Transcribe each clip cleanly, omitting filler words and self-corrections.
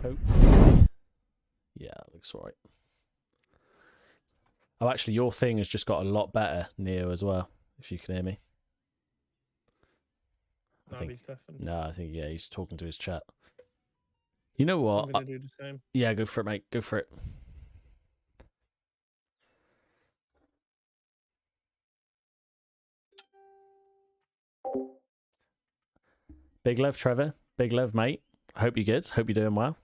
Hopefully. Yeah, that looks alright. Oh, actually, your thing has just got a lot better, Neo, as well, if you can hear me. I think yeah, he's talking to his chat. You know what? I'm gonna do the same. Yeah, go for it, mate. Go for it. Big love, Trevor. Big love, mate. Hope you're good. Hope you're doing well.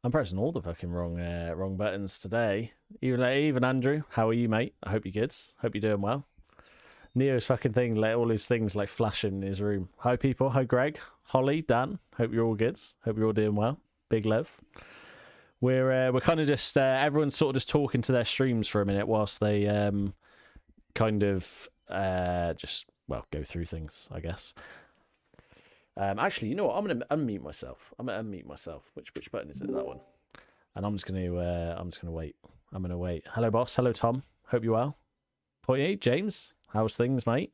I'm pressing all the fucking wrong buttons today. Even Andrew, how are you, mate? I hope you're good. Hope you're doing well. Neo's fucking thing, like all his things like flashing in his room. Hi people, hi Greg, Holly, Dan. Hope you're all good. Hope you're all doing well. Big love. We're kind of just everyone's sort of just talking to their streams for a minute whilst they kind of just go through things, I guess. Actually, you know what? I'm gonna unmute myself. Which button is it? That one. And I'm just gonna wait. I'm gonna wait. Hello, boss. Hello, Tom. Hope you're well. Pointy, James. How's things, mate?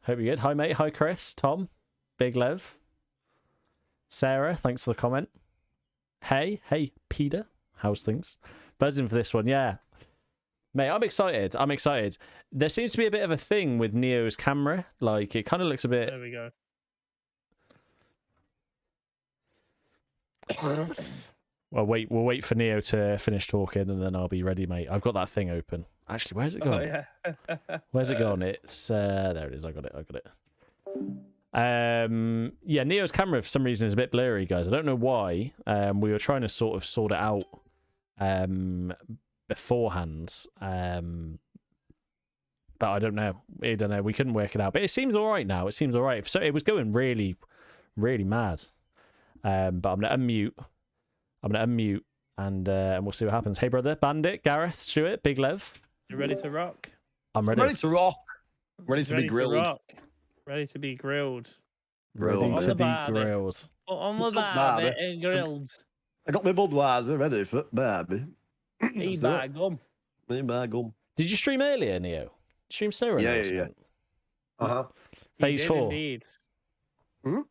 Hope you're good. Hi, mate. Hi, Chris. Tom. Big love. Sarah. Thanks for the comment. Hey, Peter. How's things? Buzzing for this one, yeah. Mate, I'm excited. There seems to be a bit of a thing with Neo's camera. Like, it kind of looks a bit... There we go. We'll wait for Neo to finish talking, and then I'll be ready, mate. I've got that thing open. Actually, where's it gone? Oh, yeah. Where's it gone? It's... there it is. I got it. Yeah, Neo's camera, for some reason, is a bit blurry, guys. I don't know why. We were trying to sort of sort it out beforehand. But I don't know. We couldn't work it out. But it seems all right now. So it was going really, really mad. But I'm gonna unmute. And we'll see what happens. Hey, brother, Bandit, Gareth, Stuart, Big Lev. You ready to rock? I'm ready. Ready to rock. Ready to be grilled. Ready to be grilled. Ready to be grilled. On the barbie and grilled. I got my Budweiser ready for baby. Eat by gum. Did you stream earlier, Neo? Stream Snow? Yeah. Uh-huh. Phase 4. Indeed. Hmm?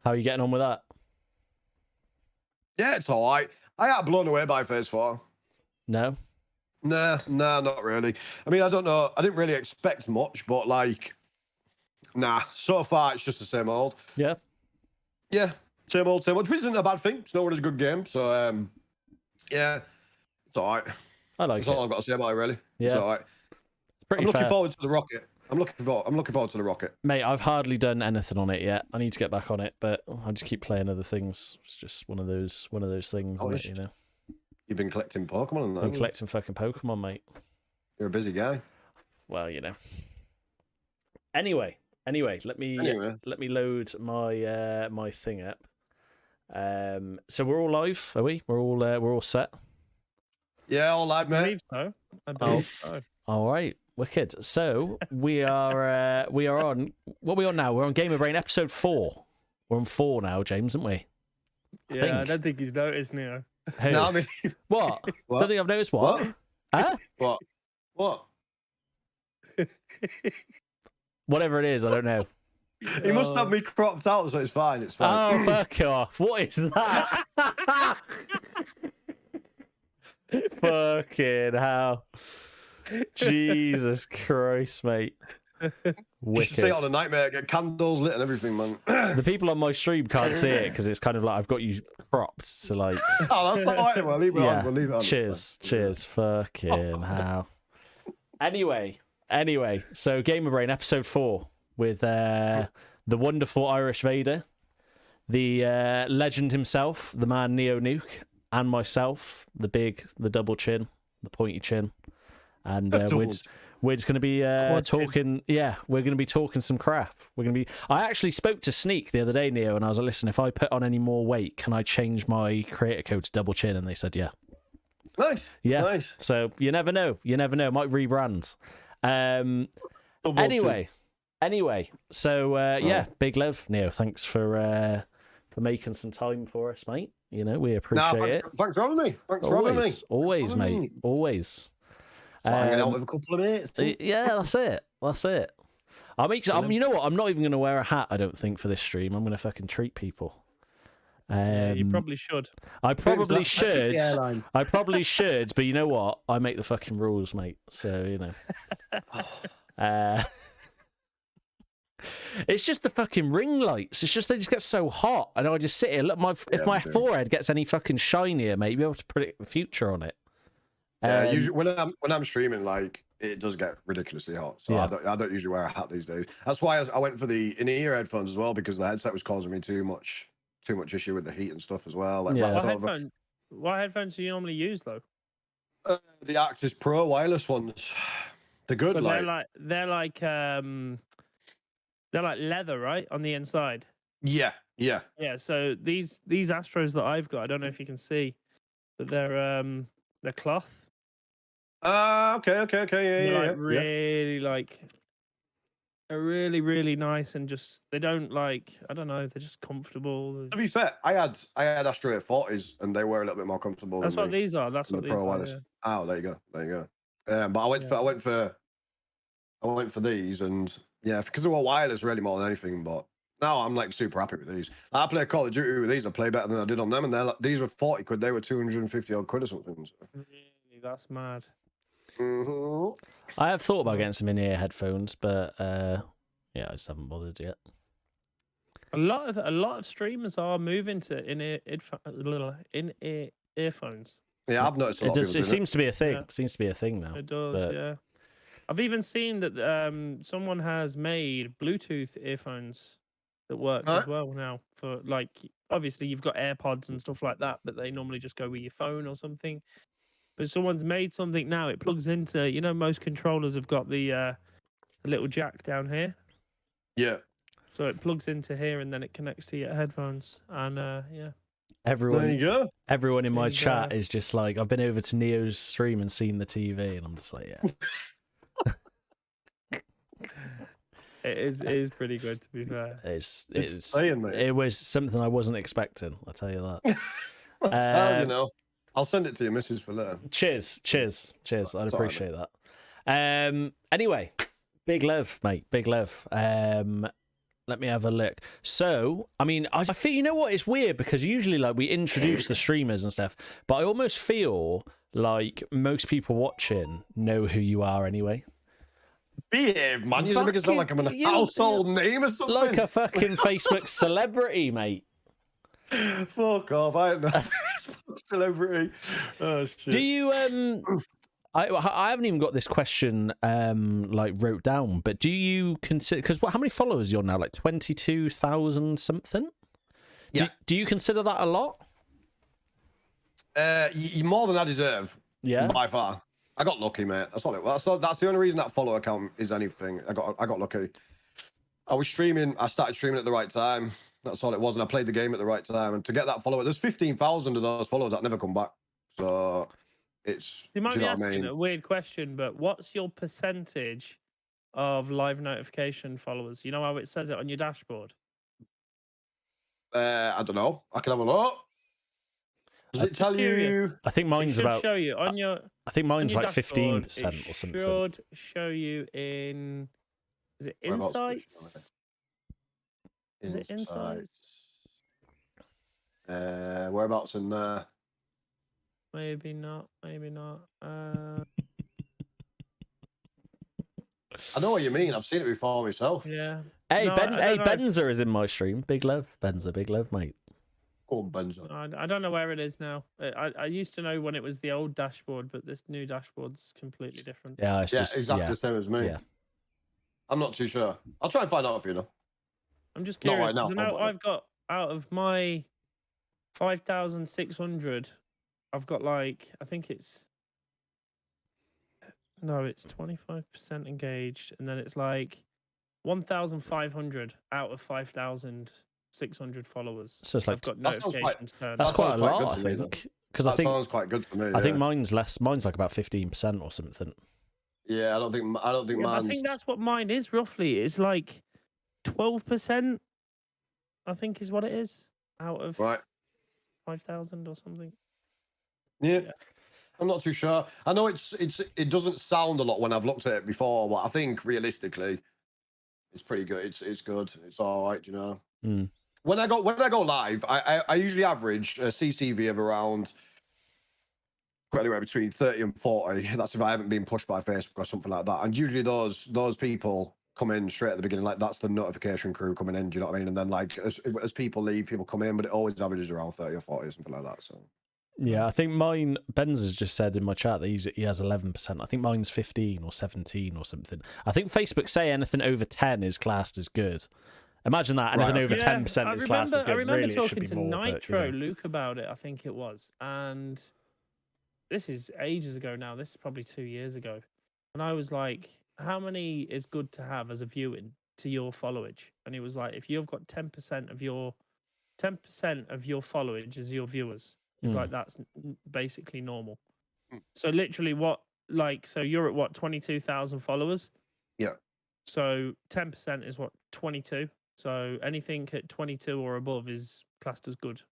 How are you getting on with that? Yeah, it's all right. I got blown away by Phase 4. No? Nah, not really. I mean, I don't know. I didn't really expect much, but like, nah, so far it's just the same old. Yeah? Yeah, same old, which isn't a bad thing. Snow is a good game, so yeah, it's all right. I like That's it. all I've got to say about it, really. Yeah. It's all right. Pretty I'm looking fair. forward to the rocket. I'm looking forward to the rocket. Mate, I've hardly done anything on it yet. I need to get back on it, but I just keep playing other things. It's just one of those things, Oh, isn't it, you know? You've been collecting Pokemon and that. Been collecting fucking Pokemon, mate. You're a busy guy. Well, you know. Anyway, let me load my my thing up. So we're all live, are we? We're all set. Yeah, all right, mate. I believe so. All right, wicked. So we are on. What are we on now? We're on GamerBrain episode 4. We're on 4 now, James, aren't we? I don't think he's noticed, Neo. Who? No, I mean, What? What? Don't think I've noticed what? Huh? What? Whatever it is, I don't know. He must have me cropped out, so it's fine. It's fine. Oh, fuck off. What is that? Fucking hell. Jesus Christ, mate. You should Wicked. stay on a nightmare, get candles lit and everything, man. The people on my stream can't see it because it's kind of like I've got you cropped to like. Oh, that's all right. We'll leave it on. We'll leave it on. Cheers. Fucking hell. Anyway, so GamerBrain episode 4 with the wonderful Irish Vader, the legend himself, the man NeoNuke, and myself, the double chin, the pointy chin, and we're just going to be talking. Yeah, we're going to be talking some crap. I actually spoke to Sneak the other day, Neo, and I was like, listen, if I put on any more weight, can I change my creator code to double chin? And they said, yeah. Nice. Yeah. Nice. So you never know. Might rebrand. Anyway. So yeah, big love, Neo. Thanks for making some time for us, mate. You know, we appreciate it. Thanks for having me. Always, mate. Always. Hanging out with a couple of mates. Yeah, that's it. That's it. You know what? I'm not even going to wear a hat, I don't think, for this stream. I'm going to fucking treat people. Yeah, you probably should. I probably should. I probably should, but you know what? I make the fucking rules, mate. So, you know. It's just the fucking ring lights. It's just they just get so hot, and I just sit here. Look, if my forehead gets any fucking shinier, mate, you'll be able to predict the future on it. Yeah, usually when I'm streaming, like it does get ridiculously hot, so yeah. I don't usually wear a hat these days. That's why I went for the in-ear headphones as well, because the headset was causing me too much issue with the heat and stuff as well. Like, what headphones do you normally use though? The Actis Pro wireless ones. They're good. So they're like leather, right, on the inside. Yeah. So these Astros that I've got, I don't know if you can see, but they're cloth. Okay. Yeah. Really like. They're really, really nice, and just they don't like. I don't know. They're just comfortable. To be fair, I had Astro 840s, and they were a little bit more comfortable. That's what these are. That's what these are. Yeah. Oh, there you go. But I went for these, and yeah, because they were wireless really more than anything. But now I'm like super happy with these. I play Call of Duty with these. I play better than I did on them, and these were 40 quid. They were 250 odd quid or something. So. Really, that's mad. Mm-hmm. I have thought about getting some in-ear headphones, but yeah, I just haven't bothered yet. A lot of streamers are moving to in-ear earphones. Yeah, I've noticed. It seems to be a thing. Yeah. It seems to be a thing now. It does. Yeah. I've even seen that someone has made Bluetooth earphones that work as well now. For like, obviously you've got AirPods and stuff like that, but they normally just go with your phone or something. But someone's made something now. It plugs into, you know, most controllers have got the little jack down here. Yeah. So it plugs into here and then it connects to your headphones. And yeah. Everyone, there you go. Everyone in my chat is just like, I've been over to Neo's stream and seen the TV, and I'm just like, yeah. It is pretty good, to be fair. It was something I wasn't expecting. I'll tell you that. Well, you know. I'll send it to your missus for later. Cheers. I'd appreciate that. Anyway, big love, mate. Big love. Let me have a look. So, I mean, I feel, you know what? It's weird because usually, like, we introduce the streamers and stuff, but I almost feel like most people watching know who you are anyway. Behave, man. You're making it sound like I'm a household name or something. Like a fucking Facebook celebrity, mate. Fuck off! I ain't no Facebook celebrity. Oh shit. Do you I haven't even got this question like wrote down, but do you consider, because how many followers you're now, like 22,000 something? Yeah. Do you consider that a lot? You more than I deserve. Yeah. By far. I got lucky, mate. That's all it was. That's the only reason that follow account is anything. I got lucky. I was streaming. I started streaming at the right time. That's all it was, and I played the game at the right time. And to get that follower, there's 15,000 of those followers that never come back. So it's. You might be asking a weird question, but what's your percentage of live notification followers? You know how it says it on your dashboard? I don't know. I can have a look. Does it tell you? I think mine's about. Show you on your. I think mine's like 15% or something. Should show you in. Is it Insights? Is it Insights? Whereabouts in there? Maybe not. Maybe not. I know what you mean. I've seen it before myself. Yeah. Hey, no, Benzer is in my stream. Big love, Benzer. Big love, mate. Go on, Benzer. I don't know where it is now. I used to know when it was the old dashboard, but this new dashboard's completely different. Yeah, it's just exactly the same as me. Yeah. I'm not too sure. I'll try and find out for you though. I'm just curious. Not right now. I've got, out of my 5,600, I've got like, I think it's 25% engaged, and then it's like 1,500 out of 5,600 followers. So it's like, I've got notifications turned. That's quite a lot, I think. Because I think sounds quite good to me. I think mine's less. Mine's like about 15% or something. Yeah, I don't think mine's. I think that's what mine is roughly. It's like 12%. I think is what it is out of 5,000 or something. Yeah. I'm not too sure. I know it doesn't sound a lot when I've looked at it before, but I think realistically, it's pretty good. It's good. It's all right, you know. Mm. When I go live, I usually average a CCV of around anywhere between 30 and 40. That's if I haven't been pushed by Facebook or something like that. And usually those people come in straight at the beginning, like that's the notification crew coming in. Do you know what I mean? And then like as people leave, people come in, but it always averages around 30 or 40 or something like that. So. Yeah, I think mine. Benz has just said in my chat that he has 11%. I think mine's 15 or 17 or something. I think Facebook say anything over 10 is classed as good. Imagine that anything over 10% is classed as good. I remember really, talking it should be to more, Nitro but, Luke about it. I think it was, and this is ages ago now. This is probably 2 years ago, and I was like, "How many is good to have as a viewing to your followage?" And he was like, "If you've got 10% of your followage as your viewers." It's like that's basically normal. So literally, so you're at what 22,000 followers. Yeah. So 10% is what 22. So anything at 22 or above is classed as good.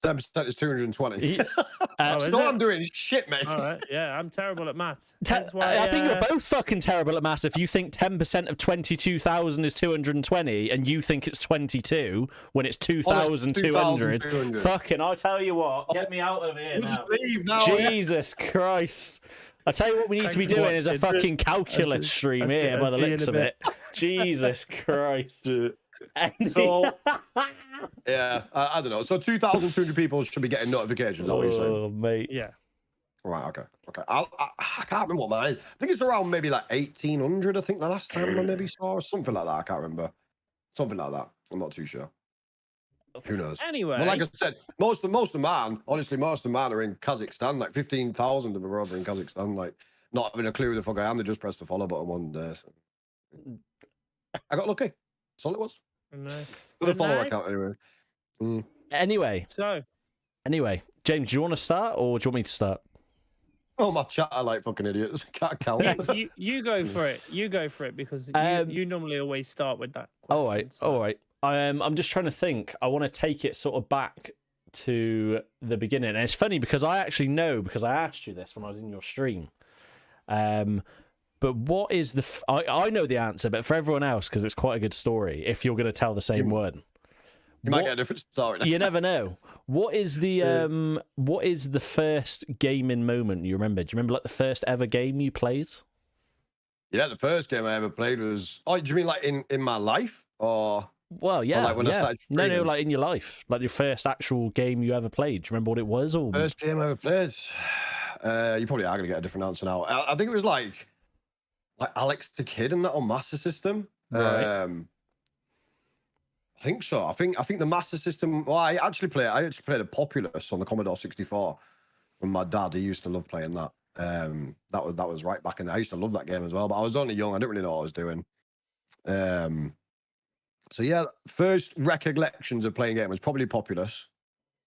10% is 220. That's what I'm doing. Shit, mate. All right. Yeah, I'm terrible at maths. I think you're both fucking terrible at maths if you think 10% of 22,000 is 220 and you think it's 22 when it's 2,200. Fucking, I'll tell you what. Get me out of here now. Leave now. Jesus Christ. I tell you what we need to be doing is a fucking calculus stream here by the looks of it. Jesus Christ. So, yeah, I don't know. So 2,200 people should be getting notifications. Oh, mate. Yeah. Right. Okay. I can't remember what mine is. I think it's around maybe like 1,800. I think the last time I maybe saw or something like that. I can't remember. Something like that. I'm not too sure. Who knows? Anyway, but like I said, most of mine are in Kazakhstan. Like 15,000 of them are over in Kazakhstan. Like not having a clue who the fuck I am. They just pressed the follow button one day. So. I got lucky. That's all it was. Nice. For the follow account anyway. Anyway, James, do you want to start or do you want me to start? Oh, my chat are like fucking idiots. Can't count. you go for it. You go for it because you normally always start with that question. All right. I'm just trying to think. I want to take it sort of back to the beginning. And it's funny because I actually know, because I asked you this when I was in your stream. But what is the... I know the answer, but for everyone else, because it's quite a good story, if you're going to tell the same one. You might get a different story. You never know. What is the first gaming moment you remember? Do you remember like the first ever game you played? Yeah, the first game I ever played was... Oh, do you mean like in my life? Or... Well, yeah. Or like when I started streaming? No, like in your life. Like your first actual game you ever played. Do you remember what it was? Or... First game I ever played? You probably are going to get a different answer now. I think it was like Alex the Kid and that on Master System. Right. I think so. I think the Master System. Well, I actually played a Populous on the Commodore 64 with my dad. He used to love playing that. That was right back in there. I used to love that game as well, but I was only young. I didn't really know what I was doing. So yeah, first recollections of playing game was probably Populous.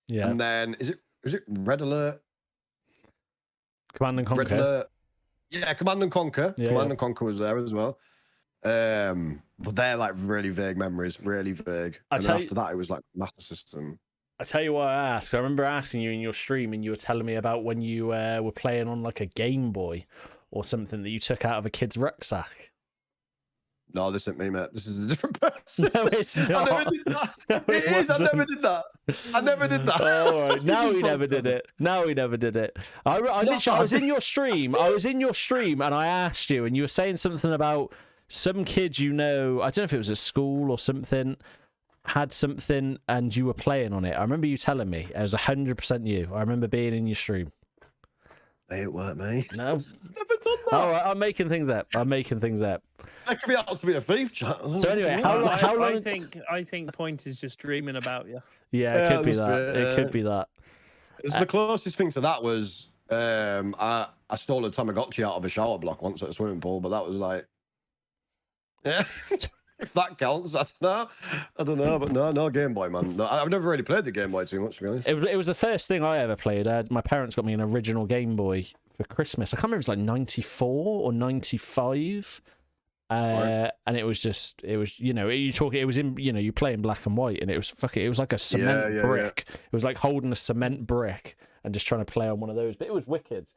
Yeah. And then is it Red Alert? Command and Conquer. Red Alert. Yeah, Command and Conquer. Yeah, Command and Conquer was there as well. But they're like really vague memories, really vague. And then after that, it was like Master System. I tell you what I asked. I remember asking you in your stream, and you were telling me about when you were playing on like a Game Boy or something that you took out of a kid's rucksack. No, this isn't me, mate. This is a different person. No, it's not. I never did that. No, it is. I never did that. I never did that. All right. Now he never did it. I was in your stream. And I asked you, and you were saying something about some kid you know. I don't know if it was at school or something. Had something, and you were playing on it. I remember you telling me it was 100% you. I remember being in your stream. It weren't me. No, never done that. All right, I'm making things up. That could be out to be a thief, chat. So anyway, how long? I think Point is just dreaming about you. Yeah, it could be that. It could be that. The closest thing to that was I stole a Tamagotchi out of a shower block once at a swimming pool, but that was like, yeah, if that counts, I don't know, but no Game Boy, man. No, I've never really played the Game Boy too much, to be honest. It was the first thing I ever played. My parents got me an original Game Boy for Christmas. I can't remember if it was like 94 or 95. And it was you play in black and white, and it was like a cement brick. Yeah. It was like holding a cement brick and just trying to play on one of those, but it was wicked.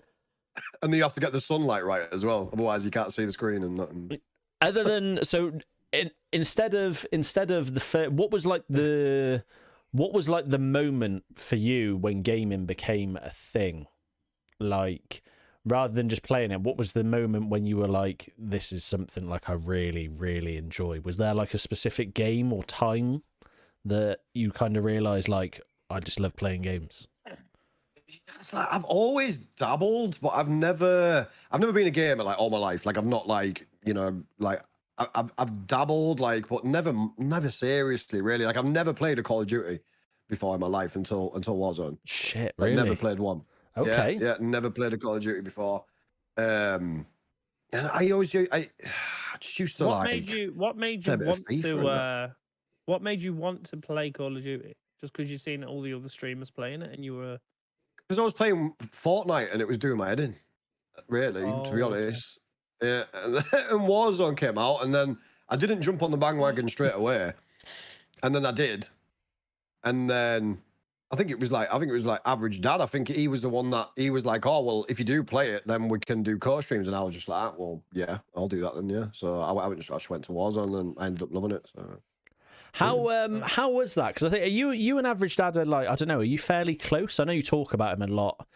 And then you have to get the sunlight right as well, otherwise you can't see the screen and nothing. Other than instead of what was like the moment for you when gaming became a thing? Like, rather than just playing it, what was the moment when you were like, this is something like I really, really enjoy? Was there like a specific game or time that you kind of realized, like, I just love playing games? It's like I've always dabbled, but I've never been a gamer like all my life. Like I've not like, you know, like I've dabbled like, but never seriously really. Like I've never played a Call of Duty before in my life until Warzone. Shit, Like really? never played one. Okay. Yeah, never played a Call of Duty before. And I just used to What like. made you play a bit of want FIFA and to that. what made you want to play Call of Duty? Just because you've seen all the other streamers playing it and you were Because I was playing Fortnite and it was doing my head in. Really, to be Oh, okay. honest. Yeah, and Warzone came out, and then I didn't jump on the bandwagon straight away, and then I did, and then I think it was like Average Dad. I think he was the one that he was like, oh well, if you do play it, then we can do co-streams, and I was just like, well, yeah, I'll do that then, yeah. So I just went to Warzone and I ended up loving it. So. How was that? Because I think you and Average Dad are like, I don't know, are you fairly close? I know you talk about him a lot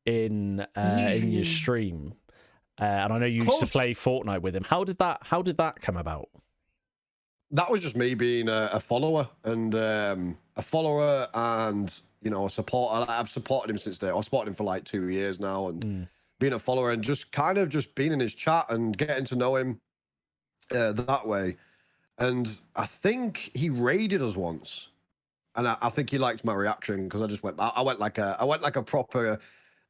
in your stream, and I know you used to play Fortnite with him. How did that come about? That was just me being a follower and you know, a supporter. I've supported him since day. I've supported him for like 2 years now, and being a follower and just kind of just being in his chat and getting to know him that way. And I think he raided us once, and I think he liked my reaction because I just went. I went like a proper,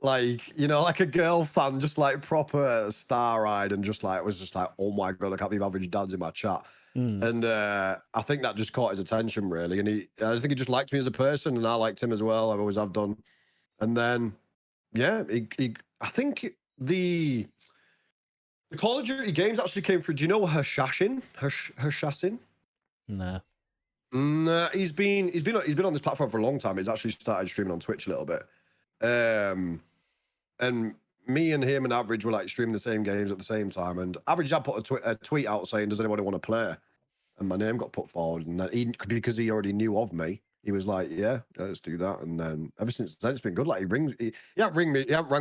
like, you know, like a girl fan, just like proper star-eyed, and just like was just like, oh my god, I can't believe Average Dad's in my chat. And I think that just caught his attention really, and I think he just liked me as a person, and I liked him as well. I always have done. And then, yeah, I think the Call of Duty games actually came through. Do you know Hershashin? Hershashin? Nah. Nah, he's been on this platform for a long time. He's actually started streaming on Twitch a little bit. And me and him and Average were like streaming the same games at the same time. And Average had put a tweet out saying, "Does anybody want to play?" And my name got put forward. And then because he already knew of me, he was like, "Yeah, let's do that." And then ever since then, it's been good. Like he hasn't rang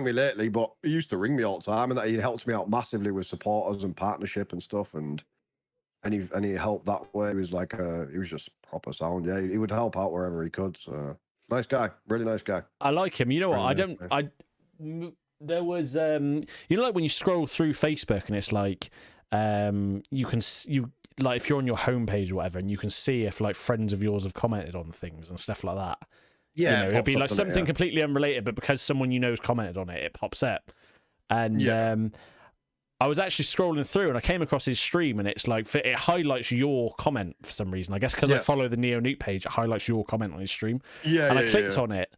me lately, but he used to ring me all the time, and that he helped me out massively with supporters and partnership and stuff. And he helped that way. He was like he was just proper sound. Yeah, he would help out wherever he could. So nice guy, really nice guy. I like him. You know what? Really There was you know, like when you scroll through Facebook and it's like you like if you're on your homepage or whatever, and you can see if like friends of yours have commented on things and stuff like that. Yeah, you know, it'll be like something completely unrelated, but because someone you know has commented on it, it pops up. And I was actually scrolling through and I came across his stream, and it's like it highlights your comment for some reason. I guess because I follow the NeoNuke page, it highlights your comment on his stream. And I clicked on it.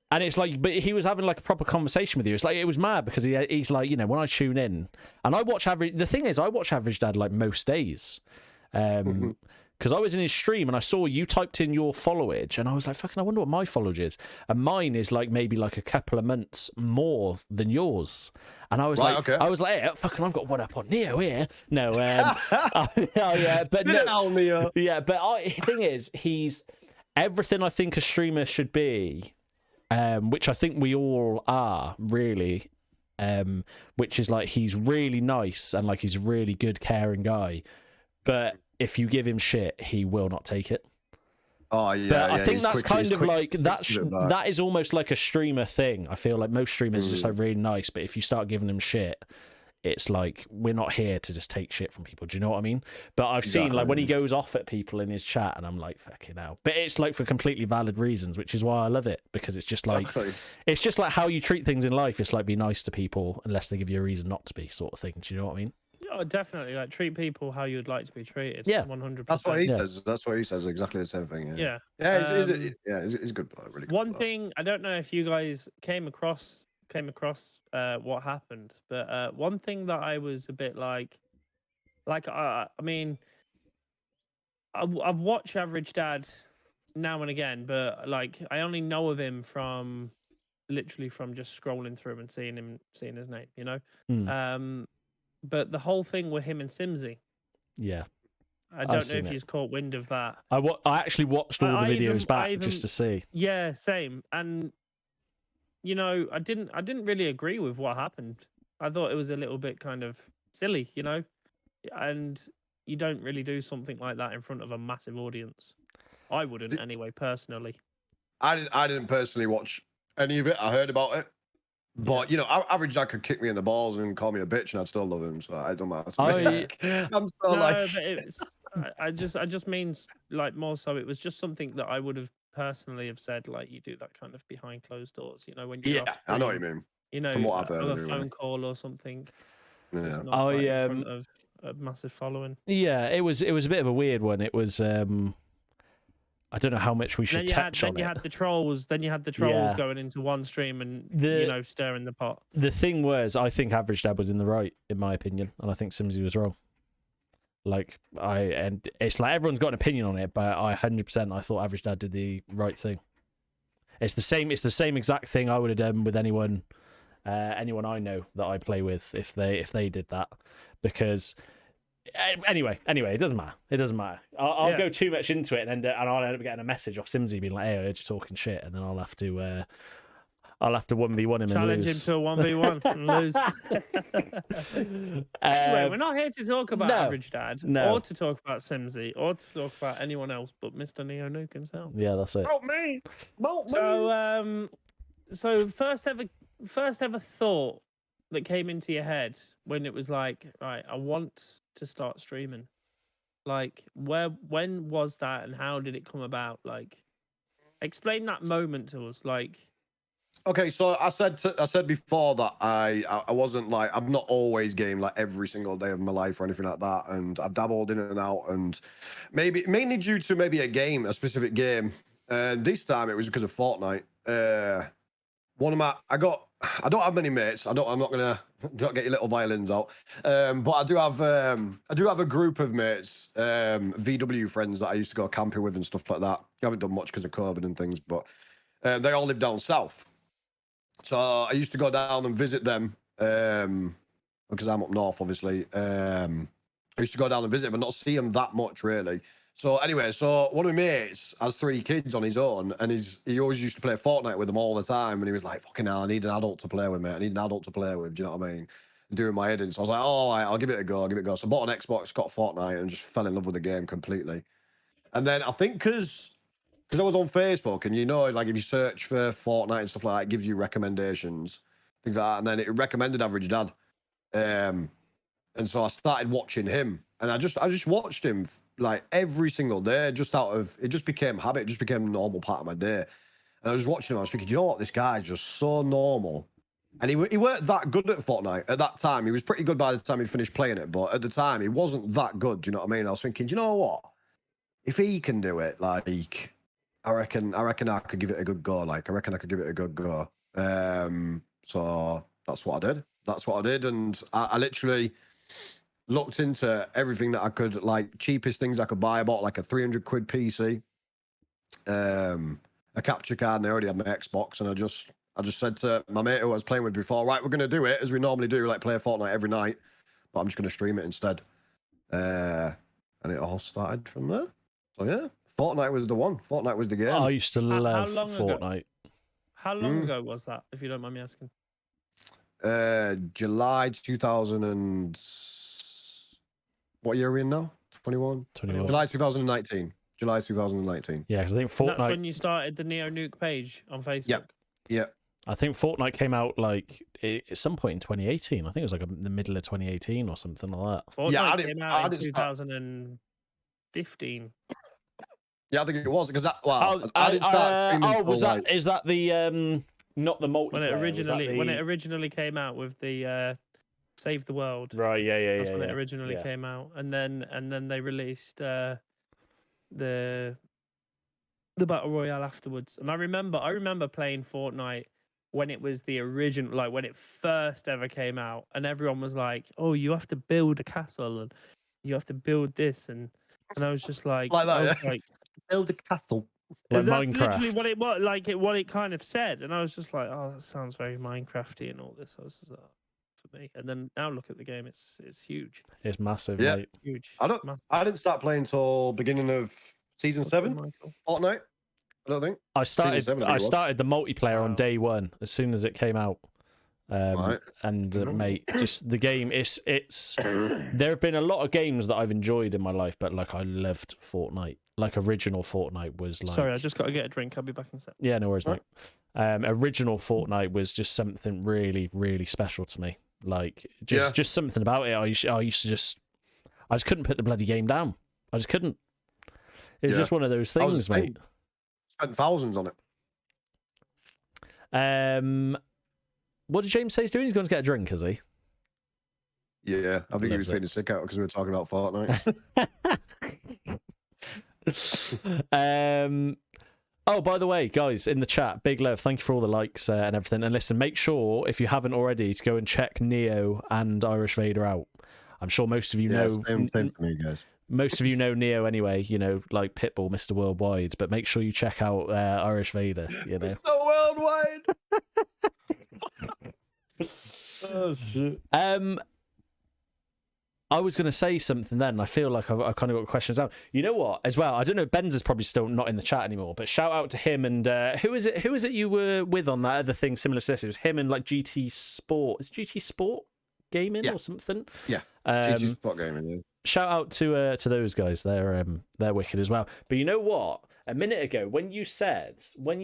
And it's like, but he was having like a proper conversation with you. It's like, it was mad because he's like, you know, when I tune in and I watch the thing is, I watch Average Dad like most days. Because I was in his stream and I saw you typed in your followage, and I was like, fucking, I wonder what my followage is. And mine is like maybe like a couple of months more than yours. And I was hey, fucking, I've got one up on Neo here. No, but no, yeah, but the thing is, he's everything I think a streamer should be, which I think we all are really. Which is like, he's really nice and like he's a really good, caring guy, but if you give him shit, he will not take it. Oh yeah, but I think that's kind of like that is almost like a streamer thing. I feel like most streamers are just like really nice, but if you start giving them shit, it's like, we're not here to just take shit from people. Do you know what I mean? But I've seen like when he goes off at people in his chat, and I'm like, fucking hell. But it's like for completely valid reasons, which is why I love it, because it's just like it's just like how you treat things in life. It's like, be nice to people unless they give you a reason not to be, sort of thing. Do you know what I mean? Oh, definitely. Like, treat people how you'd like to be treated. Yeah, 100%. That's what he says. That's what he says. Exactly the same thing. Yeah. He's a good player. Really good one thing, I don't know if you guys came across what happened, but one thing that I was a bit like I mean, I've watched Average Dad now and again, but like I only know of him from literally from just scrolling through and seeing his name, you know. Hmm. But the whole thing with him and Simsy, Yeah, I I've don't know seen if it. he's caught wind of that. I actually watched all the videos back just to see. Yeah, same. And you know, I didn't really agree with what happened. I thought it was a little bit kind of silly, you know, and you don't really do something like that in front of a massive audience. I wouldn't anyway, personally. I didn't personally watch any of it. I heard about it. But, you know, average Jack could kick me in the balls and call me a bitch and I'd still love him. So I don't matter. I'm still No, like... but it's I just mean like more so it was just something that I would have personally have said, like, you do that kind of behind closed doors, you know, when you're off I know what screen, you mean. you know, From what I've heard on a anyway. phone call or something. Yeah. It's not like in front of a massive following. Yeah, it was a bit of a weird one. It was I don't know how much we should touch on it. Then you had the trolls Yeah. going into one stream and you know, stirring the pot. The thing was, I think Average Dad was in the right, in my opinion, and I think Simsy was wrong. Like, and it's like everyone's got an opinion on it, but I 100% I thought Average Dad did the right thing. It's the same exact thing I would have done with anyone I know that I play with if they did that, because anyway, it doesn't matter. I'll go too much into it and I'll end up getting a message off Simsy being like, "Hey, I heard you talking shit," and then I'll have to 1v1 him Challenge and lose. him to a 1v1 and lose. Anyway, we're not here to talk about Average Dad or to talk about Simsy or to talk about anyone else but Mr. NeoNuke himself. Yeah, that's it. Oh me. So first ever thought that came into your head when it was like, right, I want to start streaming. Like, when was that and how did it come about? Like, explain that moment to us. Like, okay, so I said before that I wasn't like, I'm not always game like every single day of my life or anything like that, and I've dabbled in and out, and mainly due to maybe a specific game. This time it was because of Fortnite. I don't have many mates. I'm not gonna get your little violins out. But I do have a group of mates, VW friends that I used to go camping with and stuff like that. I haven't done much because of COVID and things, but they all live down south. So I used to go down and visit them because I'm up north, obviously. I used to go down and visit, but not see them that much, really. So anyway, one of my mates has 3 kids on his own, and he always used to play Fortnite with them all the time. And he was like, "Fucking hell, I need an adult to play with, mate. I need an adult to play with." Do you know what I mean? Doing my head in. So I was like, "Oh, I'll give it a go. So I bought an Xbox, got Fortnite, and just fell in love with the game completely. And then I think because I was on Facebook, and you know, like if you search for Fortnite and stuff like that, it gives you recommendations, things like that. And then it recommended Average Dad. And so I started watching him, and I just watched him like every single day, just it just became habit, it just became a normal part of my day. And I was watching him, I was thinking, you know what, this guy's just so normal. And he weren't that good at Fortnite at that time. He was pretty good by the time he finished playing it, but at the time he wasn't that good. Do you know what I mean? I was thinking, you know what, if he can do it, like I reckon I could give it a good go. So that's what I did. And I literally looked into everything that I could, like cheapest things I could buy. I bought like a 300 quid PC, a capture card, and I already had my Xbox. And I just said to my mate who I was playing with before, right, we're going to do it as we normally do, like play Fortnite every night, but I'm just going to stream it instead. And it all started from there. So yeah, Fortnite was the one. Fortnite was the game. I used to love long Fortnite. How long ago was that, if you don't mind me asking? July 2000 and... What year are we in now? 21? 21. July 2019. July 2019. Yeah, because I think Fortnite... And that's when you started the NeoNuke page on Facebook? Yeah. I think Fortnite came out like at some point in 2018. I think it was like the middle of 2018 or something like that. Fortnite came out in 2015. Yeah, I think it was because that. Well, I didn't start. Is that the not the multiplayer? When it originally came out with the Save the World. Right. Yeah. That's when it originally came out, and then they released the Battle Royale afterwards. And I remember playing Fortnite when it was the original, like when it first ever came out, and everyone was like, "Oh, you have to build a castle and you have to build this," and I was just like, like build a castle. Like That's Minecraft. literally what it was, like what it kind of said, and I was just like, oh, that sounds very Minecrafty and all this. I was just like, for me, and then now look at the game, it's huge, It's massive, Yeah. mate. huge. I didn't start playing till beginning of season 7, Michael. Fortnite. I don't think. I Season 7, I think it was. started the multiplayer on Wow. day one as soon as it came out. Right. And mate, just the game, it's there have been a lot of games that I've enjoyed in my life, but like I loved Fortnite. Like original Fortnite was like, Sorry, I just got to get a drink. I'll be back in a sec. yeah, no worries, Right. mate. Original Fortnite was just something really, really special to me. Like just something about it. I used to just couldn't put the bloody game down. I just couldn't. It was Yeah. just one of those I was things, the same. mate. Spent thousands on it. What did James say he's doing? He's going to get a drink, is he? Yeah, I think he Loves was it. feeling sick out because we were talking about Fortnite. Oh, by the way, guys, in the chat, big love. Thank you for all the likes and everything. And listen, make sure, if you haven't already, to go and check Neo and Irish Vader out. I'm sure most of you know. Same for me, guys. Most of you know Neo anyway, you know, like Pitbull, Mr. Worldwide. But make sure you check out Irish Vader, you know. So worldwide. Oh shit. I was going to say something then. I feel like I've kind of got questions out. You know what? As well, I don't know. Ben's is probably still not in the chat anymore. But shout out to him and who is it? Who is it you were with on that other thing similar to this? It was him and like GT Sport. Is GT Sport Gaming or something? Yeah. GT Sport Gaming. Yeah. Shout out to those guys. They're wicked as well. But you know what? A minute ago, when you said, and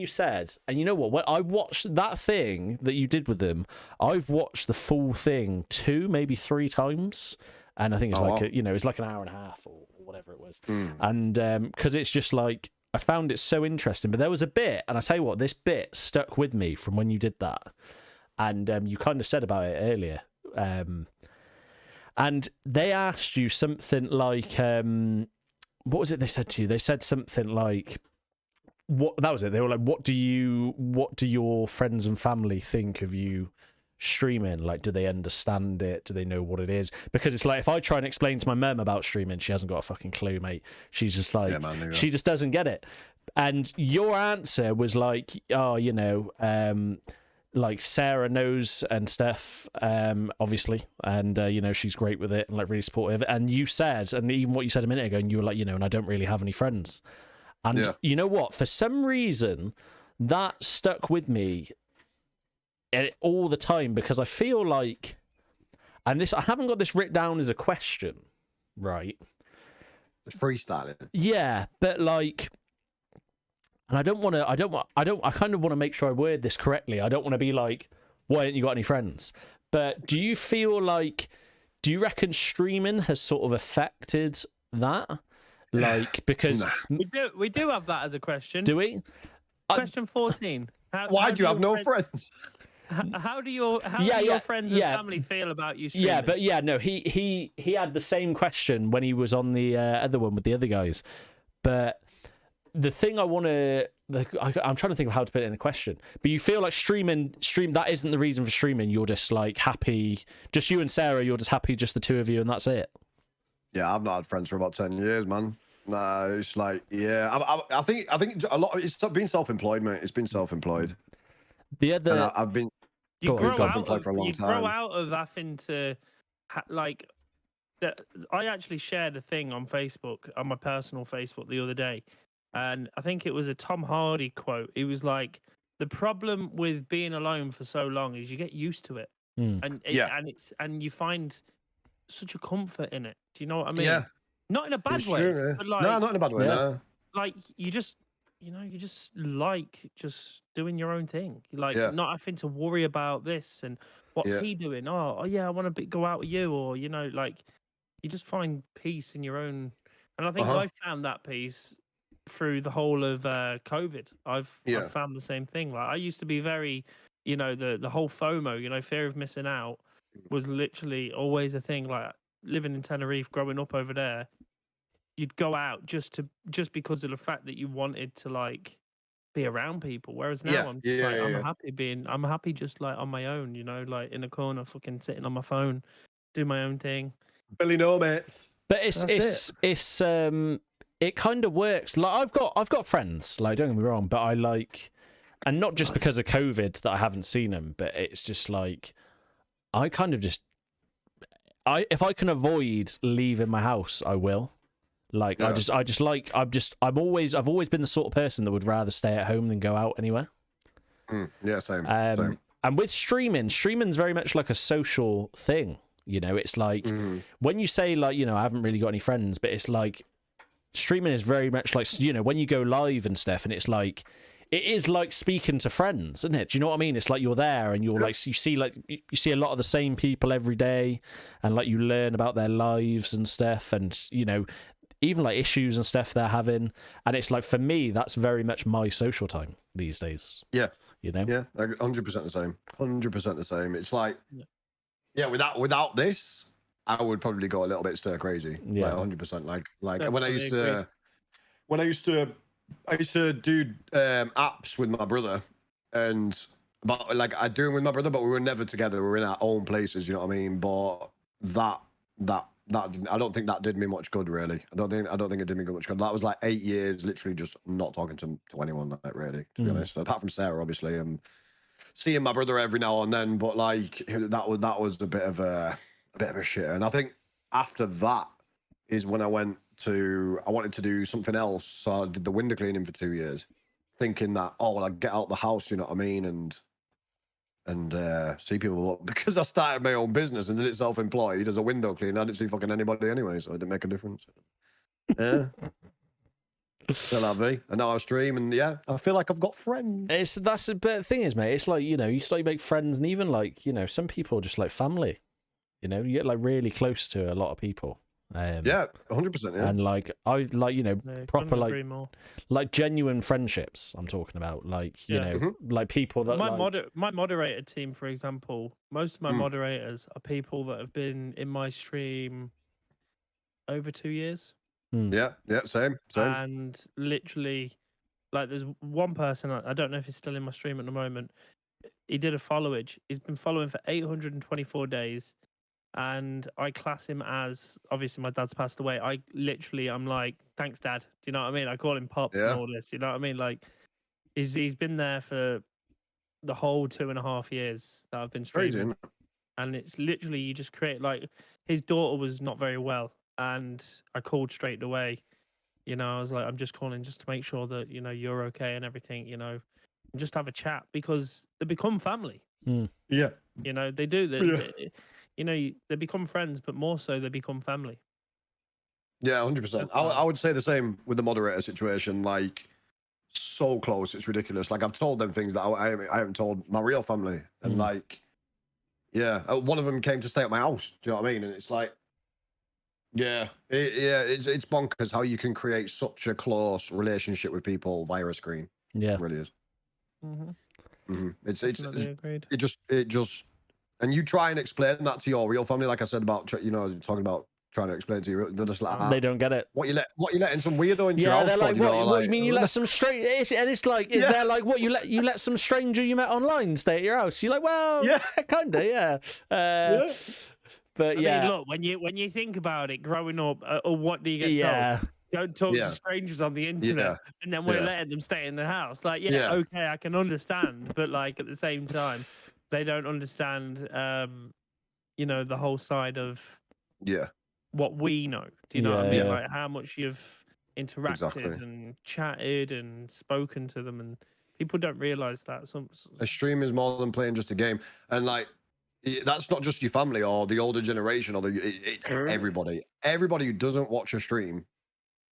you know what? When I watched that thing that you did with them, I've watched the full thing 2, maybe 3 times. And I think it's it's like an hour and a half or whatever it was. And because it's just like, I found it so interesting. But there was a bit, and I tell you what, this bit stuck with me from when you did that. And you kind of said about it earlier. And they asked you something like, what was it they said to you? They said something like, what? That was it. They were like, what do your friends and family think of you streaming? Like, do they understand it? Do they know what it is? Because it's like, if I try and explain to my mum about streaming, she hasn't got a fucking clue, mate. She's just like, she just doesn't get it. And your answer was like, oh, you know, like Sarah knows and stuff, obviously, and you know, she's great with it and like really supportive. And you said, and even what you said a minute ago, and you were like, you know, and I don't really have any friends. And you know what? For some reason, that stuck with me all the time, because I feel like, and this, I haven't got this written down as a question, right? It's freestyling. Yeah, but like, and I kind of want to make sure I word this correctly. I don't want to be like, why haven't you got any friends? But do you reckon streaming has sort of affected that? Like, because we do have that as a question. do we? Question 14. Why do you have no friends? How do your friends and family feel about you streaming? Yeah, but yeah, no, he had the same question when he was on the other one with the other guys. But the thing I'm trying to think of how to put it in a question. But you feel like stream that isn't the reason for streaming. You're just like happy, just you and Sarah. You're just happy, just the two of you, and that's it. Yeah, I've not had friends for about 10 years, man. Nah, it's like, yeah, I think a lot of it's been self-employed, mate. It's been self-employed. The other, and I've been self-employed for a long time. You grow out of having to, like, I actually shared a thing on Facebook, on my personal Facebook the other day, and I think it was a Tom Hardy quote. He was like, "The problem with being alone for so long is you get used to it, and you find such a comfort in it. Do you know what I mean? Yeah. Not in a bad way, true, yeah. but like, no, not in a bad way. Yeah. No. Like you just like just doing your own thing. Like not having to worry about this and what's he doing. Oh yeah, I want to go out with you, or you know, like you just find peace in your own. And I think I found that peace through the whole of COVID. I've found the same thing. Like I used to be very, you know, the whole FOMO, you know, fear of missing out, was literally always a thing. Like living in Tenerife, growing up over there, you'd go out just because of the fact that you wanted to like be around people. Whereas now I'm happy just like on my own, you know, like in a corner, fucking sitting on my phone, do my own thing. Billy no mates. But it's it kind of works. Like I've got friends. Like don't get me wrong, but I like, and not just because of COVID that I haven't seen them, but it's just like I kind of just if I can avoid leaving my house, I will. Like Yeah. I've always been the sort of person that would rather stay at home than go out anywhere. Yeah, same. And with streaming's very much like a social thing. You know, it's like when you say like, you know, I haven't really got any friends, but it's like streaming is very much like, you know, when you go live and stuff, and it's like it is like speaking to friends, isn't it? Do you know what I mean? It's like you're there and you're like you see a lot of the same people every day, and like you learn about their lives and stuff, and you know, even like issues and stuff they're having, and it's like for me that's very much my social time these days. Yeah. You know? Yeah, 100% the same. 100% the same. It's like, yeah, without this, I would probably go a little bit stir crazy. Yeah, like 100%. Like Definitely when I used to do apps with my brother, and but like I do them with my brother, but we were never together. We were in our own places. You know what I mean? But that didn't, I don't think that did me much good, really. I don't think it did me much good. That was like 8 years, literally just not talking to anyone, like really, to be honest. Apart from Sarah, obviously, and seeing my brother every now and then. But like that was a bit of a shitter. And I think after that is when I wanted to do something else. So I did the window cleaning for 2 years, thinking that I'd get out the house, you know what I mean, and see people, because I started my own business and did it self-employed as a window cleaner. I didn't see fucking anybody anyway, so it didn't make a difference. Yeah. C'est la vie. And now I stream, and yeah, I feel like I've got friends. That's the thing is, mate. It's like, you know, you start to make friends, and even like, you know, some people are just like family. You know, you get like really close to a lot of people. Yeah, 100%. Yeah, and like I like, you know, proper like more. like genuine friendships. I'm talking about, like, you know, like people that my moderator team, for example, most of my moderators are people that have been in my stream over 2 years. Yeah, same. And literally, like, there's one person, I don't know if he's still in my stream at the moment. He did a followage. He's been following for 824 days. And I class him as, obviously my dad's passed away. I'm like, thanks, Dad. Do you know what I mean? I call him Pops and all this. You know what I mean? Like, he's been there for the whole 2.5 years that I've been streaming. Crazy. And it's literally, you just create, like, his daughter was not very well, and I called straight away. You know, I was like, I'm just calling just to make sure that, you know, you're okay and everything, you know, and just have a chat, because they become family. Yeah. You know, they do. You know, they become friends, but more so they become family. Yeah, 100%. I would say the same with the moderator situation. Like, so close, it's ridiculous. Like, I've told them things that I haven't told my real family, and like, yeah, one of them came to stay at my house. Do you know what I mean? And it's like, yeah, it's bonkers how you can create such a close relationship with people via a screen. Yeah, it really is. Agreed. It just, and you try and explain that to your real family, like I said about, you know, talking about trying to explain to you, they're just like, they don't get it. What you letting some weirdo into your house? They're like, for, what you mean you let some stranger? And it's like, they're like, what, you let some stranger you met online stay at your house? You're like, well, kinda, yeah. But I mean, look, when you think about it, growing up, or what do you get told? Don't talk to strangers on the internet, and then we're letting them stay in the house. Like, okay, I can understand, but like at the same time, they don't understand, you know, the whole side of what we know. Do you know what I mean? Like how much you've interacted and chatted and spoken to them, and people don't realize that. A stream is more than playing just a game, and like, that's not just your family or the older generation, or it's everybody. Everybody who doesn't watch a stream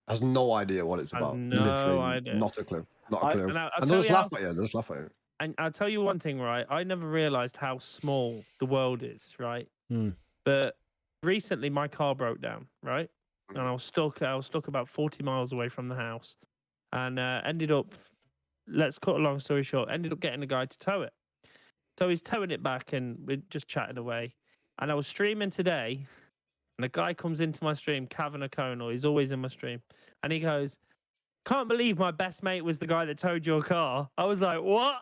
has no idea what it's about. No idea. Not a clue. Not a clue. And they'll just laugh at you. They'll just laugh at you. And I'll tell you one thing, right? I never realized how small the world is, right? But recently my car broke down, right? And I was stuck about 40 miles away from the house, and ended up, let's cut a long story short, ended up getting a guy to tow it. So he's towing it back, and we're just chatting away. And I was streaming today, and a guy comes into my stream, Kevin O'Connell, he's always in my stream, and he goes, "Can't believe my best mate was the guy that towed your car." I was like, what?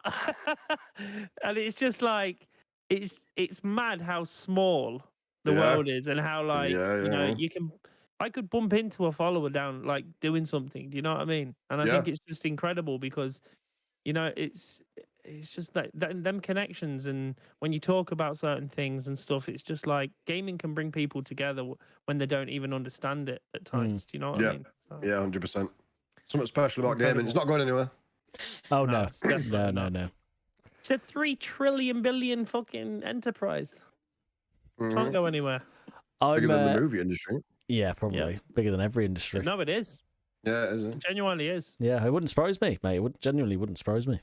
And it's just like, it's mad how small the world is, and how, like, you know, I could bump into a follower down like doing something. Do you know what I mean? And I Yeah. think it's just incredible because, you know, it's just that them connections, and when you talk about certain things and stuff, it's just like gaming can bring people together when they don't even understand it at times. Do you know what I Yeah. mean? So, Yeah, 100%. Something special about gaming. It's Incredible. not going anywhere. Oh No, no, it's definitely not. no. It's a 3 trillion billion fucking enterprise. Can't go anywhere. Bigger I'm than the movie industry. yeah, probably bigger than every industry. No, it is. Yeah, it is. It genuinely is. Yeah, it wouldn't surprise me, mate. Genuinely wouldn't surprise me.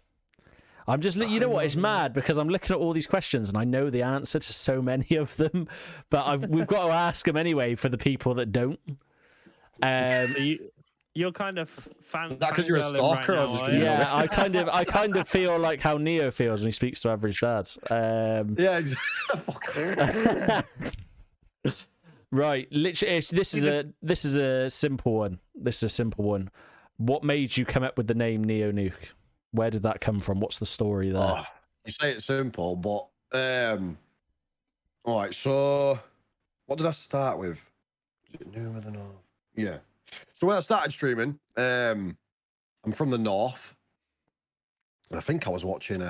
I'm just, you know what? It's mad because I'm looking at all these questions and I know the answer to so many of them, but we've got to ask them anyway for the people that don't. So you're kind of Is that because you're a stalker or just 'cause you know yeah, me? I kind of feel like how Neo feels when he speaks to average dads. Yeah, exactly. Right, literally, this is a simple one. This is a simple one. What made you come up with the name NeoNuke? Where did that come from? What's the story there? Oh, you say it's simple, but all right. So, what did I start with? Is it new? I don't know. Yeah. So when I started streaming, I'm from the north, and I think I was watching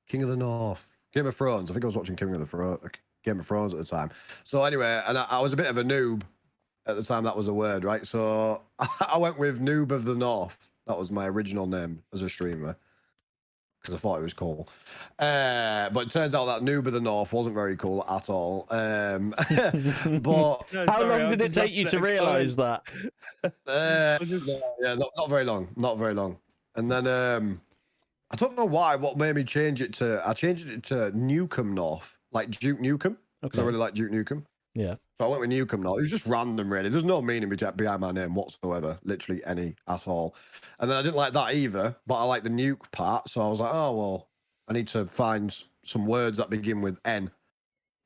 King of the North, Game of Thrones. I think I was watching Game of Thrones at the time. So anyway, and I was a bit of a noob at the time. That was a word, right? So I went with Noob of the North. That was my original name as a streamer because I thought it was cool. But it turns out that Noob of the North wasn't very cool at all. But How long did it take you to realise that? yeah, not very long. Not very long. And then I don't know why. What made me change it to? I changed it to Nukem North, like Duke Nukem, because I really like Duke Nukem. Yeah. So I went with Nukem North. It was just random, really. There's no meaning behind my name whatsoever, literally any at all. And then I didn't like that either, but I like the nuke part. So I was like, oh well, I need to find some words that begin with N,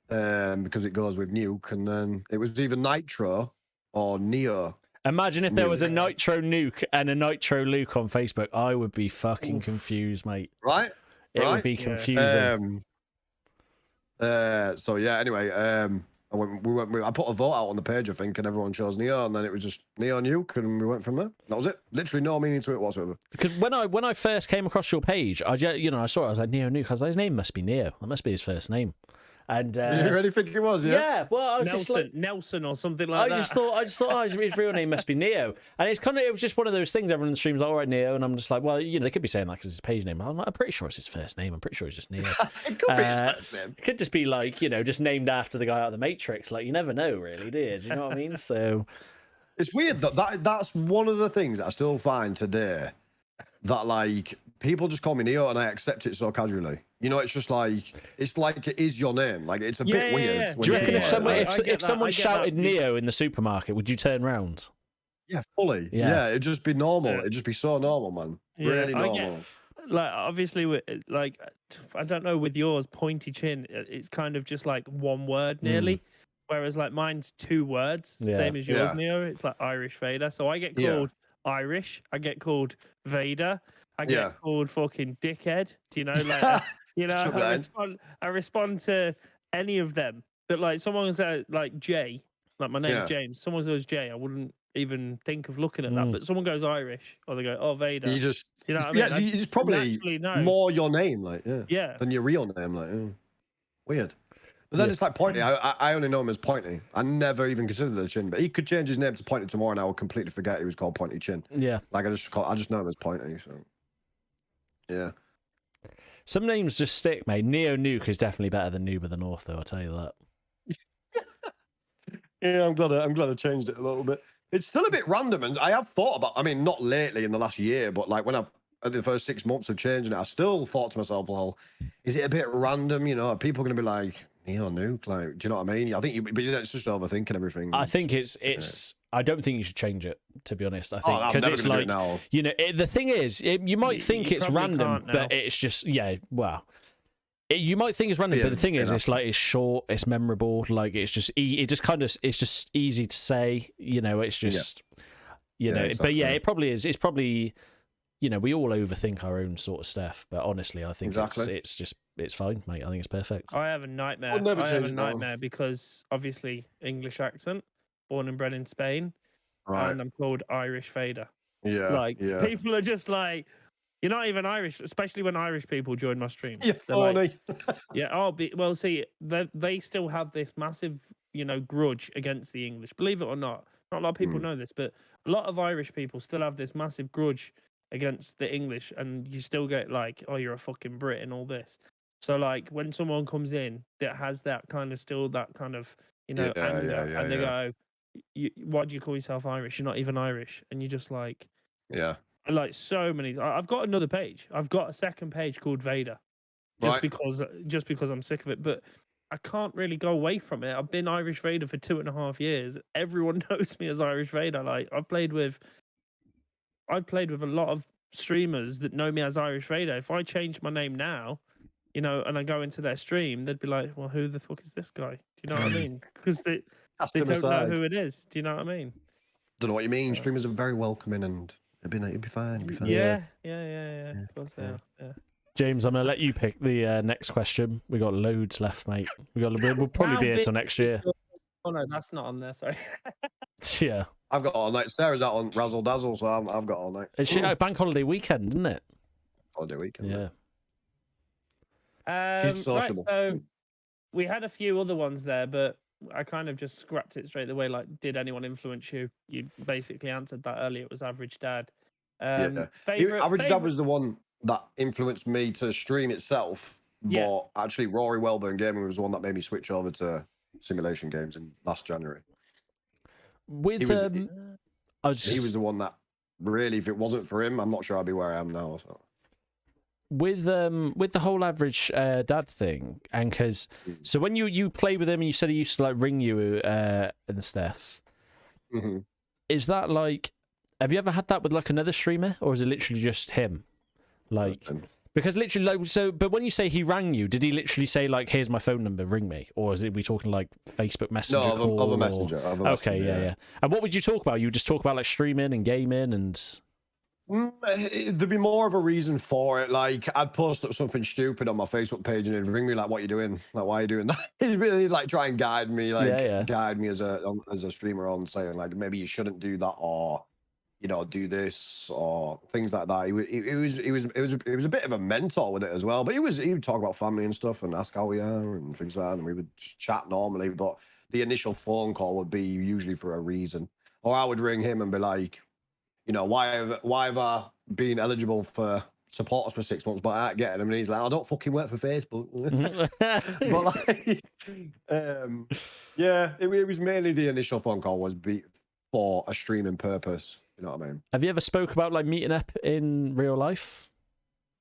because it goes with nuke. And then it was either Nitro or Neo. Imagine if there was a Nitro Nuke and a Nitro Luke on Facebook. I would be fucking confused, mate. Right? It would be confusing. So yeah. Anyway, I put a vote out on the page, I think, and everyone chose Neo, and then it was just NeoNuke, and we went from there. That was it. Literally no meaning to it whatsoever. Because when I first came across your page, I saw it. I was like NeoNuke. I was like, his name must be Neo. That must be his first name. And you really think it was? Yeah. Well, I was Nelson, just like Nelson or something like that. I just thought oh, his real name must be Neo, and it was just one of those things. Everyone in the stream's like, all right, Neo, and I'm just like, well, they could be saying that because it's his page name. I'm pretty sure it's his first name. I'm pretty sure it's just Neo. It could be his first name. It could just be like just named after the guy out of the Matrix. Like you never know, really, do you? Do you know what I mean? So it's weird that's one of the things that I still find today, that like people just call me Neo and I accept it so casually. It's just like it is your name. Like it's a bit weird. Yeah. Do you reckon if someone shouted that. Neo in the supermarket, would you turn round? Yeah, fully. Yeah, it'd just be normal. It'd just be so normal, man. Really normal. Like obviously, like I don't know with yours, PointyChin, it's kind of just like one word nearly. Whereas like mine's 2 words, same as yours, Neo. It's like Irish Vader. So I get called Irish. I get called Vader. I get called fucking dickhead. Do you know like? I respond to any of them. But like someone says like Jay, like my name's James. Someone goes Jay, I wouldn't even think of looking at that. But someone goes Irish, or they go, oh Vader. You just what I mean? It's probably more your name, like than your real name, like weird. But then it's like Pointy. I only know him as Pointy. I never even considered the Chin, but he could change his name to Pointy tomorrow, and I would completely forget he was called PointyChin. Yeah, like I just know him as Pointy. So yeah. Some names just stick, mate. NeoNuke is definitely better than Noob of the North, though. I'll tell you that. Yeah, I'm glad I changed it a little bit. It's still a bit random, and I have thought about. I mean, not lately in the last year, but like when I've the first 6 months of changing it, I still thought to myself, well, is it a bit random? Are people going to be like NeoNuke? Like, do you know what I mean? I think, but it's just overthinking everything. I think it's. I don't think you should change it, to be honest. I think because it's like the thing is, you might think it's random, but it's just you might think it's random, but the thing is, it's like it's short, it's memorable, like it's just it's just easy to say. It's just exactly. But it probably is. It's probably we all overthink our own sort of stuff, but honestly, I think it's fine, mate. I think it's perfect. I have a nightmare. I have a nightmare because obviously English accent. born and bred in Spain, Right. and I'm called Irish Vader. Yeah. Like Yeah. people are just like, you're not even Irish, especially when Irish people join my stream. You're They're like, funny. yeah, well, see, they still have this massive, grudge against the English. Believe it or not, not a lot of people know this, but a lot of Irish people still have this massive grudge against the English, and you still get like, oh, you're a fucking Brit and all this. So like when someone comes in that has that kind of Yeah, anger, yeah, and they yeah. go, why do you call yourself Irish? You're not even Irish, and you're just like, Yeah. like so many. I've got another page. I've got a second page called Vader, just Right. because I'm sick of it. But I can't really go away from it. I've been Irish Vader for 2.5 years. Everyone knows me as Irish Vader. Like I've played with a lot of streamers that know me as Irish Vader. If I change my name now, and I go into their stream, they'd be like, "Well, who the fuck is this guy?" Do you know what I mean? Because they Cast they him don't know aside. who it is. Do you know what I mean? Don't know what you mean. So- Streamers are very welcoming, and it'll be fine. It'll be fine. Yeah. Yeah, Of course they yeah. are. Yeah. James, I'm gonna let you pick the next question. We got loads left, mate. We'll probably How be here big till next is year. Oh no, that's not on there. Sorry. Yeah, I've got all night. Sarah's out on Razzle Dazzle, so I've got all night. it's bank holiday weekend, isn't it? Holiday weekend. Yeah. Right, sociable. so we had a few other ones there, but I kind of just scrapped it straight away. Like, did anyone influence you? You basically answered that earlier. It was Average Dad. Yeah. Favorite. Average Dad was the one that influenced me to stream itself, Yeah. but actually Rory Wellburn Gaming was the one that made me switch over to simulation games in last January. With He was, I was he was just the one that really, if it wasn't for him, I'm not sure I'd be where I am now. So. with the whole Average Dad thing, and because so when you play with him and you said he used to like ring you and stuff, is that like, have you ever had that with like another streamer, or is it literally just him? Like, because literally, like, so, but when you say he rang you, did he literally say like, "Here's my phone number, ring me," or is it we talking like Facebook Messenger? No, call, of a or... messenger. Okay, yeah. And what would you talk about? You just talk about like streaming and gaming and. There'd be more of a reason for it. Like I'd post up something stupid on my Facebook page, and it'd ring me like, "What are you doing? Like, why are you doing that?" He'd really like try and guide me, guide me as a streamer on saying like maybe you shouldn't do that, or do this or things like that. It was a bit of a mentor with it as well. But he would talk about family and stuff and ask how we are and things like that, and we would just chat normally. But the initial phone call would be usually for a reason, or I would ring him and be like, why have I been eligible for supporters for 6 months, but I ain't getting them? And he's like, I don't fucking work for Facebook. But like, yeah, it was mainly the initial phone call was for a streaming purpose. You know what I mean? Have you ever spoke about like meeting up in real life?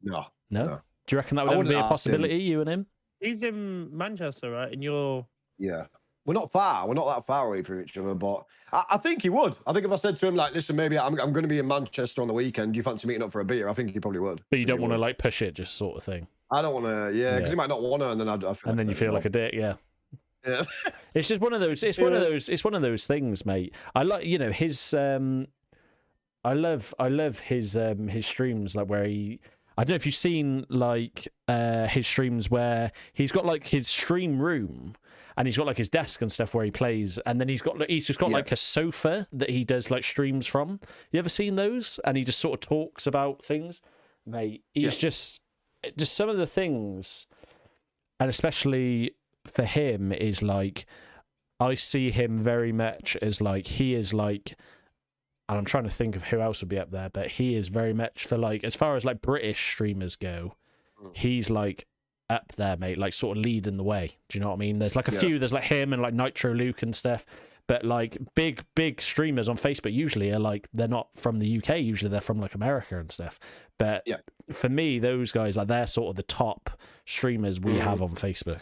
No. Do you reckon that would ever be a possibility, you and him? He's in Manchester, right? And you're. Yeah. We're not far. We're not that far away from each other, but I think he would. I think if I said to him, like, listen, maybe I'm going to be in Manchester on the weekend. Do you fancy meeting up for a beer? I think he probably would. But you don't want to like push it, just sort of thing. I don't want to, because he might not want to, and then I feel and then you feel like a dick, yeah. Yeah. It's just one of those. It's one of those things, mate. I like, his. I love his streams, like where he. I don't know if you've seen like his streams where he's got like his stream room and he's got like his desk and stuff where he plays, and then he's just got like a sofa that he does like streams from. You ever seen those? And he just sort of talks about things, mate. He's just some of the things, and especially for him is like, I see him very much as like he is like. And I'm trying to think of who else would be up there, but he is very much for like, as far as like British streamers go, he's like up there, mate, like sort of leading the way. Do you know what I mean? There's like a few, there's like him and like Nitro Luke and stuff, but like big streamers on Facebook usually are like, they're not from the UK, usually they're from like America and stuff. But for me, those guys, like they're sort of the top streamers we have on Facebook,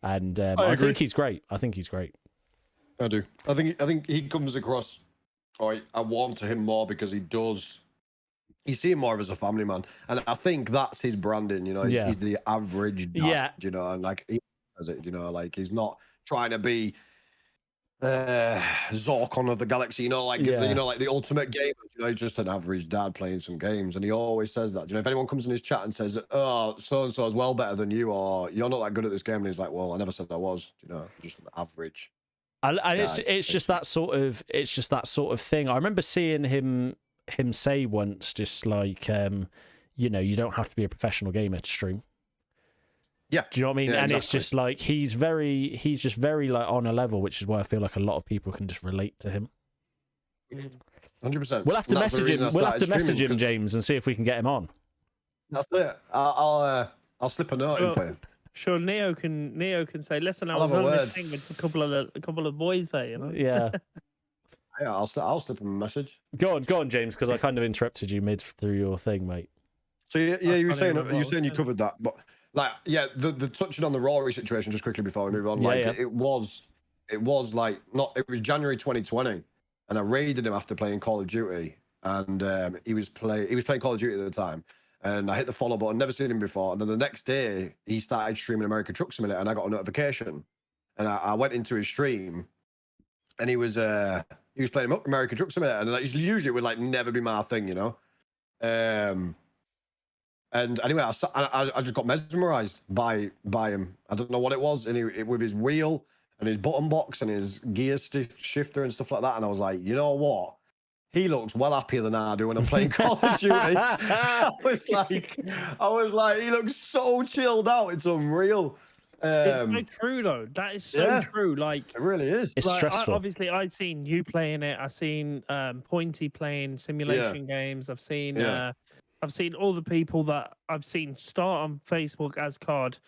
and I think he's great. I think he's great. I do. I think he comes across. I warm to him more because you see him more as a family man, and I think that's his branding. He's the average dad, and like he does it. Like he's not trying to be Zorkon of the galaxy. Like the ultimate gamer. He's just an average dad playing some games, and he always says that. If anyone comes in his chat and says, "Oh, so and so is well better than you," or "You're not that good at this game," and he's like, "Well, I never said I was." Just average. It's just that sort of thing. I remember seeing him say once, just like you know, you don't have to be a professional gamer to stream. Yeah. Do you know what I mean? Yeah, and exactly. it's just like he's just very like on a level, which is why I feel like a lot of people can just relate to him. 100%. We'll have to message him. We'll have to message him, James, and see if we can get him on. That's it. I'll slip a note in for you. Sure, Neo can say, listen, I was on this thing with a couple of boys there, you know. Yeah. Yeah, I'll slip him a message. Go on, James, because I kind of interrupted you mid through your thing, mate. So yeah, you were saying you covered that, but like the touching on the Rory situation just quickly before we move on. It was January 2020, and I raided him after playing Call of Duty, and he was playing Call of Duty at the time. And I hit the follow button, never seen him before. And then the next day, he started streaming American Truck Simulator, and I got a notification. And I went into his stream, and he was playing American Truck Simulator, and like, usually it would like never be my thing, you know. And anyway, I just got mesmerized by him. I don't know what it was, and with his wheel and his button box and his gear shifter and stuff like that. And I was like, you know what? He looks well happier than I do when I'm playing Call of Duty. I was like, he looks so chilled out. It's unreal. It's so true though. That is so true. Like it really is. It's stressful. Obviously, I've seen you playing it. I've seen Pointy playing simulation games. I've seen all the people that I've seen start on Facebook as COD.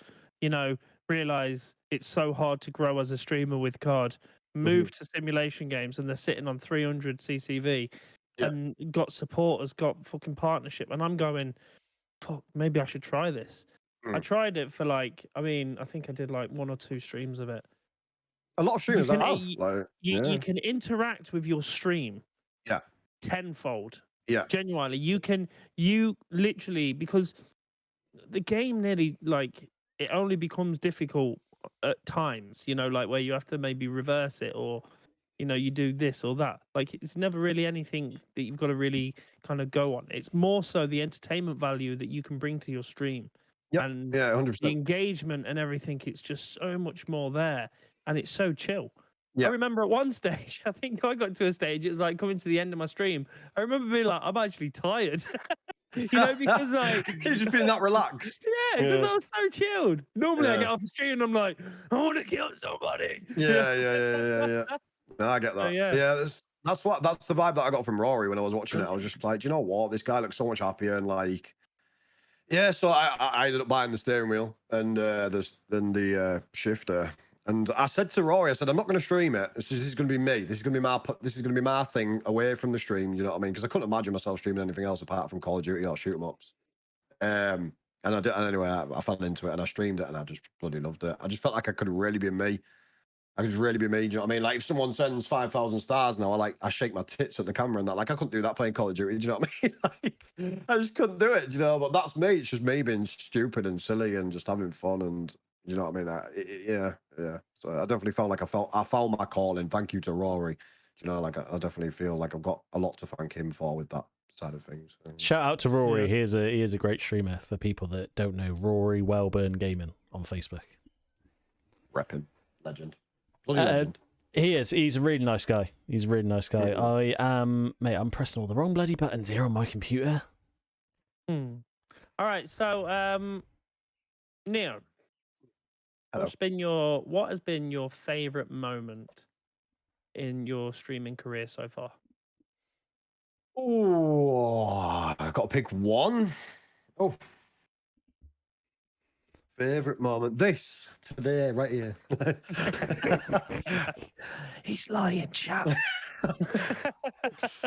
You know, realize it's so hard to grow as a streamer with COD. Move to simulation games, and they're sitting on 300 CCV, and got supporters, got fucking partnership, and I'm going, fuck, maybe I should try this. I tried it for I think I did like 1 or 2 streams of it. A lot of streamers have. You can interact with your stream. Yeah. Tenfold. Yeah. Genuinely, you literally, because the game nearly it only becomes difficult at times, you know, like where you have to maybe reverse it, or you know, you do this or that. Like it's never really anything that you've got to really kind of go on. It's more so the entertainment value that you can bring to your stream. And 100%. the engagement and everything, it's just so much more there, and it's so chill. I remember at one stage, I think I got to a stage, it was like coming to the end of my stream. I remember being like, I'm actually tired. You know, because like you've just been that relaxed. Yeah, because I was so chilled. Normally I get off the stream and I'm like, I want to kill somebody. Yeah. No, I get that. That's the vibe that I got from Rory when I was watching it. I was just like, do you know what? This guy looks so much happier, and like, so I ended up buying the steering wheel and the shifter. And I said to Rory, I'm not going to stream it. This is going to be me. This is going to be my thing away from the stream. You know what I mean? Because I couldn't imagine myself streaming anything else apart from Call of Duty or shoot 'em ups. And I did. And anyway, I fell into it and I streamed it, and I just bloody loved it. I just felt like I could really be me. I could really be me. Do you know what I mean? Like if someone sends 5,000 stars now, I shake my tits at the camera and that. Like I couldn't do that playing Call of Duty. Do you know what I mean? I just couldn't do it. Do you know? But that's me. It's just me being stupid and silly and just having fun, and you know what I mean? Yeah. So I definitely felt like I found my calling. Thank you to Rory. You know, like I definitely feel like I've got a lot to thank him for with that side of things. Shout out to Rory. He is a great streamer for people that don't know. Rory Wellburn Gaming on Facebook. Repping. Legend. Bloody legend. He is. He's a really nice guy. I'm pressing all the wrong bloody buttons here on my computer. All right, so Neo, what has been your favorite moment in your streaming career so far? Oh, I got to pick one. Oh, favorite moment. This today, right here. He's lying, chap. He's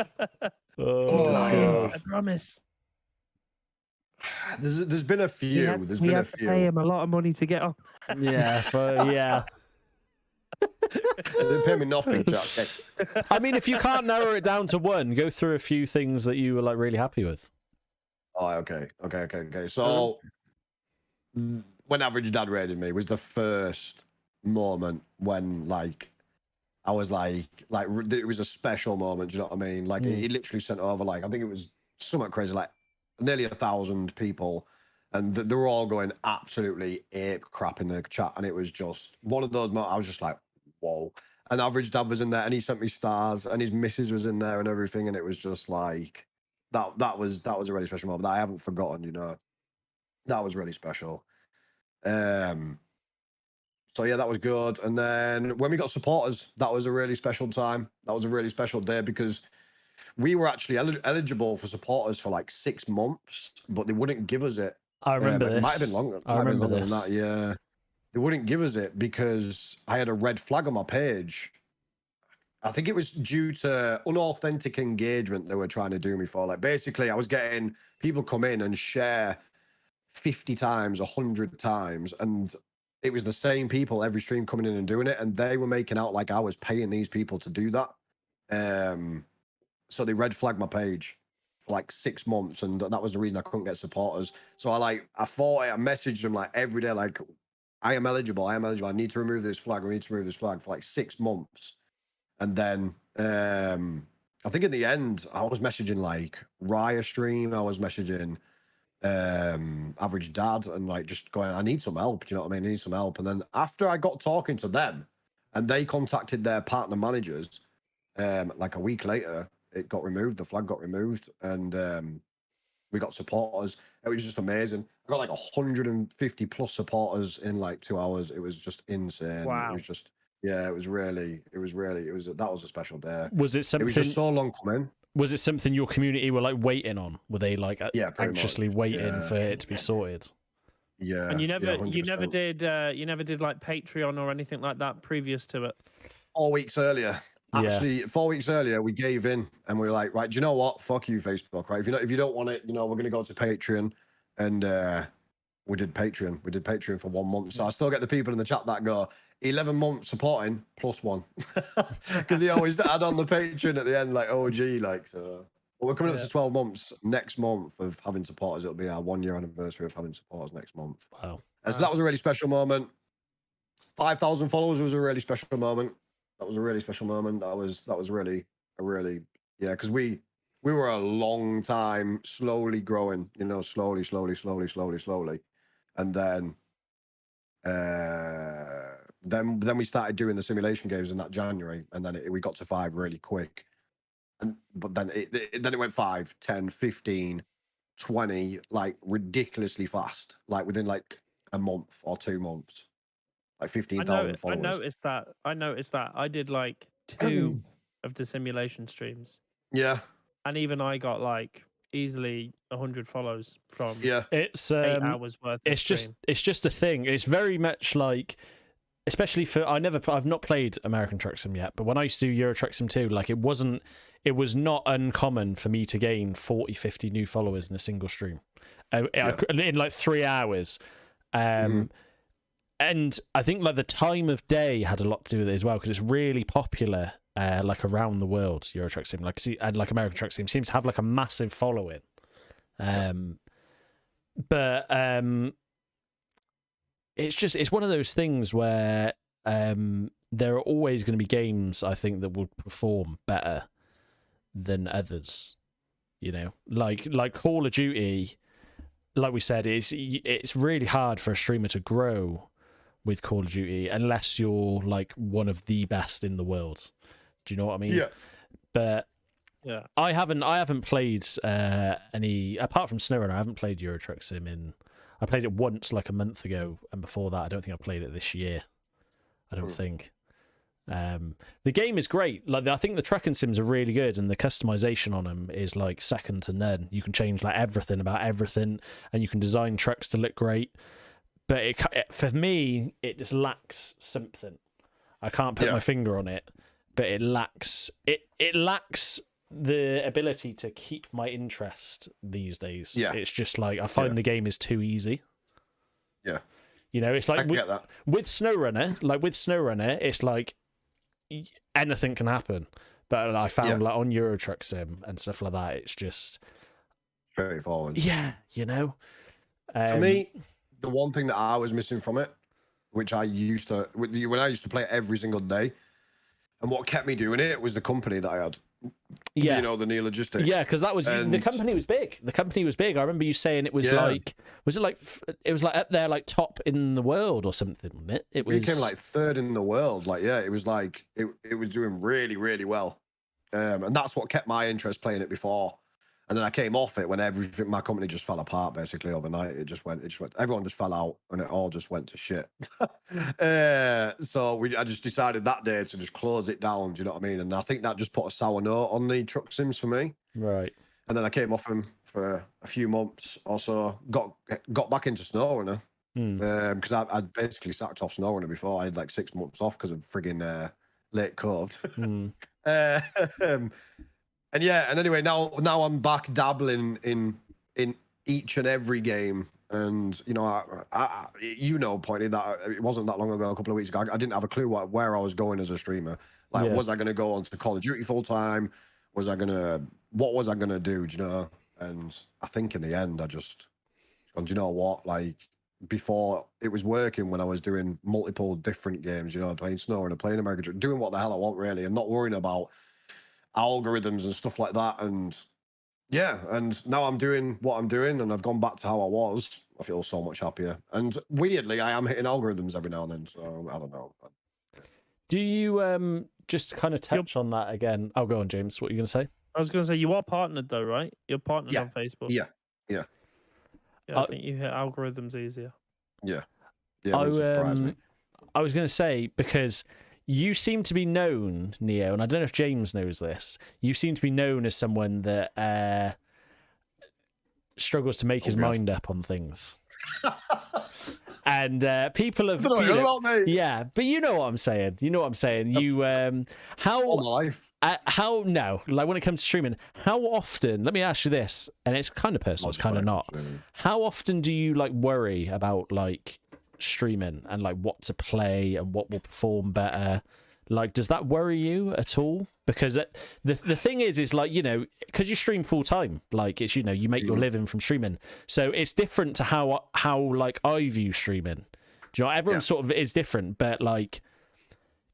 lying. I promise. There's been a few. We have to pay him a lot of money to get on. Yeah. They pay me nothing, Jack. I mean, if you can't narrow it down to one, go through a few things that you were like really happy with. Oh, okay. So, when Average Dad raided me was the first moment when I was like it was a special moment. Do you know what I mean? Like he literally sent over I think it was somewhat crazy, like nearly 1,000 people, and they were all going absolutely ape crap in the chat, and it was just one of those moments. I was just like, whoa. And Average Dad was in there, and he sent me stars, and his missus was in there and everything, and it was just like that was a really special moment that I haven't forgotten. You know, that was really special. So yeah, that was good. And then when we got supporters, that was a really special time. That was a really special day because we were actually eligible for supporters for like 6 months, but they wouldn't give us it. I remember this. It might have been longer. I remember longer this. than that. Yeah, they wouldn't give us it because I had a red flag on my page. I think it was due to unauthentic engagement they were trying to do me for. Like basically, I was getting people come in and share 50 times, 100 times, and it was the same people every stream coming in and doing it, and they were making out like I was paying these people to do that. So they red flagged my page for like 6 months, and that was the reason I couldn't get supporters. So I thought I messaged them like every day, like I am eligible, I need to remove this flag, for like 6 months. And then I think in the end I was messaging like Raya stream, I was messaging Average Dad, and like just going, I need some help, you know what I mean? I need some help. And then after I got talking to them and they contacted their partner managers, like a week later, it got removed, the flag got removed, and we got supporters. It was just amazing. I got like 150 plus supporters in like 2 hours. It was just insane. Wow. It was just, yeah, that was a special day. Was it something? It was just so long coming. Was it something your community were like waiting on? Were they like anxiously waiting for it to be sorted? Yeah. And you never 100%. did like Patreon or anything like that previous to it. 4 weeks earlier. Actually, 4 weeks earlier, we gave in and we were like, right, do you know what? Fuck you, Facebook, right? If you don't want it, you know, we're gonna go to Patreon, and we did Patreon. We did Patreon for 1 month. So I still get the people in the chat that go 11 months supporting +1 because they always add on the Patreon at the end, like OG, like so. But we're coming up to 12 months next month of having supporters. It'll be our 1 year anniversary of having supporters next month. Wow. And so that was a really special moment. 5,000 followers was a really special moment. That was a really special moment. That was really yeah, because we were a long time slowly growing, you know, slowly, and then we started doing the simulation games in that January, and then we got to 5 really quick, but then it went 5, 10, 15, 20, like ridiculously fast, like within like a month or 2 months. Like 15,000 followers. I noticed that. I did like 2 of the simulation streams. Yeah. And even I got like easily 100 follows from It's 8 hours worth. It's just a thing. It's very much like, especially for I've not played American Truck Sim yet, but when I used to do Euro Truck Sim 2, like it was not uncommon for me to gain 40, 50 new followers in a single stream in like 3 hours. And I think like the time of day had a lot to do with it as well, because it's really popular like around the world, Euro Truck Sim, and like American Truck Sim seems to have like a massive following. But it's one of those things where there are always going to be games, I think, that will perform better than others. You know, like Call of Duty, like we said, it's really hard for a streamer to grow with Call of Duty unless you're like one of the best in the world. Do you know what I mean? Yeah. But yeah, I haven't played any apart from SnowRunner. I haven't played Euro Truck Sim I played it once like a month ago, and before that I don't think I've played it this year. I don't think. The game is great. Like I think the trucking sims are really good, and the customization on them is like second to none. You can change like everything about everything, and you can design trucks to look great. But for me, it just lacks something. I can't put my finger on it, but it lacks the ability to keep my interest these days. Yeah. It's just like I find the game is too easy. Yeah. You know, it's like with SnowRunner, it's like anything can happen. But I found like on Euro Truck Sim and stuff like that, it's just straightforward. Yeah, you know. For me, the one thing that I was missing from it, which I used to, when I used to play it every single day, and what kept me doing it was the company that I had. Yeah. You know, the Neo Logistics. Yeah, because that was the And- company was big. The company was big. I remember you saying it was Yeah. like, was it like it was like up there, like top in the world or something, wasn't it? It was. We came like third in the world. Like, yeah, it was like it was doing really, really well. And that's what kept my interest playing it before. And then I came off it when my company just fell apart basically overnight. It just went, everyone just fell out and it all just went to shit. So I just decided that day to just close it down. Do you know what I mean? And I think that just put a sour note on the truck sims for me. Right. And then I came off them for a few months or so, got back into SnowRunner. Because I basically sacked off SnowRunner before. I had like 6 months off because of frigging late coved. And yeah, and anyway, now I'm back dabbling in each and every game, and you know, Pointy, that it wasn't that long ago, a couple of weeks ago, I didn't have a clue where I was going as a streamer. Like, was I going to go on to Call of Duty full time? What was I gonna do? Do you know? And I think in the end, I just, do you know what? Like, before it was working when I was doing multiple different games, you know, playing SnowRunner, playing American, doing what the hell I want really, and not worrying about algorithms and stuff like that. And yeah, and now I'm doing what I'm doing, and I've gone back to how I was. I feel so much happier, and weirdly I am hitting algorithms every now and then, so I don't know. Do you just kind of touch on that again? Oh, go on, James. What are you going to say? I was going to say, you are partnered though, right? You're partnered on Facebook. Yeah. I think you hit algorithms easier. Yeah, it wouldn't surprise me. I was going to say, because you seem to be known, Neo, and I don't know if James knows this, you seem to be known as someone that struggles to make his mind up on things. And people have... Yeah, but you know what I'm saying. You All my life. No, like when it comes to streaming, how often, let me ask you this, and it's kind of personal, it's kind of not. How often do you like worry about like streaming and like what to play and what will perform better? Like, does that worry you at all? Because the thing is like, you know, because you stream full time, like it's, you know, you make your living from streaming, so it's different to how like I view streaming. Do you know, everyone sort of is different, but like,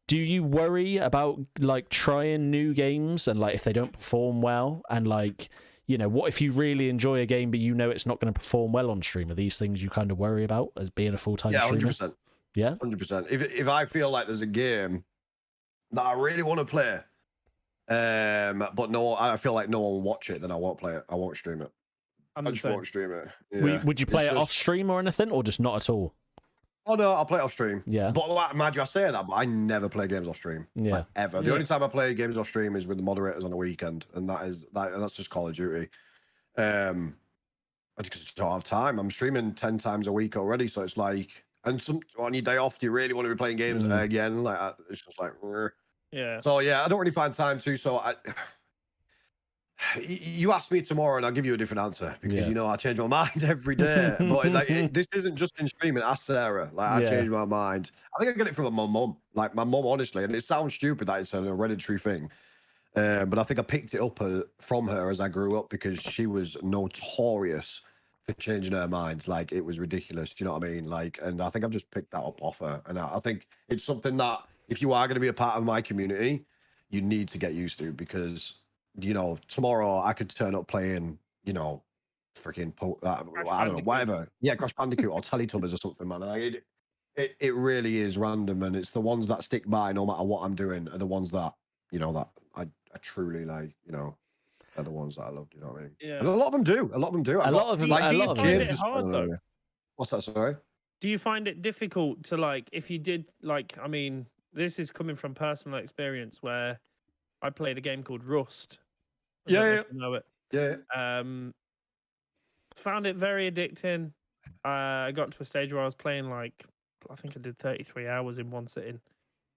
do you worry about like trying new games and like if they don't perform well, and like, you know, what if you really enjoy a game but you know it's not going to perform well on stream? Are these things you kind of worry about as being a full-time streamer? 100%. Yeah, 100%. If I feel like there's a game that I really want to play, but I feel like no one will watch it, then I won't play it. I won't stream it. I just won't stream it. Yeah. Would you play it off stream or anything, or just not at all? Oh no, I'll play it off stream. Yeah. But like, mind you, I say that, but I never play games off stream. Yeah. Like, ever. The only time I play games off stream is with the moderators on the weekend, and that's just Call of Duty. I just don't have time. I'm streaming 10 times a week already, so it's like, and on your day off, do you really want to be playing games again? Like, it's just like, yeah. So yeah, I don't really find time to. So you ask me tomorrow and I'll give you a different answer, because you know I change my mind every day. But like, this isn't just in streaming. Ask Sarah. Like, I change my mind. I think I get it from my mum. Like, my mum, honestly, and it sounds stupid that it's an hereditary thing, but I think I picked it up from her as I grew up, because she was notorious for changing her mind. Like, it was ridiculous. Do you know what I mean? Like, and I think I've just picked that up off her. And I think it's something that if you are going to be a part of my community, you need to get used to, because, you know, tomorrow I could turn up playing, you know, freaking, I don't know, whatever. Yeah, Crash Bandicoot or Teletubbies or something, man. Like, it really is random, and it's the ones that stick by no matter what I'm doing are the ones that, you know, that I truly like, you know, are the ones that I love. You know what I mean? Yeah. And a lot of them do. A lot of them. Do you Like, find it hard though? What's that? Sorry. Do you find it difficult to, like, if you did, like, I mean, this is coming from personal experience where I played a game called Rust. I don't know if you know it. Yeah. Found it very addicting. I got to a stage where I was playing, like, I think I did 33 hours in one sitting.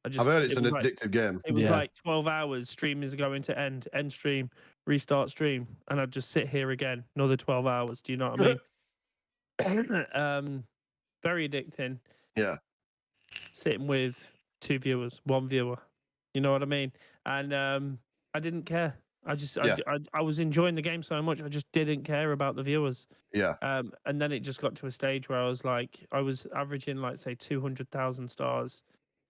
I've heard it's an addictive game. It was like 12 hours. Stream is going to end stream, restart stream, and I'd just sit here again, another 12 hours. Do you know what I mean? Very addicting. Yeah. Sitting with 2 viewers, 1 viewer. You know what I mean? And I didn't care. I was enjoying the game so much, I just didn't care about the viewers. Yeah. And then it just got to a stage where I was like, I was averaging, like, say 200,000 stars.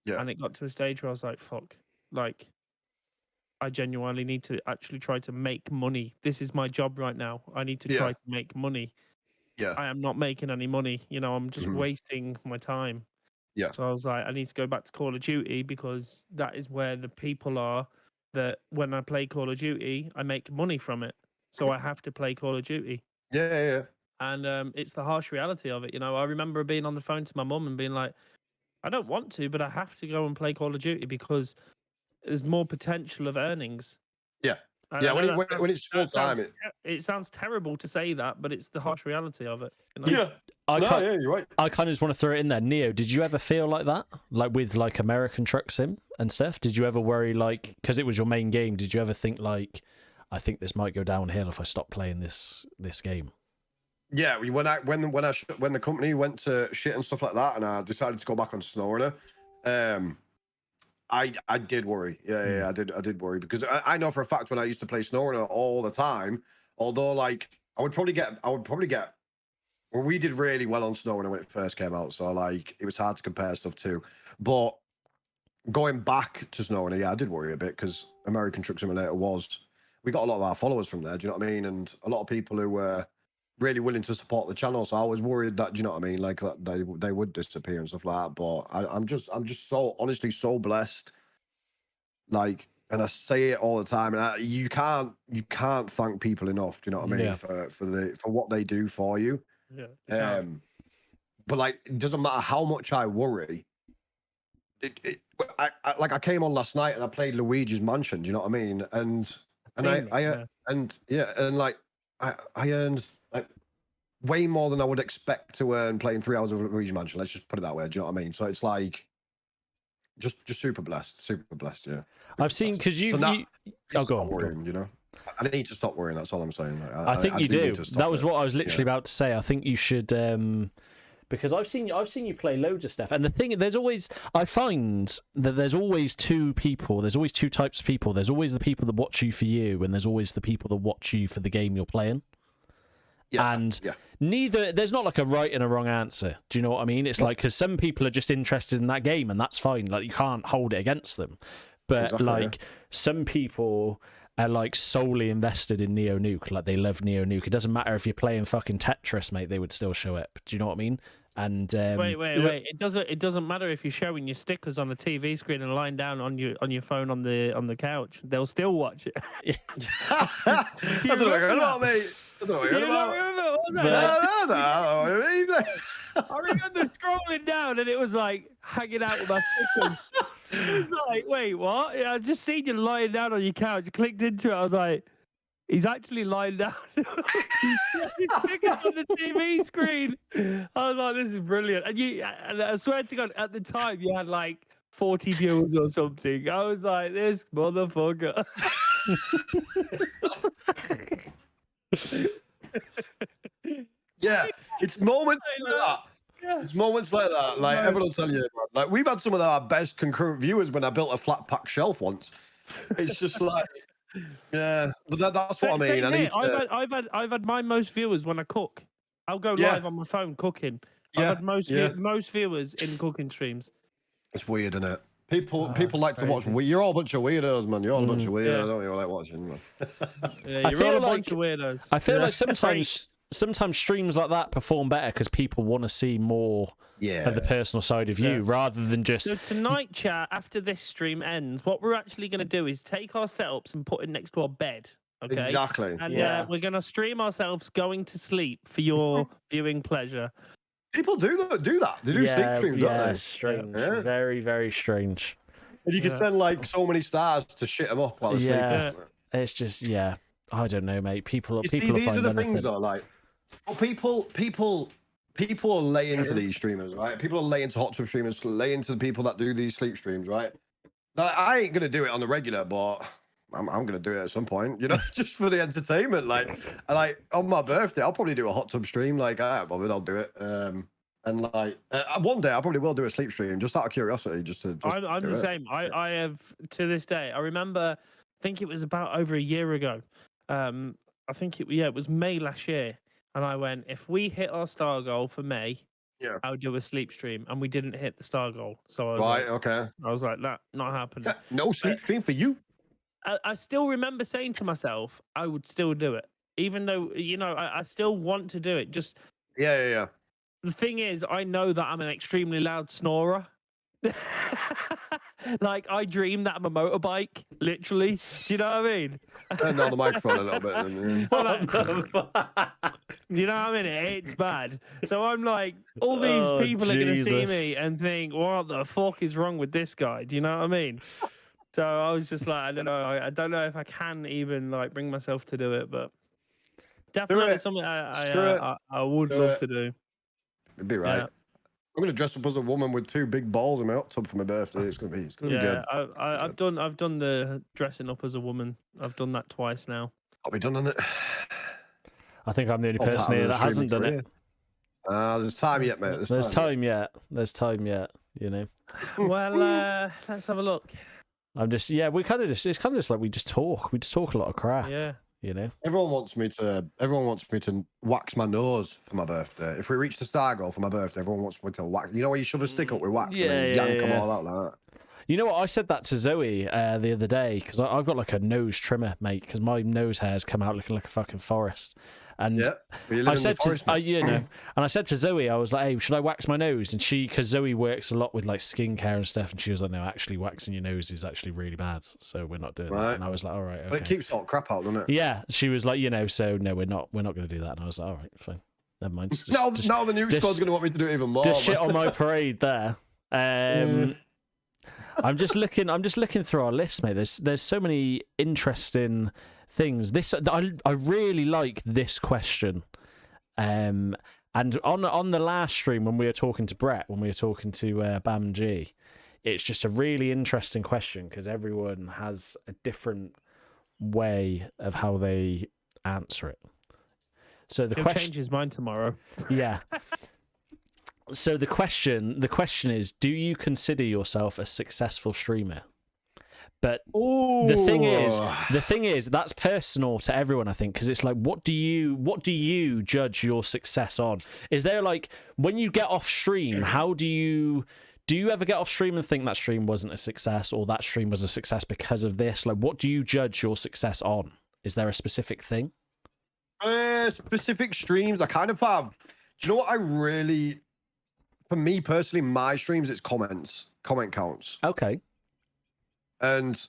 Yeah. And it got to a stage where I was like, fuck, like, I genuinely need to actually try to make money. This is my job right now. I need to try to make money. Yeah. I am not making any money. You know, I'm just wasting my time. Yeah. So I was like, I need to go back to Call of Duty because that is where the people are that when I play Call of Duty, I make money from it. So I have to play Call of Duty. Yeah. And it's the harsh reality of it. You know, I remember being on the phone to my mum and being like, I don't want to, but I have to go and play Call of Duty because there's more potential of earnings. Yeah. And Yeah. I know When it's full time, it sounds terrible to say that, but it's the harsh reality of it. You know? yeah. Yeah, you're right. I kind of just want to throw it in there. Neo, did you ever feel like that? Like with like American Truck Sim and stuff? Did you ever worry like, because it was your main game, did you ever think like, I think this might go downhill if I stop playing this game? Yeah, when the company went to shit and stuff like that, and I decided to go back on SnowRunner, I did worry. Yeah, I did worry because I know for a fact when I used to play SnowRunner all the time, although like I would probably get. Well, we did really well on SnowRunner when it first came out, so like it was hard to compare stuff to. But going back to SnowRunner, yeah, I did worry a bit because American Truck Simulator we got a lot of our followers from there. Do you know what I mean? And a lot of people who were really willing to support the channel. So I was worried that, do you know what I mean? Like they would disappear and stuff like that. But I'm just so honestly so blessed. Like, and I say it all the time, and you can't thank people enough. Do you know what I mean? Yeah. For what they do for you. Yeah. But like, it doesn't matter how much I worry. I came on last night and I played Luigi's Mansion. Do you know what I mean? And like I earned like way more than I would expect to earn playing 3 hours of Luigi's Mansion. Let's just put it that way. Do you know what I mean? So it's like just super blessed. Yeah. I've seen because you've. Oh, go on. Worrying, you know. I need to stop worrying. That's all I'm saying. Like, I think you do. That was what I was literally Yeah. about to say. I think you should, because I've seen you play loads of stuff, and the thing I find that there's always two people. There's always two types of people. There's always the people that watch you for you, and there's always the people that watch you for the game you're playing. Yeah. And there's not like a right and a wrong answer. Do you know what I mean? It's like, because some people are just interested in that game, and that's fine. Like, you can't hold it against them. But some people are like solely invested in NeoNuke. Like, they love NeoNuke. It doesn't matter if you're playing fucking Tetris, mate. They would still show up. Do you know what I mean? And wait. It doesn't matter if you're showing your stickers on the TV screen and lying down on your phone on the couch. They'll still watch it. I don't know what you're about, mate. I don't know what you're about. I remember scrolling down and it was like hanging out with my stickers. It was like, wait, what? I just seen you lying down on your couch. I clicked into it. I was like, he's actually lying down. His stickers on the TV screen. I was like, this is brilliant. And I swear to God, at the time you had like 40 viewers or something. I was like, this motherfucker. Yeah, it's moments like that. It's moments like that. Like, everyone will tell you, like, we've had some of our best concurrent viewers when I built a flat pack shelf once. It's just like, yeah, but that's what I mean. I've had my most viewers when I cook. I'll go live on my phone cooking. I've had most viewers in cooking streams. It's weird, isn't it? People like to watch. You're all a bunch of weirdos, man. You're all a bunch of weirdos, don't you? Like watching. Yeah, you're all a bunch of weirdos. I feel like sometimes streams like that perform better because people want to see more of the personal side of you rather than just. So tonight, chat, after this stream ends, what we're actually going to do is take our setups and put it next to our bed. Okay. Exactly. And we're going to stream ourselves going to sleep for your viewing pleasure. People do that. They do sleep streams, don't they? Strange. Yeah. Very, very strange. And you can send like so many stars to shit them up while they're sleeping. It's just, I don't know, mate. People these are the things though, like, well, people lay into these streamers, right? People lay into hot tub streamers, lay into the people that do these sleep streams, right? Like, I ain't gonna do it on the regular, but I'm gonna do it at some point, you know, just for the entertainment. Like on my birthday, I'll probably do a hot tub stream. Like, I ain't bothered, I'll do it. And like one day, I probably will do a sleep stream just out of curiosity. I'm the same. I have to this day. I remember, I think it was about over a year ago. I think it was May last year, and I went, if we hit our star goal for May, I'll do a sleep stream, and we didn't hit the star goal. So I was okay. I was like, that not happening. No sleep stream for you. I still remember saying to myself, I would still do it, even though I still want to do it. Just Yeah. the thing is, I know that I'm an extremely loud snorer. Like I dream that I'm a motorbike, literally. Do you know what I mean? Turn down the microphone a little bit. And, What you know what I mean? It's bad. So I'm like, all these people are going to see me and think, what the fuck is wrong with this guy? Do you know what I mean? So I was just like, I don't know. I don't know if I can even like bring myself to do it, but definitely it. something Screw I would Do love it. to do. It'd be right. Yeah. I'm gonna dress up as a woman with 2 big balls in my hot tub for my birthday. It's gonna be good. Yeah, I've done the dressing up as a woman. I've done that twice now. I'll be done on it. I think I'm the only person here that hasn't done it. There's time yet, mate. There's time yet. There's time yet. You know. Well, let's have a look. I'm just we kind of just it's kind of just like we just talk. We just talk a lot of crap. Yeah. You know. Everyone wants me to wax my nose for my birthday. If we reach the star goal for my birthday, everyone wants me to wax. You know where you shove a stick up with wax and then yank them all out like that. You know what? I said that to Zoe the other day because I've got like a nose trimmer, mate, because my nose hairs come out looking like a fucking forest. And I said and I said to Zoe, I was like, "Hey, should I wax my nose?" And because Zoe works a lot with like skincare and stuff, and she was like, "No, actually, waxing your nose is actually really bad, so we're not doing that." And I was like, "All right, okay." But it keeps all crap out, doesn't it? Yeah, she was like, so no, we're not going to do that. And I was like, "All right, fine, never mind." Now the new squad's going to want me to do it even more. Just shit on my parade there. I'm just looking through our list, mate. There's so many interesting things. I really like this question. And on the last stream when we were talking to Brett, when we were talking to Bam G, it's just a really interesting question because everyone has a different way of how they answer it. So the question change his mind tomorrow. Yeah. So the question is, do you consider yourself a successful streamer? But the thing is, that's personal to everyone, I think, because it's like, what do you judge your success on? Is there like, when you get off stream, do you ever get off stream and think that stream wasn't a success or that stream was a success because of this? Like, what do you judge your success on? Is there a specific thing? Specific streams, I kind of have. Do you know what I really... For me personally, my streams, it's comment counts. Okay. And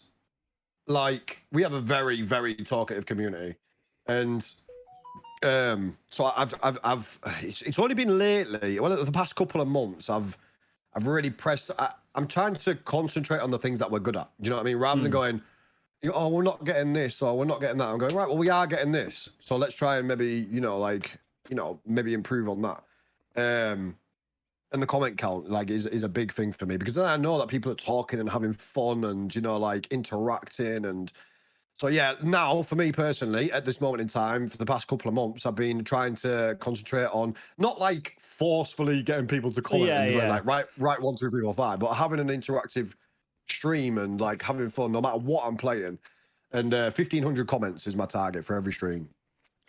like we have a very, very talkative community, and so it's only been lately. Well, the past couple of months, I've really pressed. I'm trying to concentrate on the things that we're good at. Do you know what I mean? Rather than going, oh, we're not getting this or we're not getting that. I'm going, right, well, we are getting this, so let's try and maybe maybe improve on that. And the comment count is a big thing for me because then I know that people are talking and having fun and like interacting. And so yeah, now for me personally at this moment in time, for the past couple of months, I've been trying to concentrate on not like forcefully getting people to comment like right 1 2 3 4 5, but having an interactive stream and like having fun no matter what I'm playing. And 1,500 comments is my target for every stream.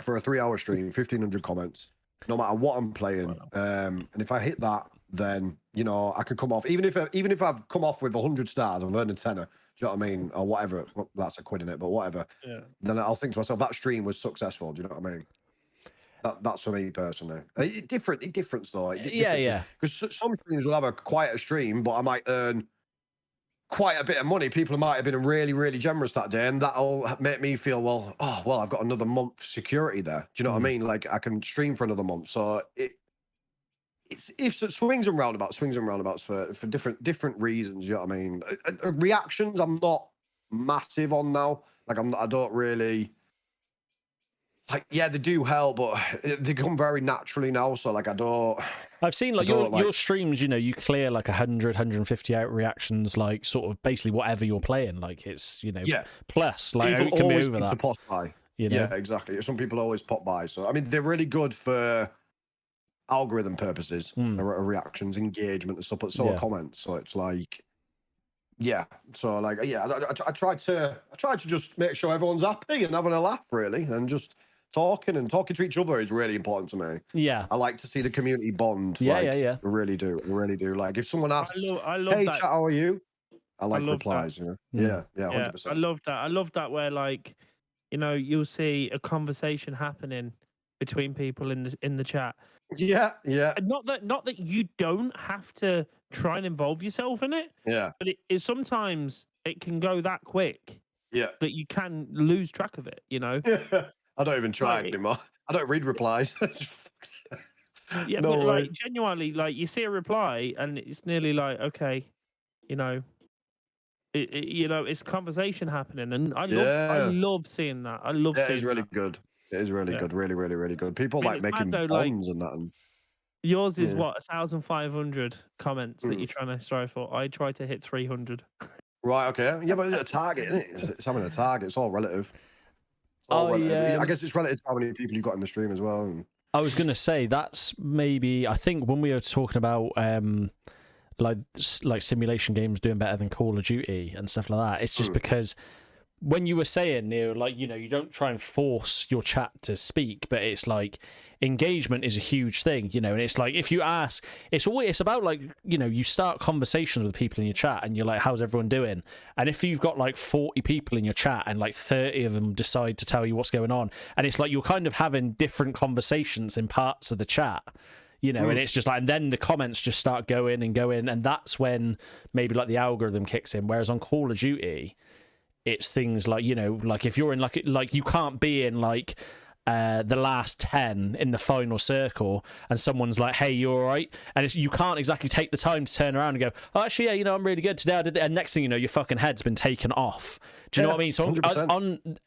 For a 3-hour stream, 1,500 comments. No matter what I'm playing, and if I hit that, then I can come off. Even if I've come off with 100 stars, I've earned a tenner. Do you know what I mean, or whatever? Well, that's a quid in it, but whatever. Yeah. Then I'll think to myself, that stream was successful. Do you know what I mean? That's for me personally. Different though. Yeah. Because some streams will have a quieter stream, but I might earn quite a bit of money. People might have been really, really generous that day, and that'll make me feel, well, I've got another month security there. Do you know what I mean? Like I can stream for another month. So it's swings and roundabouts for different reasons. You know what I mean? Reactions, I'm not massive on now. Like I don't really. Like, yeah, they do help, but they come very naturally now. So like I've seen like your streams, you clear like 100, 150 out reactions, like sort of basically whatever you're playing. Like it's, plus like people it can be over that. Pop by. Yeah, exactly. Some people always pop by. So, I mean, they're really good for algorithm purposes, reactions, engagement and stuff, but so are comments. So it's like, yeah. So like, yeah, I try to just make sure everyone's happy and having a laugh really, and just talking to each other is really important to me. Yeah. I like to see the community bond. Yeah. I really do. Like if someone asks, I love hey, that. chat, how are you? I like love that. replies. You know. Mm. Yeah, Yeah, 100%. I love that. I love that where like, you know, you'll see a conversation happening between people in the chat. Yeah, yeah, And not that you don't have to try and involve yourself in it, yeah, but it sometimes it can go that quick yeah. that you can lose track of it, you know? I don't even try Like, anymore. I don't read replies. yeah, No but way. like genuinely, like you see a reply and it's nearly like, okay, you know, you know, it's conversation happening, and I Yeah. love seeing that. I love Yeah, seeing it's really that. good. It is really Yeah. good. Really, really, really good. People I mean, like it's mad making though, like bonds and that. And, yours is yeah. what 1,500 comments that Mm. you're trying to strive for. I try to hit 300. Right, okay. Yeah, but it's a target, isn't it? It's having a target. It's all relative. It's all relative. I guess it's relative to how many people you got in the stream as well. And... I was gonna say that's maybe. I think when we were talking about like simulation games doing better than Call of Duty and stuff like that, it's just because when you were saying, Neil, like, you know, you don't try and force your chat to speak, but it's like engagement is a huge thing, you know, and it's like if you ask, it's about like, you know, you start conversations with people in your chat and you're like, how's everyone doing? And if you've got like 40 people in your chat and like 30 of them decide to tell you what's going on, and it's like you're kind of having different conversations in parts of the chat, you know, and it's just like, and then the comments just start going, and that's when maybe like the algorithm kicks in. Whereas on Call of Duty, it's things like, you know, like if you're in like you can't be in like the last 10 in the final circle and someone's like, hey, you all right? And you can't exactly take the time to turn around and go, oh, actually, yeah, you know, I'm really good today. I did that. And next thing you know, your fucking head's been taken off. Do you know what I mean? So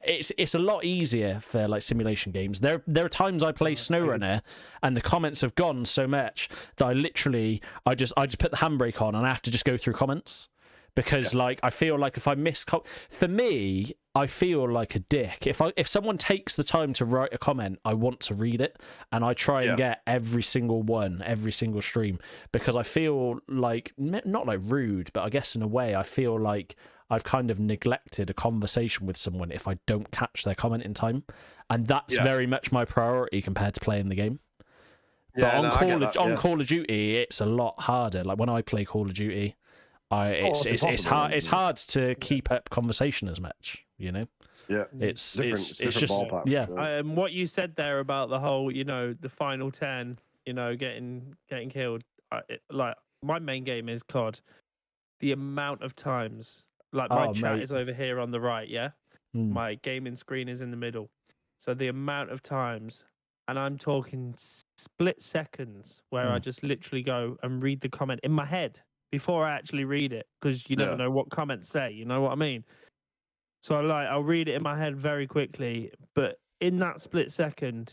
it's a lot easier for like simulation games. There are times I play SnowRunner and the comments have gone so much that I just put the handbrake on and I have to just go through comments. Because like I feel like if I miss for me, I feel like a dick. If someone takes the time to write a comment, I want to read it, and I try and get every single one, every single stream, because I feel like not like rude, but I guess in a way I feel like I've kind of neglected a conversation with someone if I don't catch their comment in time, and that's very much my priority compared to playing the game. But on Call of Duty, it's a lot harder. Like when I play Call of Duty, it's hard to keep up conversation as much, you know. Yeah, it's just ballpark, yeah. What you said there about the whole, you know, the final 10, you know, getting killed. Like my main game is COD. The amount of times, like my chat is over here on the right, yeah. My gaming screen is in the middle. So the amount of times, and I'm talking split seconds, where I just literally go and read the comment in my head before I actually read it, because you never know what comments say, you know what I mean? So I'll read it in my head very quickly, but in that split second,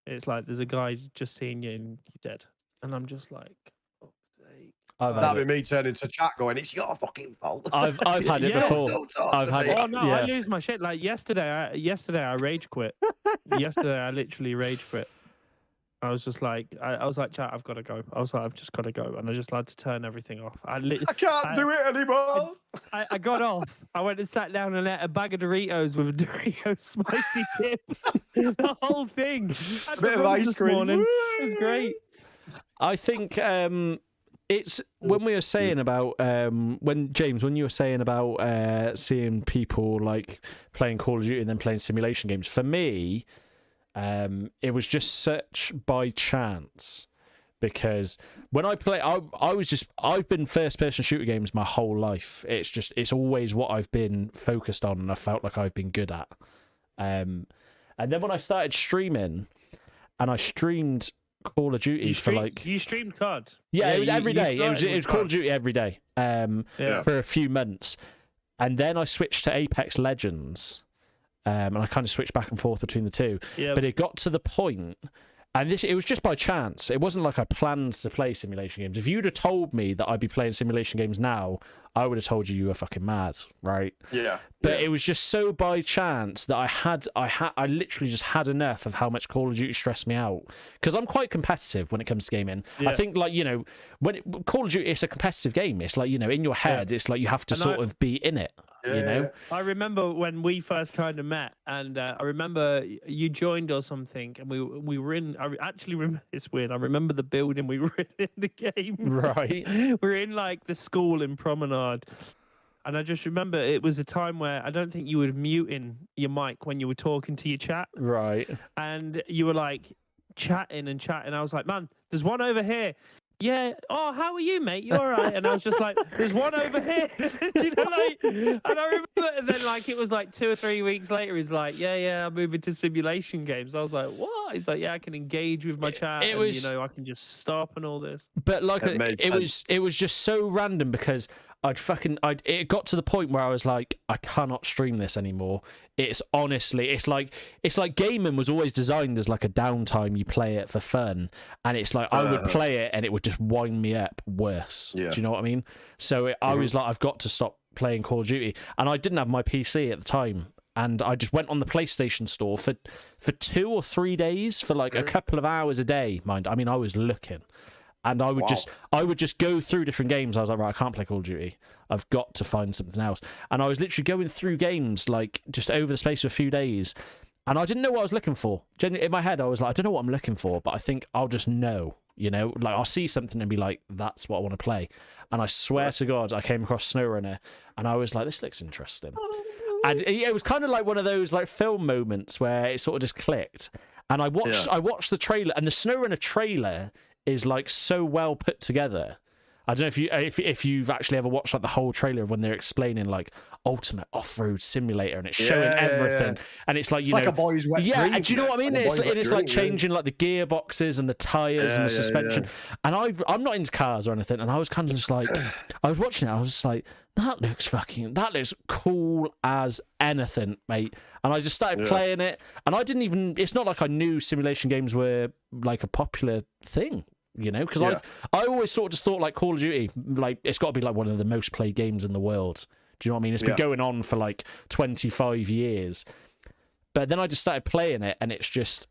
it's like there's a guy just seeing you and you're dead. And I'm just like, fuck's sake. That'd be me turning to chat going, it's your fucking fault. I've had it before. I've had it. Oh no, I lose my shit. Like yesterday I rage quit. Yesterday I literally rage quit. I was just like, I was like, chat, I've got to go. I was like, I've just got to go. And I just had to turn everything off. I can't do it anymore. I got off. I went and sat down and ate a bag of Doritos with a Dorito spicy dip. The whole thing. A bit of ice cream. It was great. I think it's when we were saying about when you were saying about seeing people like playing Call of Duty and then playing simulation games. For me, it was just such by chance, because when I play, I've been first person shooter games my whole life. It's always what I've been focused on and I felt like I've been good at. And then when I started streaming, and I streamed Call of Duty you streamed COD. Yeah, it was every day. It was Call of Duty every day for a few months, and then I switched to Apex Legends. And I kind of switched back and forth between the two. Yeah. But it got to the point, and it was just by chance. It wasn't like I planned to play simulation games. If you'd have told me that I'd be playing simulation games now, I would have told you were fucking mad, right? Yeah. But it was just so by chance that I literally just had enough of how much Call of Duty stressed me out, because I'm quite competitive when it comes to gaming. I think, like, you know, Call of Duty, it's a competitive game. It's like, you know, in your head, it's like you have to sort of be in it. You know, I remember when we first kind of met, and I remember you joined or something, and we were in. I actually remember, it's weird. I remember the building we were in the game. Right. We're in like the school in Promenade, And I just remember it was a time where I don't think you were muting your mic when you were talking to your chat. Right. And you were like chatting and chatting. I was like, man, there's one over here. Yeah. Oh, how are you, mate? You all right? And I was just like, there's one over here. Do you know, like, and I remember, and then like it was like 2 or 3 weeks later, he's like, yeah, I'm moving to simulation games. I was like, what? He's like, yeah, I can engage with my chat. It and, was, you know, I can just stop and all this. But like, it was just so random because it got to the point where I was like, I cannot stream this anymore. It's honestly, it's like gaming was always designed as like a downtime. You play it for fun, and it's like I would play it and it would just wind me up worse. Yeah. Do you know what I mean? So I was like, I've got to stop playing Call of Duty, and I didn't have my PC at the time. And I just went on the PlayStation store for 2 or 3 days for like a couple of hours a day. I mean, I was looking. And I would just go through different games. I was like, right, I can't play Call of Duty. I've got to find something else. And I was literally going through games like just over the space of a few days. And I didn't know what I was looking for. Genuinely, in my head, I was like, I don't know what I'm looking for, but I think I'll just know, you know, like I'll see something and be like, that's what I want to play. And I swear to God, I came across SnowRunner and I was like, this looks interesting. And it was kind of like one of those like film moments where it sort of just clicked. And I watched the trailer, and the SnowRunner trailer is like so well put together. I don't know if you've actually ever watched like the whole trailer of when they're explaining like ultimate off-road simulator, and it's showing everything, and it's like like a boy's wet dream. And do you know what I mean? It's like changing like the gearboxes and the tires and the suspension. And I'm not into cars or anything, and I was kind of just like, I was watching it, I was just like, that looks cool as anything, mate. And I just started playing it, and it's not like I knew simulation games were like a popular thing, you know, because I always sort of just thought like Call of Duty, like it's got to be like one of the most played games in the world. Do you know what I mean? It's been going on for like 25 years. But then I just started playing it, and it's just,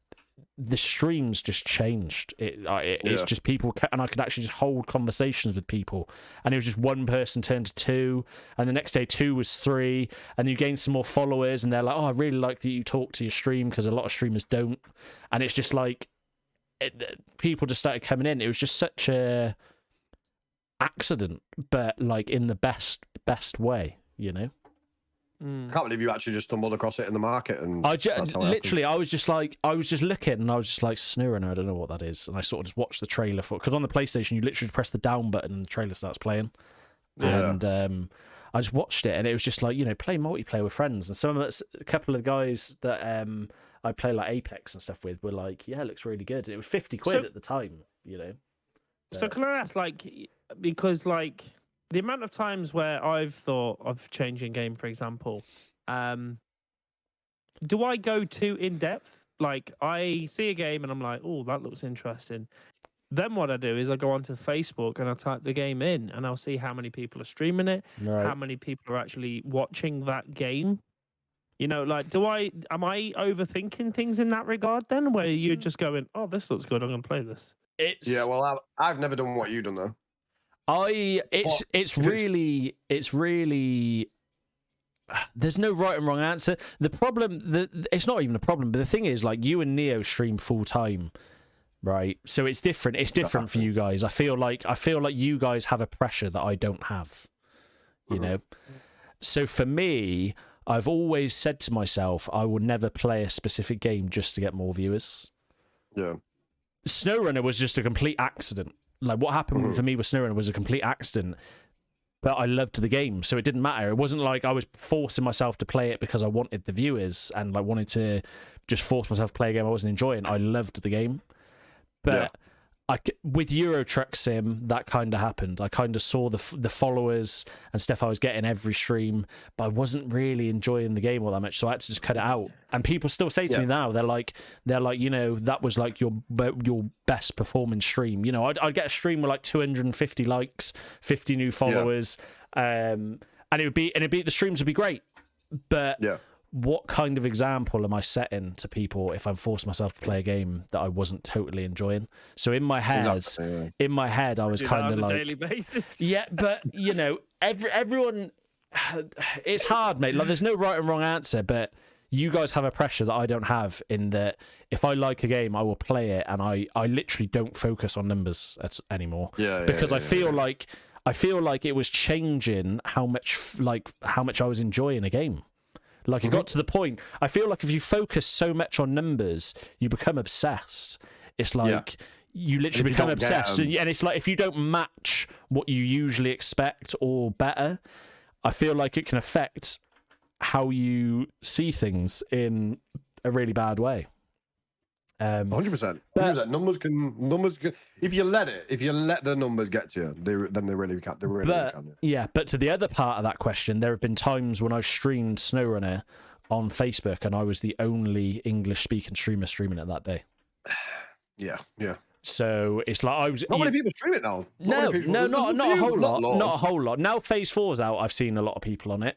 the streams just changed. It's just people, and I could actually just hold conversations with people, and it was just one person turned to 2, and the next day 2 was 3, and you gain some more followers, and they're like, oh, I really like that you talk to your stream, because a lot of streamers don't. And it's just like, people just started coming in. It was just such a accident, but like in the best way, you know. I can't believe you actually just stumbled across it in the market. And I was just looking, and I was just like, SnowRunner, I don't know what that is. And I sort of just watched the trailer because on the PlayStation you literally just press the down button and the trailer starts playing. And I just watched it, and it was just like, you know, play multiplayer with friends. And a couple of the guys that I play like Apex and stuff with were like, yeah, it looks really good. It was 50 quid at the time, you know. So can I ask, like, because like the amount of times where I've thought of changing game, for example, do I go too in depth? Like, I see a game and I'm like, oh, that looks interesting. Then what I do is I go onto Facebook and I type the game in, and I'll see how many people are streaming it, how many people are actually watching that game. You know, like, am I overthinking things in that regard then, where you're just going, oh, this looks good, I'm going to play this? Well, I've never done what you've done though. It's really there's no right and wrong answer. The problem, it's not even a problem, but the thing is, like, you and Neo stream full time, right? So it's different. It's different for you guys. I feel like you guys have a pressure that I don't have, you know. So for me, I've always said to myself, I will never play a specific game just to get more viewers. Yeah. SnowRunner was just a complete accident. Like, what happened for me with SnowRunner was a complete accident. But I loved the game, so it didn't matter. It wasn't like I was forcing myself to play it because I wanted the viewers and like wanted to just force myself to play a game I wasn't enjoying. I loved the game. But with Euro Truck Sim, that kind of happened. I kind of saw the followers and stuff I was getting every stream, but I wasn't really enjoying the game all that much, so I had to just cut it out. And people still say to me now, they're like, you know, that was like your best performing stream. You know, I'd get a stream with like 250 likes, 50 new followers, and the streams would be great. But what kind of example am I setting to people if I'm forcing myself to play a game that I wasn't totally enjoying? So in my head, I was kind of like, daily basis. Yeah, but you know, everyone, it's hard, mate. Like, there's no right and wrong answer, but you guys have a pressure that I don't have, in that if I like a game, I will play it, and I literally don't focus on numbers anymore. I feel like I feel like it was changing how much I was enjoying a game. Like it got to the point. I feel like if you focus so much on numbers, you become obsessed. It's like you literally become obsessed, and it's like if you don't match what you usually expect or better, I feel like it can affect how you see things in a really bad way. 100%. 100%. Numbers can. If you let the numbers get to you, then they really can. They really can. Yeah, but to the other part of that question, there have been times when I've streamed SnowRunner on Facebook, and I was the only English-speaking streamer streaming it that day. Yeah. So it's like I was. Not many people stream it now. Not a whole lot. Not a whole lot. Now Phase 4's out, I've seen a lot of people on it.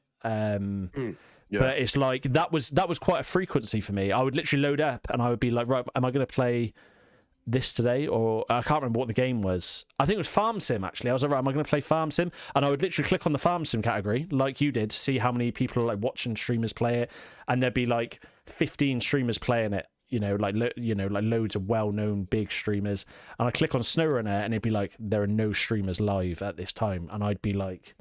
But it's like that was quite a frequency for me. I would literally load up and I would be like, right, am I going to play this today? Or I can't remember what the game was. I think it was Farm Sim, actually. I was like, right, am I going to play Farm Sim? And I would literally click on the Farm Sim category, like you did, to see how many people are like watching streamers play it. And there'd be like 15 streamers playing it. Like loads of well-known big streamers. And I click on SnowRunner and it'd be like, there are no streamers live at this time. And I'd be like,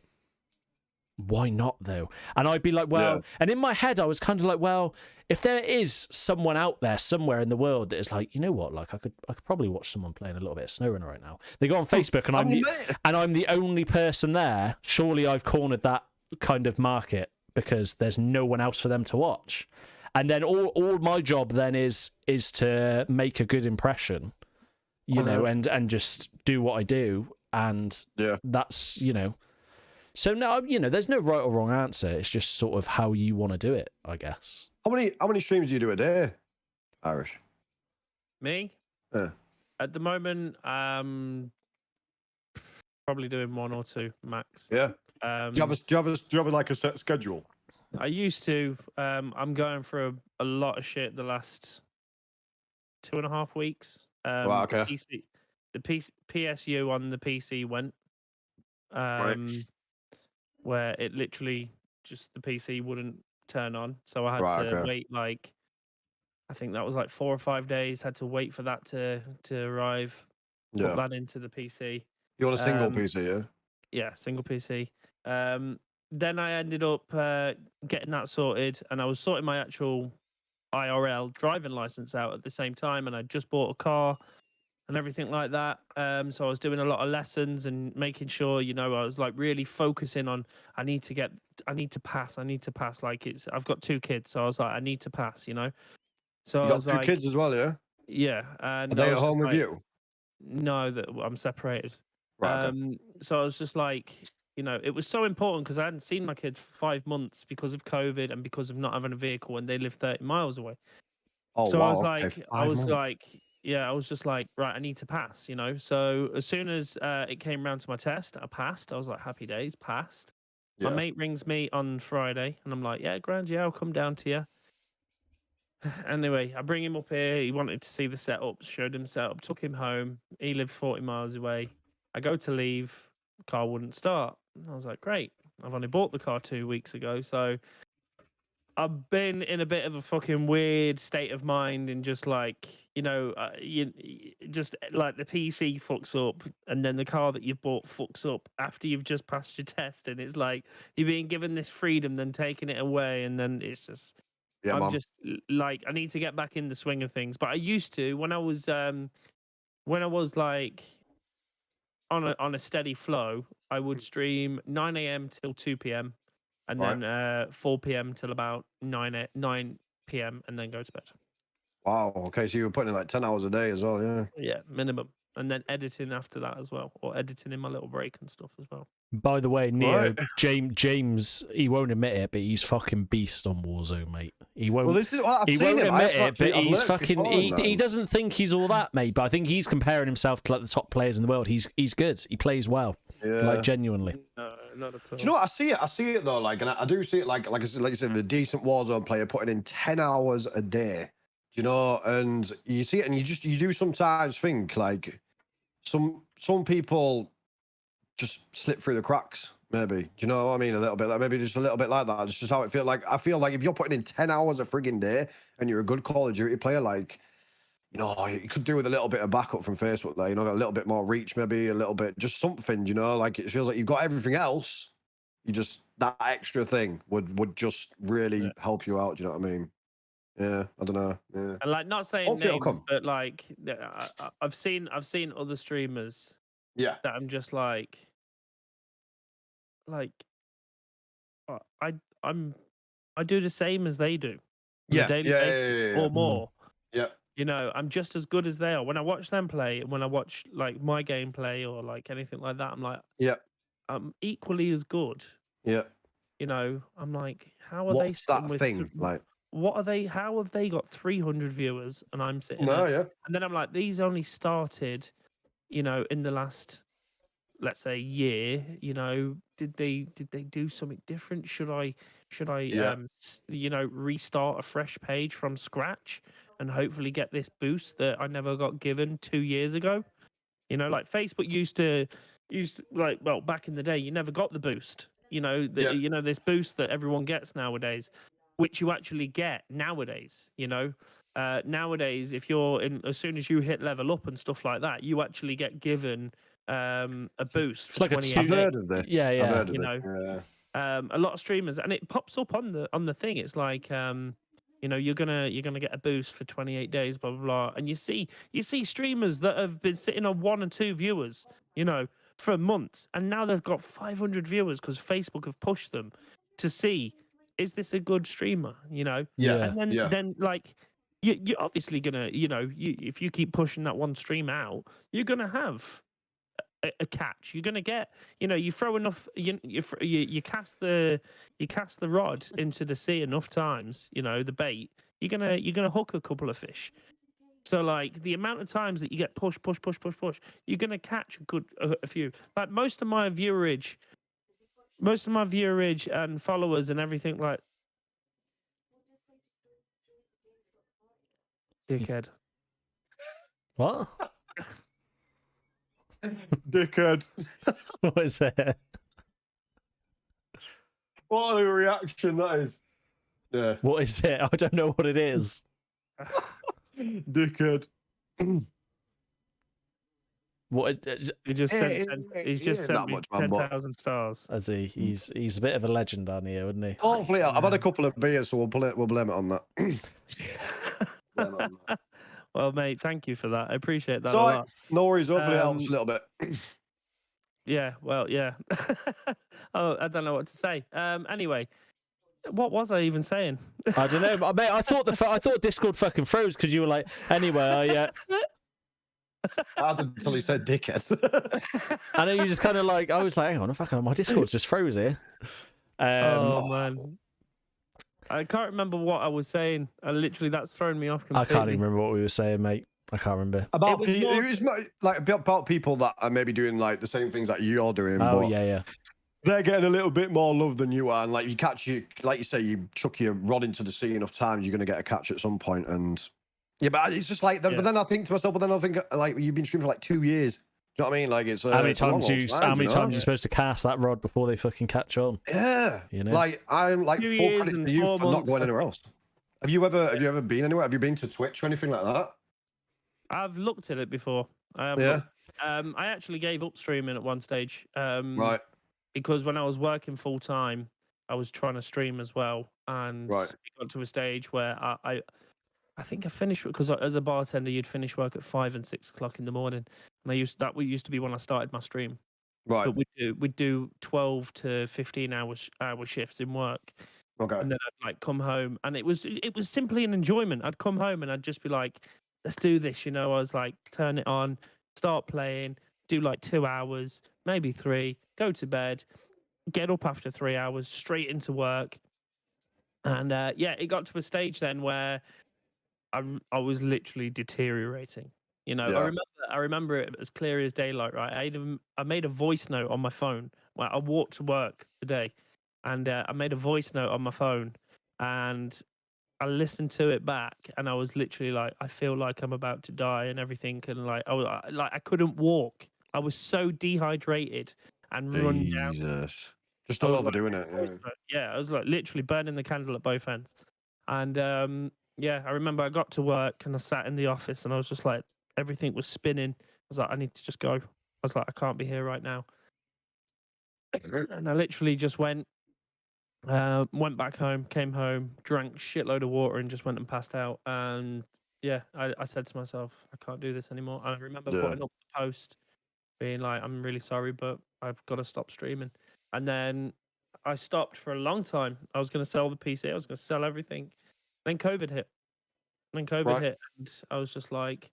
why not though? And I'd be like, well, and in my head I was kind of like, well, if there is someone out there somewhere in the world that is like, you know what, like I could probably watch someone playing a little bit of SnowRunner right now. They go on Facebook and I'm the only person there. Surely I've cornered that kind of market because there's no one else for them to watch. And then all my job then is to make a good impression, and just do what I do, and that's So no, there's no right or wrong answer. It's just sort of how you want to do it, I guess. How many streams do you do a day, Irish? Me? Yeah. At the moment, probably doing 1 or 2 max. Yeah. Do you have like a set schedule? I used to. I'm going through a lot of shit the last 2.5 weeks. Wow, okay. The PSU on the PC went. Where it literally just the PC wouldn't turn on, so I had to wait like I think that was like 4 or 5 days. Had to wait for that to arrive. Put that into the PC. You want a single PC, yeah? Yeah, single PC. Then I ended up getting that sorted, and I was sorting my actual IRL driving license out at the same time, and I just bought a car and everything like that. So I was doing a lot of lessons and making sure, I was like really focusing on, I need to pass. Like I've got 2 kids. So I was like, I need to pass, So you got 2 kids as well, yeah? Yeah. And are they at home with you? No, I'm separated. Right, okay. So I was just like, it was so important because I hadn't seen my kids for 5 months because of COVID and because of not having a vehicle, and they live 30 miles away. Oh, so wow. I was just like, right, I need to pass, So as soon as it came around to my test, I passed. I was like, happy days, passed. My mate rings me on Friday, and I'm like, yeah, grand, yeah, I'll come down to you. Anyway, I bring him up here. He wanted to see the setup, showed him the setup, took him home. He lived 40 miles away. I go to leave, car wouldn't start. I was like, great. I've only bought the car 2 weeks ago, so I've been in a bit of a fucking weird state of mind, and just like, just like the PC fucks up, and then the car that you've bought fucks up after you've just passed your test, and it's like you're being given this freedom, then taking it away, and then it's just, just like, I need to get back in the swing of things. But I used to, when I was like on a steady flow, I would stream 9 a.m. till 2 p.m. and then 4 p.m. till about 9 p.m. and then go to bed. Wow. Okay, so you were putting in like 10 hours a day as well, yeah? Yeah, minimum. And then editing after that as well, or editing in my little break and stuff as well. By the way, Neo, James, he won't admit it, but he's fucking beast on Warzone, mate. He won't. Well, this is what I've he seen won't him. admit it, but he's fucking. Before, he doesn't think he's all that, mate. But I think he's comparing himself to like the top players in the world. He's good. He plays well, like genuinely. No, not at all. Do you know what? I see it though, like, and I do see it like you said, a decent Warzone player putting in 10 hours a day. And you see it, and you do sometimes think like some people just slip through the cracks. Maybe, do you know what I mean? A little bit, like maybe just a little bit like that. It's just how it feels. Like I feel like if you're putting in 10 hours a frigging day and you're a good Call of Duty player, like you could do with a little bit of backup from Facebook there. A little bit more reach, maybe a little bit, just something. Like it feels like you've got everything else. You just that extra thing would just really help you out. Do you know what I mean? Yeah, I don't know. Yeah, And like, not saying hopefully it'll names, come. but like, I've seen other streamers Yeah, that I'm just like, I do the same as they do on a daily basis or more. yeah. I'm just as good as they are. When I watch them play, and when I watch like my gameplay or like anything like that, I'm like, Yeah, I'm equally as good. yeah. I'm like, how are they What's sitting that with? thing like? What are they? How have they got 300 viewers and I'm sitting No, there? yeah, And then I'm like, these only started, in the last, let's say, year. Did they do something different? Should I yeah, restart a fresh page from scratch and hopefully get this boost that I never got given 2 years ago? Like Facebook used to like, well, back in the day, you never got the boost. Yeah. This boost that everyone gets nowadays, which you actually get nowadays. Nowadays, if you're in, as soon as you hit level up and stuff like that, you actually get given a boost It's for like a 28 I've days. heard of this. Yeah, I've yeah. heard of You this. know, Yeah. a lot of streamers, and it pops up on the thing. It's like, you're gonna get a boost for 28 days, blah blah blah. And you see streamers that have been sitting on 1 or 2 viewers, for months, and now they've got 500 viewers because Facebook have pushed them to see, is this a good streamer? Yeah. And then Yeah. like, you're obviously gonna, if you keep pushing that one stream out, you're gonna have a catch. You're gonna get, you throw enough, you cast the rod into the sea enough times, the bait, you're gonna hook a couple of fish. So like, the amount of times that you get push, you're gonna catch a few. Like, most of my viewerage and followers and everything, like, dickhead. What? Dickhead. What is it? What a reaction that is. Yeah. What is it? I don't know what it is. Dickhead. What? He just sent he's just that sent me much, man, but- 10,000 stars. As he's a bit of a legend down here, isn't he? Hopefully, I've had a couple of beers, so we'll blame it on that. Blame it on that. Well, mate, thank you for that. I appreciate that So, a lot. no worries. Hopefully, it helps a Um, little bit. Yeah, well, yeah. Oh, I don't know what to say. Anyway, what was I even saying? I don't know, mate. I thought Discord fucking froze because you were like, anyway, I did until he said dickhead. I know you just kind of like, I was like, hang on, fucking, my Discord's just froze here. Oh man, I can't remember what I was saying. That's thrown me off I completely. can't even remember what we were saying, mate. I can't remember. About It was it's like about people that are maybe doing like the same things that you're doing. Oh but yeah. they're getting a little bit more love than you are, and like like you say, you chuck your rod into the sea enough times, you're going to get a catch at some point. And yeah, but it's just like, but then I think to myself, like, you've been streaming for like 2 years. Do you know what I mean? Like, it's How many it's a long times old time, how many you know? times you're supposed to cast that rod before they fucking catch on? Yeah, You know? like I'm like 2 full years credit and to you 4 for not months, going I anywhere else. Have you ever been anywhere? Have you been to Twitch or anything like that? I've looked at it before. Yeah. I actually gave up streaming at one stage. Right. Because when I was working full time, I was trying to stream as well, and Right. it got to a stage where I think I finished, because as a bartender, you'd finish work at 5 and 6 o'clock in the morning, and used to be when I started my stream. Right. But we'd do 12 to 15 hour shifts in work, Okay. and then I'd like come home, and it was simply an enjoyment. I'd come home and I'd just be like, let's do this. I was like, turn it on, start playing, do like 2 hours, maybe 3, go to bed, get up after 3 hours, straight into work. And it got to a stage then where I was literally deteriorating. Yeah. I remember it as clear as daylight. Right, I made a voice note on my phone. Well, I walked to work today, and I made a voice note on my phone, and I listened to it back, and I was literally like, I feel like I'm about to die and everything, and like I couldn't walk. I was so dehydrated and run down. Jesus. Just I was like, overdoing it. Yeah. I was like literally burning the candle at both ends. And yeah, I remember I got to work and I sat in the office and I was just like, everything was spinning. I was like, I need to just go. I was like, I can't be here right now. And I literally just went back home, came home, drank shitload of water, and just went and passed out. And yeah, I said to myself, I can't do this anymore. And I remember putting up the post, being like, I'm really sorry, but I've got to stop streaming. And then I stopped for a long time. I was going to sell the PC. I was going to sell everything. Then COVID hit. Right. And I was just like,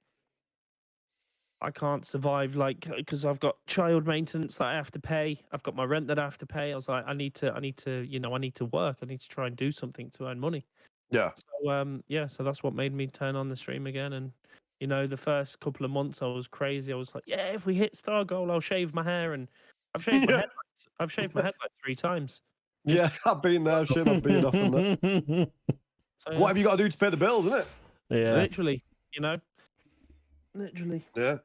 I can't survive, like, because I've got child maintenance that I have to pay. I've got my rent that I have to pay. I was like, I need to, you know, I need to work. I need to try and do something to earn money. Yeah. So, yeah, so that's what made me turn on the stream again. And, you know, the first couple of months I was crazy. I was like, yeah, if we hit star goal, I'll shave my hair. And I've shaved my head. I've shaved my head like 3 times. Yeah, I've been there, Shim. I've been off on that. So, What have you got to do to pay the bills, isn't it? Yeah. literally, you know, literally. Yeah.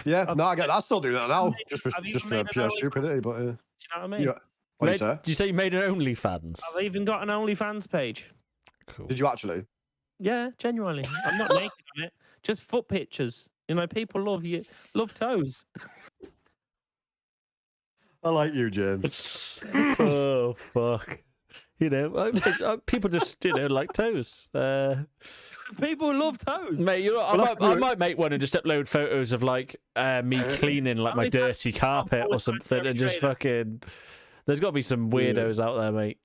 Yeah, no, I get that. I still do that now, just for Have you pure made an stupidity. But Do you know what I mean? yeah. What did you say? Did you say you made an OnlyFans? I've even got an OnlyFans page. Cool. Did you actually? Yeah, genuinely. I'm not naked on it. Just foot pictures. You know, people love toes. I like you, James. Oh fuck! You know, people just like toes. People love toes. Mate, you know, I might make one and just upload photos of like me cleaning like my dirty carpet or something, and just fucking. There's got to be some weirdos out there, mate.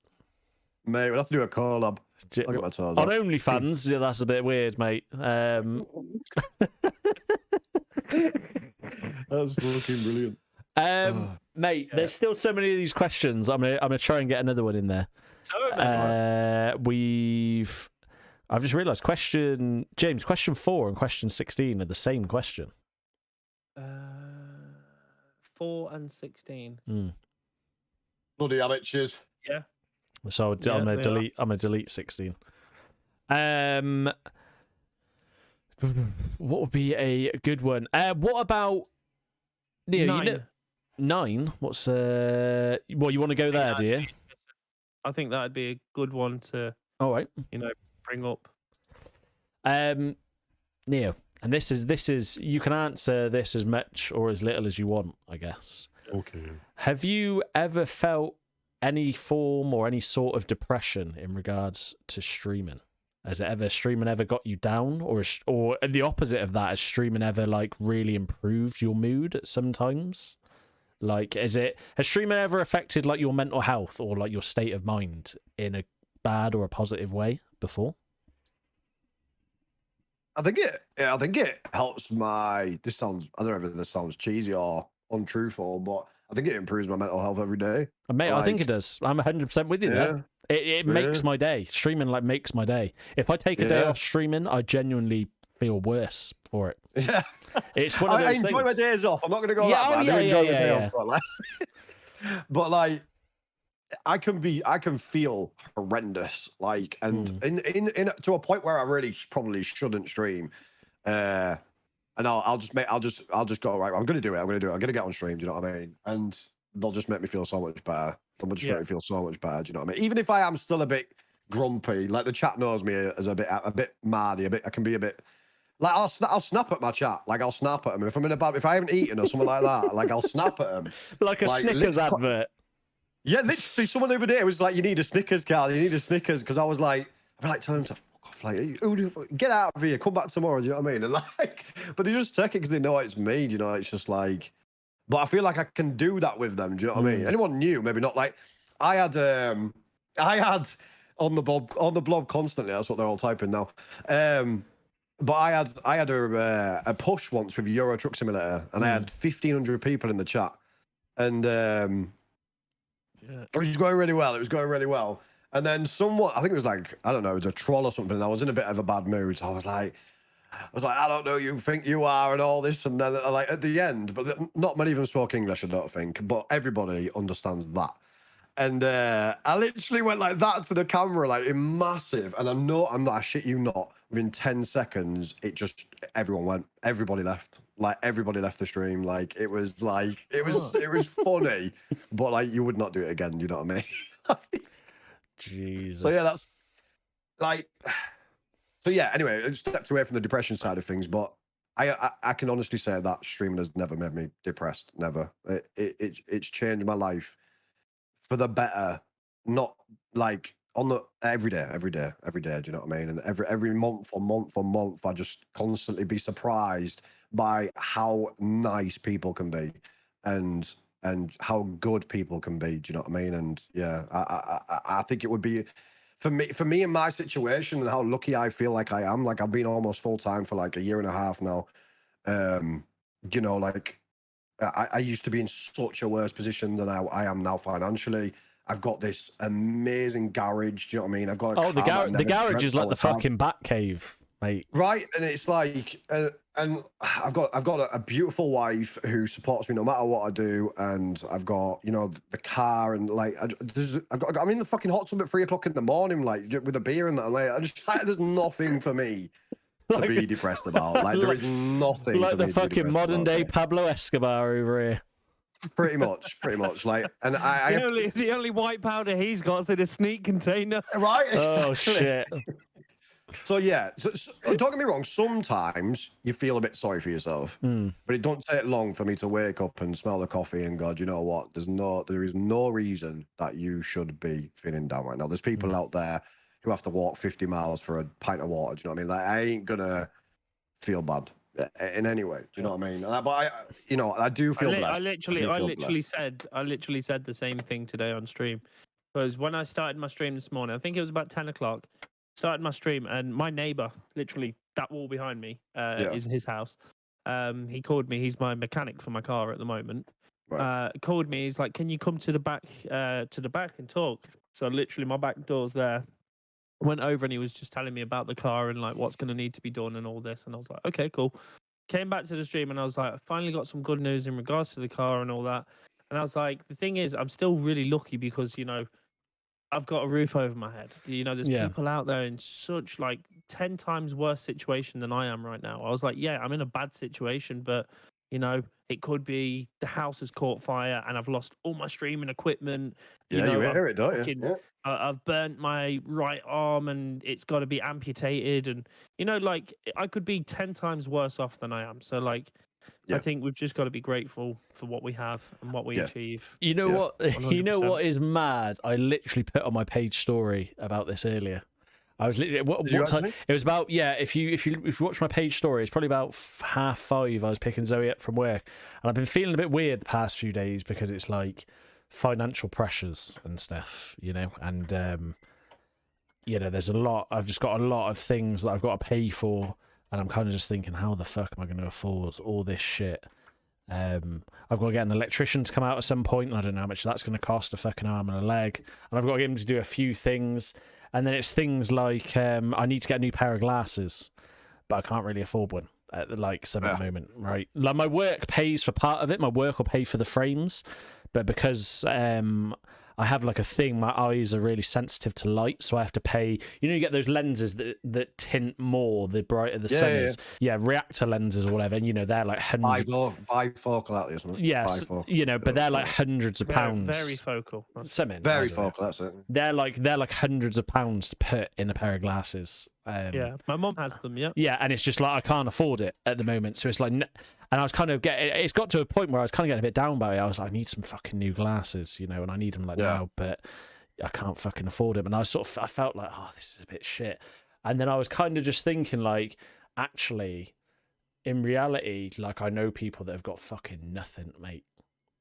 Mate, we'll have to do a collab. I'll get my toes On off. OnlyFans, yeah, that's a bit weird, mate. That's fucking brilliant. Mate, there's still so many of these questions. I'm gonna try and get another one in there. I've just realised James, question 4 and question 16 are the same question. 4 and 16. Bloody amateurs. Yeah. So I'm gonna delete 16. What would be a good one? What about Neo? 9. You know, 9. What's well, you want to go there, do you? I think that'd be a good one to, All right. you know, bring up. Neo, and this is you can answer this as much or as little as you want, I guess. Okay. Have you ever felt any form or any sort of depression in regards to streaming? Has streaming ever got you down, or the opposite of that? Has streaming ever like really improved your mood at sometimes? Like, has streaming ever affected like your mental health or like your state of mind in a bad or a positive way before? I think it helps my. This sounds. I don't know if this sounds cheesy or untruthful, but I think it improves my mental health every day. Mate, I think it does. I'm 100% with you there. It makes my day. Streaming like makes my day. If I take a day off streaming, I genuinely feel worse for it. Yeah, it's one of those I things. enjoy my days off. I'm not going to go Yeah, that bad. yeah, I do enjoy yeah, my day yeah. off, but like, I can feel horrendous, like, and in to a point where I really probably shouldn't stream. And I'll just go, right, I'm gonna do it. I'm gonna get on stream. Do you know what I mean? And they'll just make me feel so much better. They'll just make me feel so much better. Do you know what I mean? Even if I am still a bit grumpy, like the chat knows me as a bit mardy, I can be a bit. Like I'll snap at my chat. Like I'll snap at them if I'm in a bad. If I haven't eaten or something like that, like I'll snap at them. Like a Snickers advert. Yeah, literally. Someone the other day was like, "You need a Snickers, Carl. You need a Snickers." Because I was like, telling them to fuck off. Like, get out of here. Come back tomorrow. Do you know what I mean? And like, but they just take it because they know it's me. Do you know? It's just like, but I feel like I can do that with them. Do you know what I mean? Anyone new? Maybe not. Like, I had on the blob constantly. That's what they're all typing now. But I had a push once with Euro Truck Simulator, and I had 1,500 people in the chat, and it was going really well. And then someone, I think it was like, I don't know, it was a troll or something, and I was in a bit of a bad mood. So I was like, I don't know, you think you are, and all this, and then like at the end, but not many of them spoke English, I don't think, but everybody understands that. And I literally went like that to the camera, like in massive, and I'm not, I shit you not, within 10 seconds, everybody left. Like everybody left the stream. Like it was funny, but like you would not do it again. You know what I mean? Jesus. So yeah, that's like, So yeah, anyway, I stepped away from the depression side of things, but I can honestly say that streaming has never made me depressed. Never. It's changed my life for the better. Not like on the every day. Do you know what I mean? And every month, I just constantly be surprised by how nice people can be, and how good people can be. Do you know what I mean? And yeah, I think it would be. For me in my situation and how lucky I feel like I am, like I've been almost full time for like a year and a half now. You know, like I used to be in such a worse position than I am now financially. I've got this amazing garage. Do you know what I mean? I've got a the garage is like the fucking bat cave, mate. Right, and it's like, and I've got a beautiful wife who supports me no matter what I do, and I've got, you know, the car, and like I'm in the fucking hot tub at 3 o'clock in the morning, like with a beer and that. Like, there's nothing for me to be depressed about. Like there is nothing. Like for the me to be fucking modern day Pablo Escobar over here. Pretty much. Like, and the only white powder he's got is in a sneak container. Right. Exactly. Oh shit. So yeah, so don't get me wrong. Sometimes you feel a bit sorry for yourself, but it don't take long for me to wake up and smell the coffee and go, you know what? There is no reason that you should be feeling down right now. There's people out there who have to walk 50 miles for a pint of water. Do you know what I mean? Like, I ain't gonna feel bad in any way. Do you know what I mean? But I do feel blessed. I literally said the same thing today on stream, because when I started my stream this morning, I think it was about 10 o'clock. Started my stream, and my neighbor, literally that wall behind me, is his house. He called me. He's my mechanic for my car at the moment. Right. Called me. He's like, "Can you come to the back and talk?" So literally, my back door's there. Went over, and he was just telling me about the car and like what's going to need to be done and all this. And I was like, "Okay, cool." Came back to the stream, and I was like, "I finally got some good news in regards to the car and all that." And I was like, "The thing is, I'm still really lucky because, you know, I've got a roof over my head. You know, there's people out there in such like 10 times worse situation than I am right now." I was like, yeah, I'm in a bad situation, but you know, it could be the house has caught fire and I've lost all my streaming equipment. You hear it, don't you? Yeah. I've burnt my right arm and it's got to be amputated. And, you know, like I could be 10 times worse off than I am. So like, I think we've just got to be grateful for what we have and what we achieve. You know what? 100%. You know what is mad? I literally put on my page story about this earlier. I was literally what time? It was about If you watch my page story, it's probably about 5:30. I was picking Zoe up from work, and I've been feeling a bit weird the past few days because it's like financial pressures and stuff, you know, and you know, there's a lot. I've just got a lot of things that I've got to pay for. And I'm kind of just thinking, how the fuck am I going to afford all this shit? I've got to get an electrician to come out at some point. I don't know how much that's going to cost, a fucking arm and a leg. And I've got to get him to do a few things. And then it's things like I need to get a new pair of glasses, but I can't really afford one at the moment, right? Like my work pays for part of it. My work will pay for the frames, but because I have like a thing, my eyes are really sensitive to light, so I have to pay. You know, you get those lenses that tint more the brighter the sun is. Yeah, reactor lenses or whatever, and you know they're like hundreds. Bifocal out there, isn't it? Yes, you know, but they're like hundreds of pounds. Very focal. Very focal. That's it. They're like hundreds of pounds to put in a pair of glasses. Yeah, my mom has them. Yeah. Yeah, and it's just like I can't afford it at the moment, so it's like. And I was kind of it's got to a point where I was kind of getting a bit down by it. I was like, I need some fucking new glasses, you know, and I need them like now, but I can't fucking afford them. And I felt like, oh, this is a bit shit. And then I was kind of just thinking like, actually, in reality, like I know people that have got fucking nothing, mate.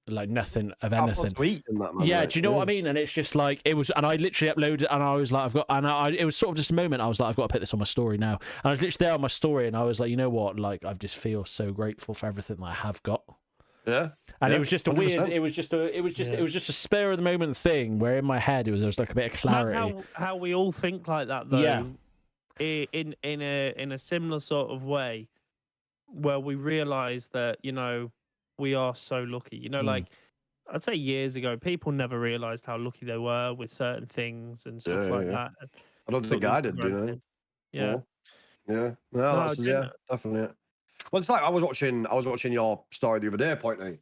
Like nothing of anything. Yeah, do you know what I mean? And it's just like it was, and I literally uploaded, and I was like, it was sort of just a moment. I was like, I've got to put this on my story now, and I was literally there on my story, and I was like, you know what? Like, I just feel so grateful for everything that I have got. Yeah. And it was just a 100%. Weird. It was just a spur of the moment thing where in my head there was like a bit of clarity. How we all think like that though. Yeah. In a similar sort of way, where we realise that, you know, we are so lucky. You know, like I'd say years ago, people never realised how lucky they were with certain things and stuff that. I don't think I did, you know. Yeah. Yeah. No, definitely it. Well, it's like I was watching your story the other day, Pointy,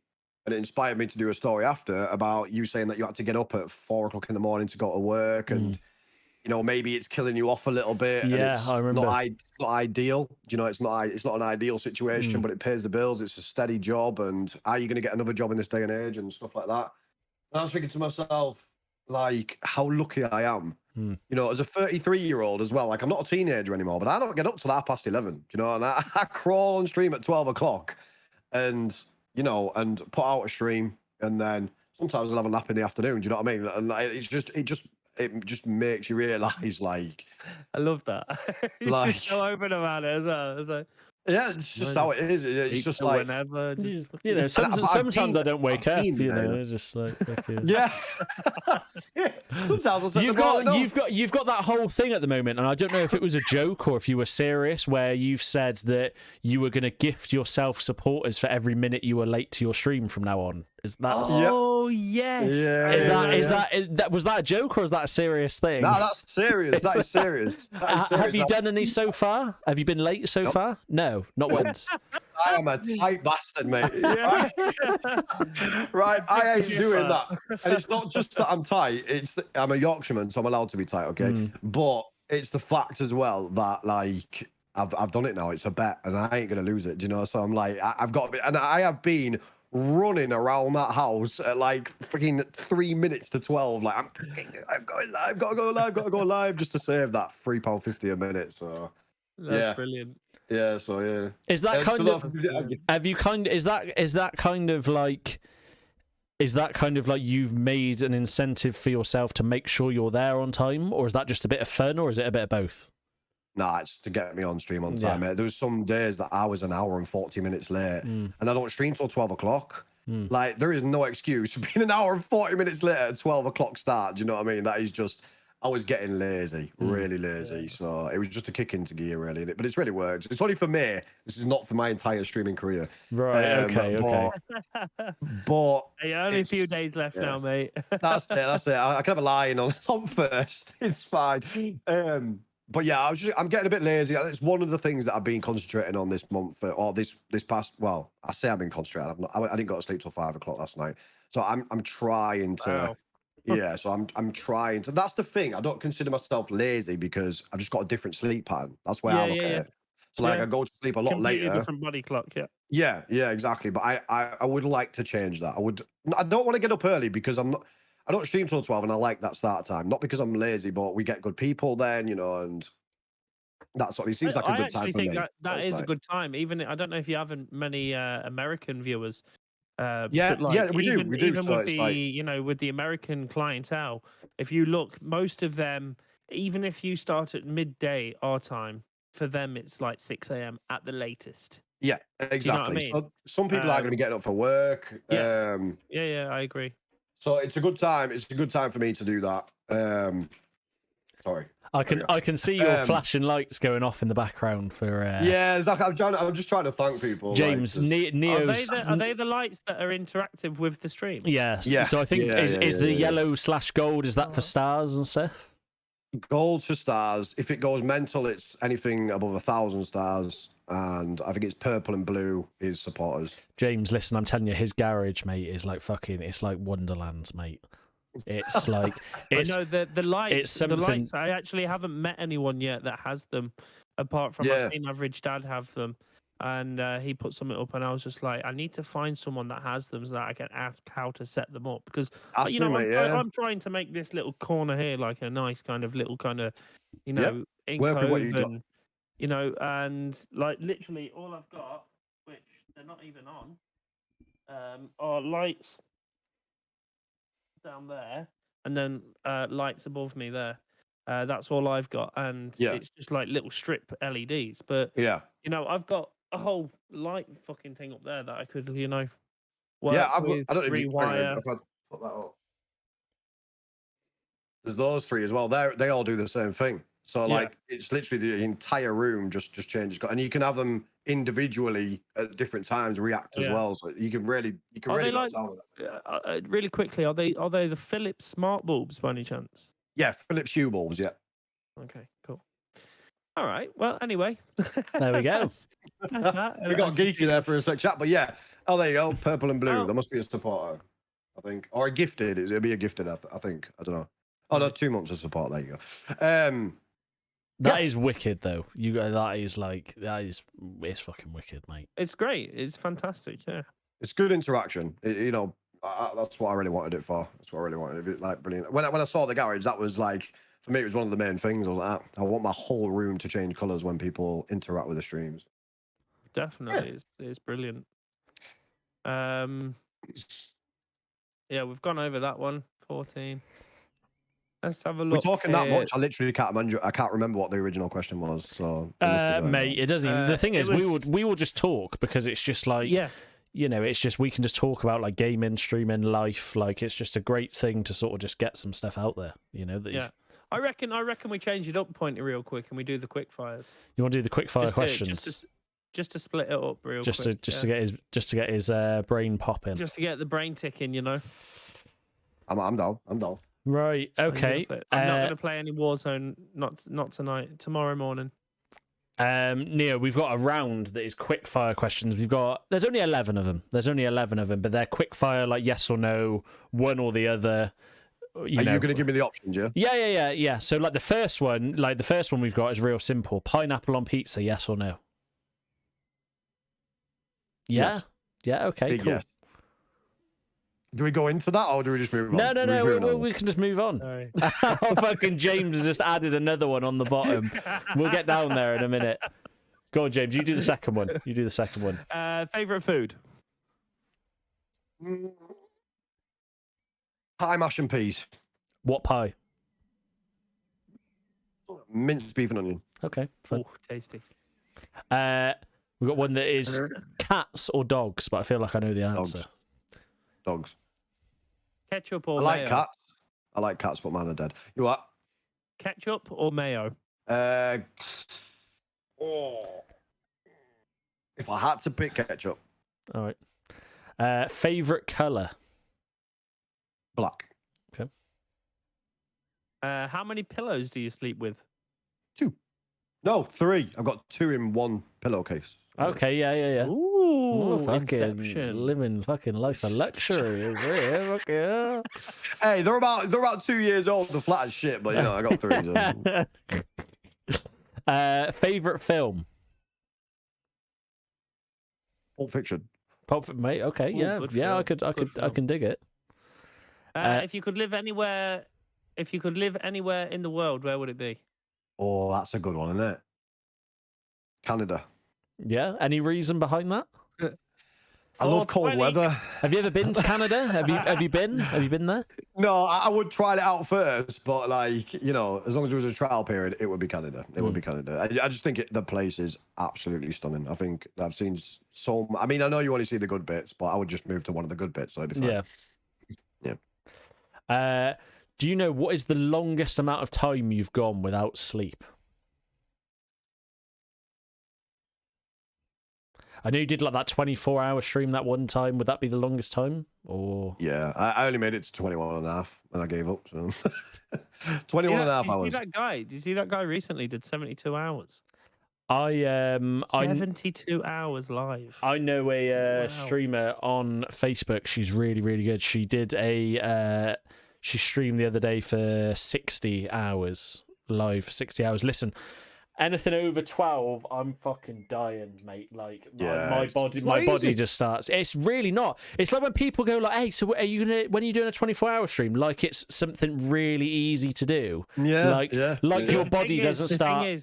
and it inspired me to do a story after about you saying that you had to get up at 4 o'clock in the morning to go to work, and you know, maybe it's killing you off a little bit. And Yeah, it's I remember. not ideal. You know, it's not an ideal situation, but it pays the bills. It's a steady job, and are you going to get another job in this day and age and stuff like that? And I was thinking to myself, like, how lucky I am. You know, as a 33-year-old as well, like I'm not a teenager anymore, but I don't get up till 11:30, you know, and I crawl on stream at 12 o'clock and, you know, and put out a stream, and then sometimes I'll have a nap in the afternoon, do you know what I mean? And it just makes you realise, like... I love that. You're Like... so open about it as well. It's like, Yeah, it's just how it is. It's just like... whenever. You know, sometimes I don't wake up, you know, just like... Yeah. Sometimes I'll you've got that whole thing at the moment, and I don't know if it was a joke or if you were serious, where you've said that you were going to gift yourself supporters for every minute you were late to your stream from now on. Is that? Oh yes. Yeah. Was that a joke or is that a serious thing? No, that's serious. That is serious. Have you done any so far? Have you been late so far? No, not once. I am a tight bastard, mate. Right, I ain't doing that. And it's not just that I'm tight. I'm a Yorkshireman, so I'm allowed to be tight, okay? But it's the fact as well that, like, I've done it now. It's a bet, and I ain't gonna lose it. Do you know? So I'm like, I've got to be, and I have been running around that house at like freaking 3 minutes to 12. Like, I'm going live, gotta go live just to save that £3.50 a minute. So that's brilliant. Yeah, so yeah. Is that kind of? Have you kind? Is that kind of like? Is that kind of like you've made an incentive for yourself to make sure you're there on time, or is that just a bit of fun, or is it a bit of both? Nah, it's to get me on stream on time, mate. There was some days that I was an hour and 40 minutes late, and I don't stream till 12 o'clock. Like, there is no excuse for being an hour and 40 minutes late at 12 o'clock start. Do you know what I mean? That is just, I was getting lazy, really lazy. Yeah. So it was just a kick into gear, really. But it's really worked. It's only for me. This is not for my entire streaming career. Right, okay. But hey, only a few days left now, mate. That's it. I can have a line on first. It's fine. But yeah, I'm getting a bit lazy. It's one of the things that I've been concentrating on this month, or this past. Well, I say I've been concentrating. I didn't go to sleep till 5 o'clock last night, so I'm trying to. Wow. Yeah, so I'm trying to. That's the thing. I don't consider myself lazy because I've just got a different sleep pattern. That's where I look at it. So like, I go to sleep a lot later. Different body clock. Yeah, exactly. But I would like to change that. I don't want to get up early because I don't stream till 12, and I like that start time. Not because I'm lazy, but we get good people then, you know, and that's what it seems like a good time for me. That is a good time. Even I don't know if you have many American viewers. We do. Even so with the with the American clientele, if you look, most of them, even if you start at midday our time, for them it's like 6 a.m. at the latest. Yeah, exactly. You know what I mean? So some people are going to be getting up for work. Yeah, I agree. So it's a good time. It's a good time for me to do that. Sorry. I can see your flashing lights going off in the background for. Yeah, Zach, I'm just trying to thank people. James, like, Neo's. Are they the lights that are interactive with the stream? Yes. Yeah. So I think is the yellow/gold, is that for stars and stuff? Gold for stars. If it goes mental, it's anything above 1,000 stars. And I think it's purple and blue is supporters. James, listen, I'm telling you, his garage, mate, is like it's like Wonderland, mate. It's like the lights. It's something... The lights. I actually haven't met anyone yet that has them, apart from I've seen Average Dad have them, and he put something up, and I was just like, I need to find someone that has them so that I can ask how to set them up, because I'm trying to make this little corner here like a nice kind of alcove and like literally all I've got, which they're not even on, are lights down there, and then lights above me there. That's all I've got, and it's just like little strip LEDs. But I've got a whole light fucking thing up there that I could, work with, I don't know rewire. if I'd put that up. There's those three as well. They all do the same thing. So like it's literally the entire room just changes, and you can have them individually at different times react as well. So you can really really quickly. Are they the Philips smart bulbs by any chance? Yeah, Philips Hue bulbs. Yeah. Okay, cool. All right. Well, anyway, there we go. That's that. We got geeky there for a sec chat, but yeah. Oh, there you go. Purple and blue. There must be a supporter, I think, or a gifted. It'll be a gifted. I think. I don't know. Oh no, Nice. 2 months of support. There you go. That is wicked, though. It's fucking wicked, mate. It's great. It's fantastic. Yeah. It's good interaction. That's what I really wanted it for. That's what I really wanted it. Like brilliant. When I saw the garage, that was like for me. It was one of the main things. I was like, I want my whole room to change colors when people interact with the streams. Definitely, it's brilliant. Yeah, we've gone over that one. 14. Let's have a look. We're talking that much. I literally can't remember what the original question was. So, mate, it doesn't. Even, the thing is, was... we will just talk because it's just like, it's just we can just talk about like gaming, streaming, life. Like it's just a great thing to sort of just get some stuff out there. I reckon we change it up, Pointy, real quick, and we do the quick fires. You want to do the quick fire questions? Just to split it up real quick. To get his brain popping. Just to get the brain ticking, I'm down. Right. Okay. I'm not going to play any Warzone. Not tonight. Tomorrow morning. Neo, we've got a round that is quick fire questions. There's only 11 of them. But they're quick fire, like yes or no, one or the other. Are you going to give me the options? Yeah. Yeah. So like the first one we've got is real simple. Pineapple on pizza, yes or no? Yeah. Yes. Yeah. Okay. Big cool. Yes. Do we go into that or do we just move on? No. We can just move on. Oh, fucking James has just added another one on the bottom. We'll get down there in a minute. Go on, James. You do the second one. Favorite food? Pie, mash and peas. What pie? Minced beef and onion. Okay. Fine. Oh, tasty. We've got one that is cats or dogs, but I feel like I know the answer. Dogs. Ketchup or mayo? mayo? Cats. I like cats, but mine are dead. You what? Ketchup or mayo? If I had to pick ketchup. All right. Favorite color? Black. Okay. How many pillows do you sleep with? 2. No, 3. I've got 2 in one pillowcase. Okay, yeah. Ooh, fucking Inception. living fucking life of luxury. Yeah. Hey, they're about 2 years old. The flat as shit, but I got 3. Favorite film? Pulp Fiction. Mate. Okay, Ooh, yeah. I film. can dig it. If you could live anywhere in the world, where would it be? Oh, that's a good one, isn't it? Canada. Yeah. Any reason behind that? I love cold weather. Have you ever been to Canada? Have you been there? No, I would try it out first, but like as long as there was a trial period, it would be Canada. It would be Canada. I just think the place is absolutely stunning. I think I've seen so. I mean, I know you only see the good bits, but I would just move to one of the good bits, so it'd be fine. Yeah. Do you know what is the longest amount of time you've gone without sleep? I know you did like that 24-hour stream that one time. Would that be the longest time? Or yeah, I only made it to 21 and a half and I gave up. So 21 and a half hours. Did you see that guy recently did 72 hours? 72 hours live. I know a streamer on Facebook. She's really, really good. She did she streamed the other day for 60 hours live for 60 hours. Listen, anything over 12, I'm fucking dying, mate. Like my body just starts. It's really not. It's like when people go like, "Hey, so when are you doing a 24-hour stream?" Like it's something really easy to do. Yeah. Your body doesn't start.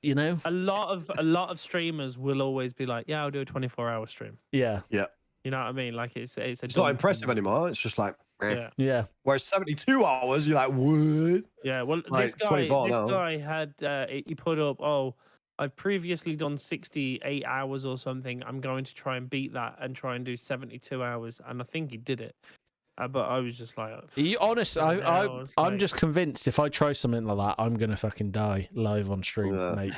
A lot of streamers will always be like, "Yeah, I'll do a 24-hour stream." Yeah. You know what I mean? Like it's not impressive anymore. It's just like, yeah. Whereas 72 hours, you're like, what? Yeah. Well, like, this guy had he put up, I've previously done 68 hours or something. I'm going to try and beat that and try and do 72 hours, and I think he did it. But I was just like, I'm just convinced if I try something like that, I'm gonna fucking die live on stream, mate.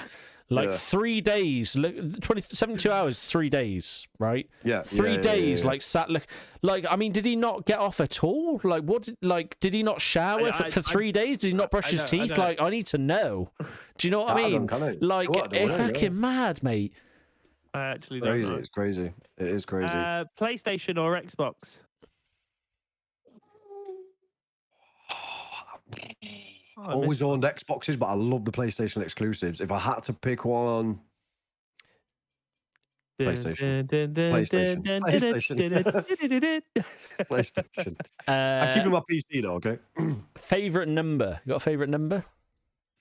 Like 3 days, 72 hours, 3 days, right? Yeah. 3 days, like sat, like I mean, did he not get off at all? Like did he not shower for 3 days? Did he not brush his teeth? Like, I need to know. Do you know what I mean? Like, it's fucking mad, mate. I actually don't know. It's crazy. It is crazy. PlayStation or Xbox? I always missed owned Xboxes, but I love the PlayStation exclusives. If I had to pick one, PlayStation. PlayStation. I'm keeping my PC though, okay? Favorite number? You got a favorite number?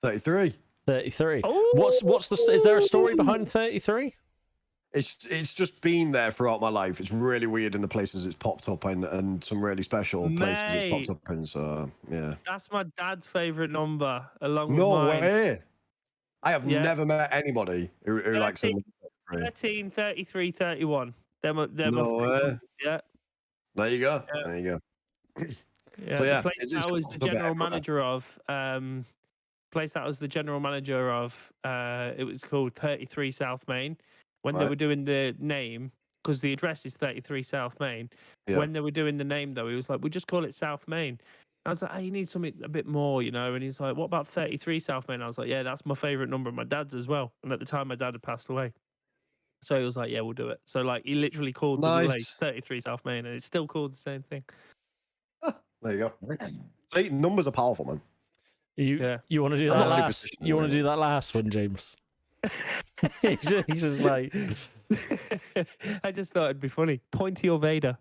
33. 33. What's the? Is there a story behind 33? It's just been there throughout my life. It's really weird in the places it's popped up in, and some really special places it's popped up in. So yeah. That's my dad's favorite number, along with No mine. way. I have never met anybody who likes a 13, 33, 31. They're my No way. numbers, yeah. There you go. Yeah. There you go. Yeah, So, yeah, the place it's that I was just the a bit general everywhere. manager of, it was called 33 South Main. When they Right. were doing the name, because the address is 33 South Main. Yeah. When they were doing the name, though, he was like, "We just call it South Main." I was like, "Hey, you need something a bit more, you know?" And he's like, "What about 33 South Main?" I was like, "Yeah, that's my favorite number. My dad's as well." And at the time, my dad had passed away. So he was like, "Yeah, we'll do it." So like, he literally called the place Nice. 33 South Main, and it's still called the same thing. There you go. See, numbers are powerful, man. You want to do I'm that not last? You want to do that last one, James? he's just like. I just thought it'd be funny. Pointy or Vader?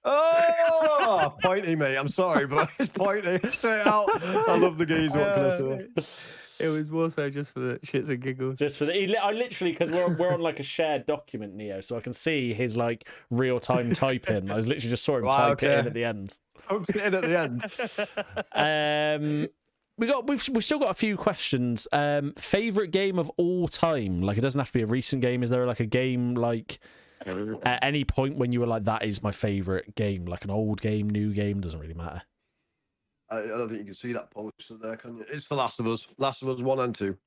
Oh, Pointy, mate. I'm sorry, but it's Pointy. Straight out. I love the geezer. What can I say? It was more so just for the shits and giggles. Just for the, I literally, because we're on like a shared document, Neo, so I can see his like real time typing. I was literally just saw him type it in at the end. Hooks it in at the end. We've still got a few questions. Favorite game of all time? Like, it doesn't have to be a recent game. Is there like a game like at any point when you were like, that is my favorite game? Like an old game, new game, doesn't really matter. I don't think you can see that poster there, can you? It's The Last of Us. Last of Us 1 and 2.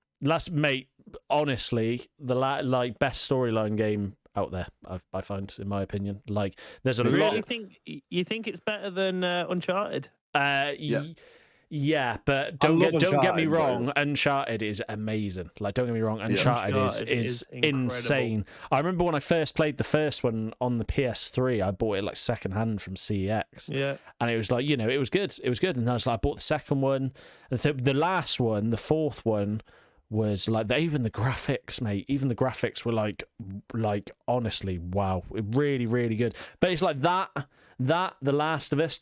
Mate, honestly, the like best storyline game out there. I find, in my opinion, like there's a lot. Really you think it's better than Uncharted? Yeah, but don't get me wrong. Uncharted is amazing. Like, don't get me wrong. Uncharted is insane. I remember when I first played the first one on the PS3, I bought it like secondhand from CEX. Yeah, and it was like, it was good. It was good. And then I was like, I bought the second one. The last one, the fourth one, was like even the graphics, mate. Even the graphics were like honestly, wow, really, really good. But it's like that, The Last of Us,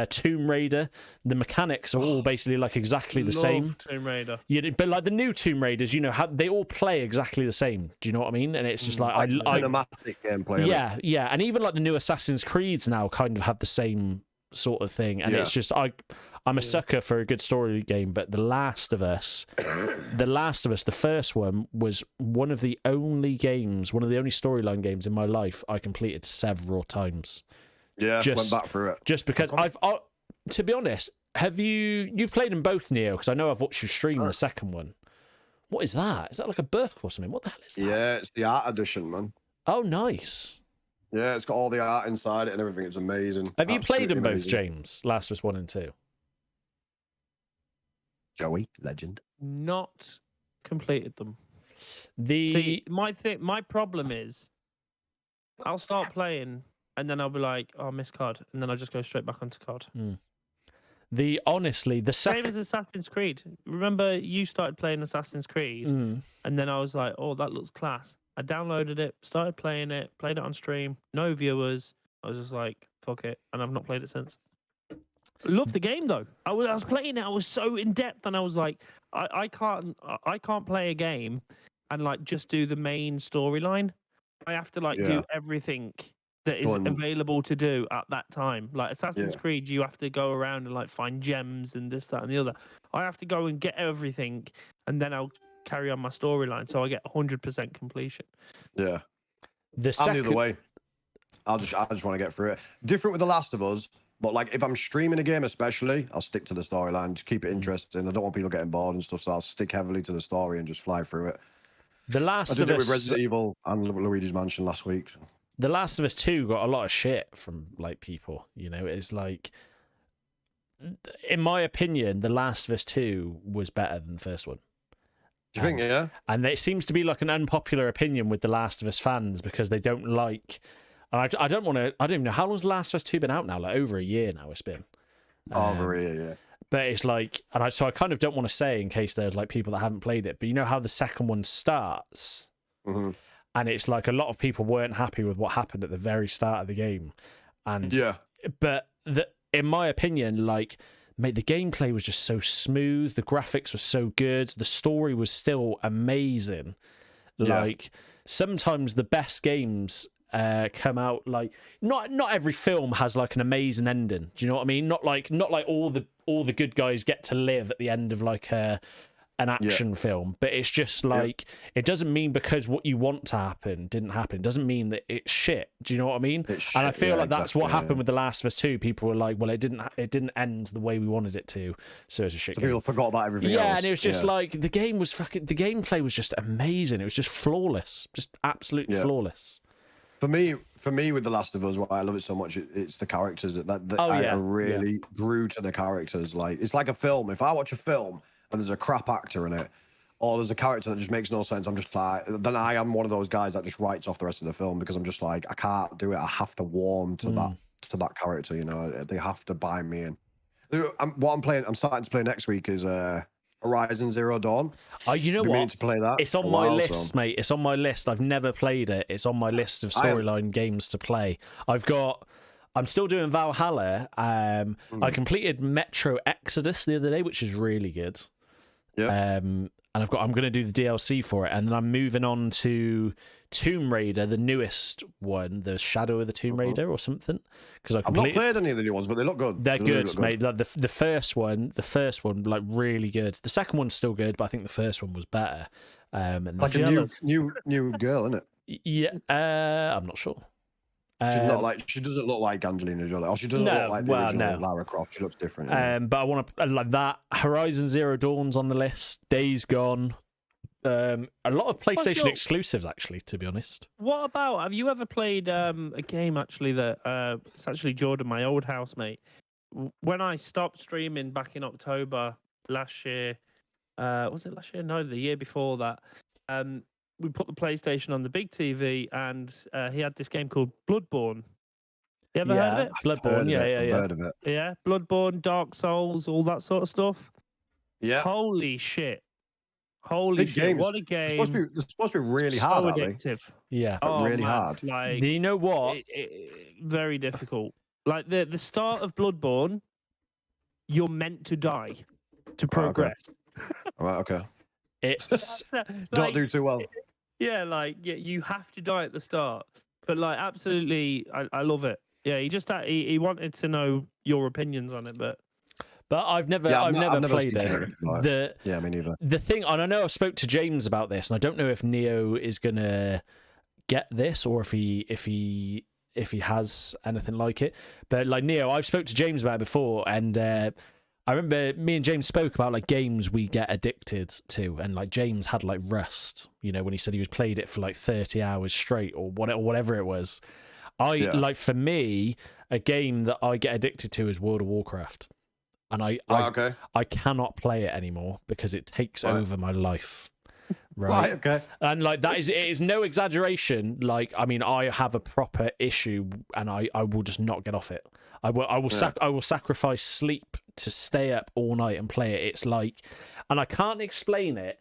Tomb Raider, the mechanics are all basically like exactly the same. Tomb Raider. Yeah, but like the new Tomb Raiders, how they all play exactly the same. Do you know what I mean? And it's just like cinematic gameplay. Yeah, and even like the new Assassin's Creeds now kind of have the same sort of thing. And it's just I'm a sucker for a good story game, but The Last of Us, the first one was one of the only storyline games in my life I completed several times. Yeah, went back through it. Just because to be honest, you've played them both, Neo? Because I know I've watched you stream the second one. What is that? Is that like a book or something? What the hell is that? Yeah, it's the art edition, man. Oh, nice. Yeah, it's got all the art inside it and everything. It's amazing. Have you played them both, amazing. James? Last of Us 1 and 2? Joey, legend. Not completed them. See, my problem is, I'll start playing and then I'll be like, "Oh, I miss COD," and then I'll just go straight back onto COD. The same as Assassin's Creed. Remember, you started playing Assassin's Creed, and then I was like, "Oh, that looks class." I downloaded it, started playing it, played it on stream, no viewers. I was just like, "Fuck it," and I've not played it since. Loved the game though. I was playing it. I was so in depth, and I was like, I can't play a game and like just do the main storyline. I have to do everything that is available to do at that time. Like Assassin's Creed, you have to go around and like find gems and this, that, and the other. I have to go and get everything, and then I'll carry on my storyline, so I get 100% completion. Yeah, I'm the other way. I just want to get through it. Different with The Last of Us, but like if I'm streaming a game, especially, I'll stick to the storyline, just keep it interesting. I don't want people getting bored and stuff, so I'll stick heavily to the story and just fly through it. The Last I of did it Us with Resident Evil and Luigi's Mansion last week. So. The Last of Us 2 got a lot of shit from like people. It's like, in my opinion, The Last of Us 2 was better than the first one. Do you think? Yeah. And it seems to be like an unpopular opinion with The Last of Us fans because they don't like. And I don't even know how long's The Last of Us 2 been out now. Like over a year now, it's been. Over a year, yeah. but it's like, so I kind of don't want to say in case there's like people that haven't played it, but you know how the second one starts, Mm-hmm. and it's like a lot of people weren't happy with what happened at the very start of the game, and but in my opinion, like, mate, the gameplay was just so smooth, the graphics were so good, the story was still amazing. Like, sometimes the best games come out like not every film has like an amazing ending. Do you know what I mean? Not like all the good guys get to live at the end of like an action film, but it's just like it doesn't mean because what you want to happen didn't happen. It doesn't mean that it's shit. Do you know what I mean? And I feel like that's what happened with The Last of Us 2. People were like, well, it didn't end the way we wanted it to, so it's a shit game. People forgot about everything else. And it was just like the gameplay was just amazing. It was just flawless, just absolutely flawless. For me, with The Last of Us, why I love it so much, it's the characters I really grew to the characters. Like, it's like a film. If I watch a film and there's a crap actor in it, or there's a character that just makes no sense, I'm just like, then I am one of those guys that just writes off the rest of the film because I'm just like, I can't do it. I have to warm to that character. You know, they have to buy me in. I'm starting to play next week is Horizon Zero Dawn. You know what? To play that. It's on my list, mate. It's on my list. I've never played it. It's on my list of storyline games to play. I'm still doing Valhalla. I completed Metro Exodus the other day, which is really good. Yeah. And I'm going to do the DLC for it, and then I'm moving on to Tomb Raider, the newest one, the Shadow of the Tomb Raider or something. Because I've not played any of the new ones, but they look good. They're good, mate. Like the first one, like really good. The second one's still good, but I think the first one was better. And like a new girl, isn't it? Yeah, I'm not sure. She doesn't look like Angelina Jolie, or she doesn't look like the original Lara Croft. She looks different. But I want to like that. Horizon Zero Dawn's on the list. Days Gone. A lot of PlayStation exclusives, actually, to be honest. What about? Have you ever played a game actually that it's actually Jordan, my old housemate? When I stopped streaming back in October last year, was it last year? No, the year before that. We put the PlayStation on the big TV, and he had this game called Bloodborne. You ever heard of it? Bloodborne, I've heard of it. Yeah, Bloodborne, Dark Souls, all that sort of stuff. Yeah. Holy shit! Holy shit! What a game! It's supposed to be really hard, addictive. Yeah, really hard. Like, you know what? Very difficult. Like the start of Bloodborne, you're meant to die to progress. All right, okay. It's don't do too well. Yeah, you have to die at the start. But like, absolutely, I love it. Yeah, he wanted to know your opinions on it, but I've never played it. Me neither. The thing, and I know I spoke to James about this, and I don't know if Neo is gonna get this or if he has anything like it. But like Neo, I've spoke to James about it before, and I remember me and James spoke about like games we get addicted to, and like James had like Rust, you know, when he said he was played it for like 30 hours straight or whatever it was. Like, for me, a game that I get addicted to is World of Warcraft, and I cannot play it anymore because it takes over my life. Right. Okay. And like it is no exaggeration. Like, I mean, I have a proper issue, and I will just not get off it. I will sacrifice sleep to stay up all night and play it. It's like, and I can't explain it,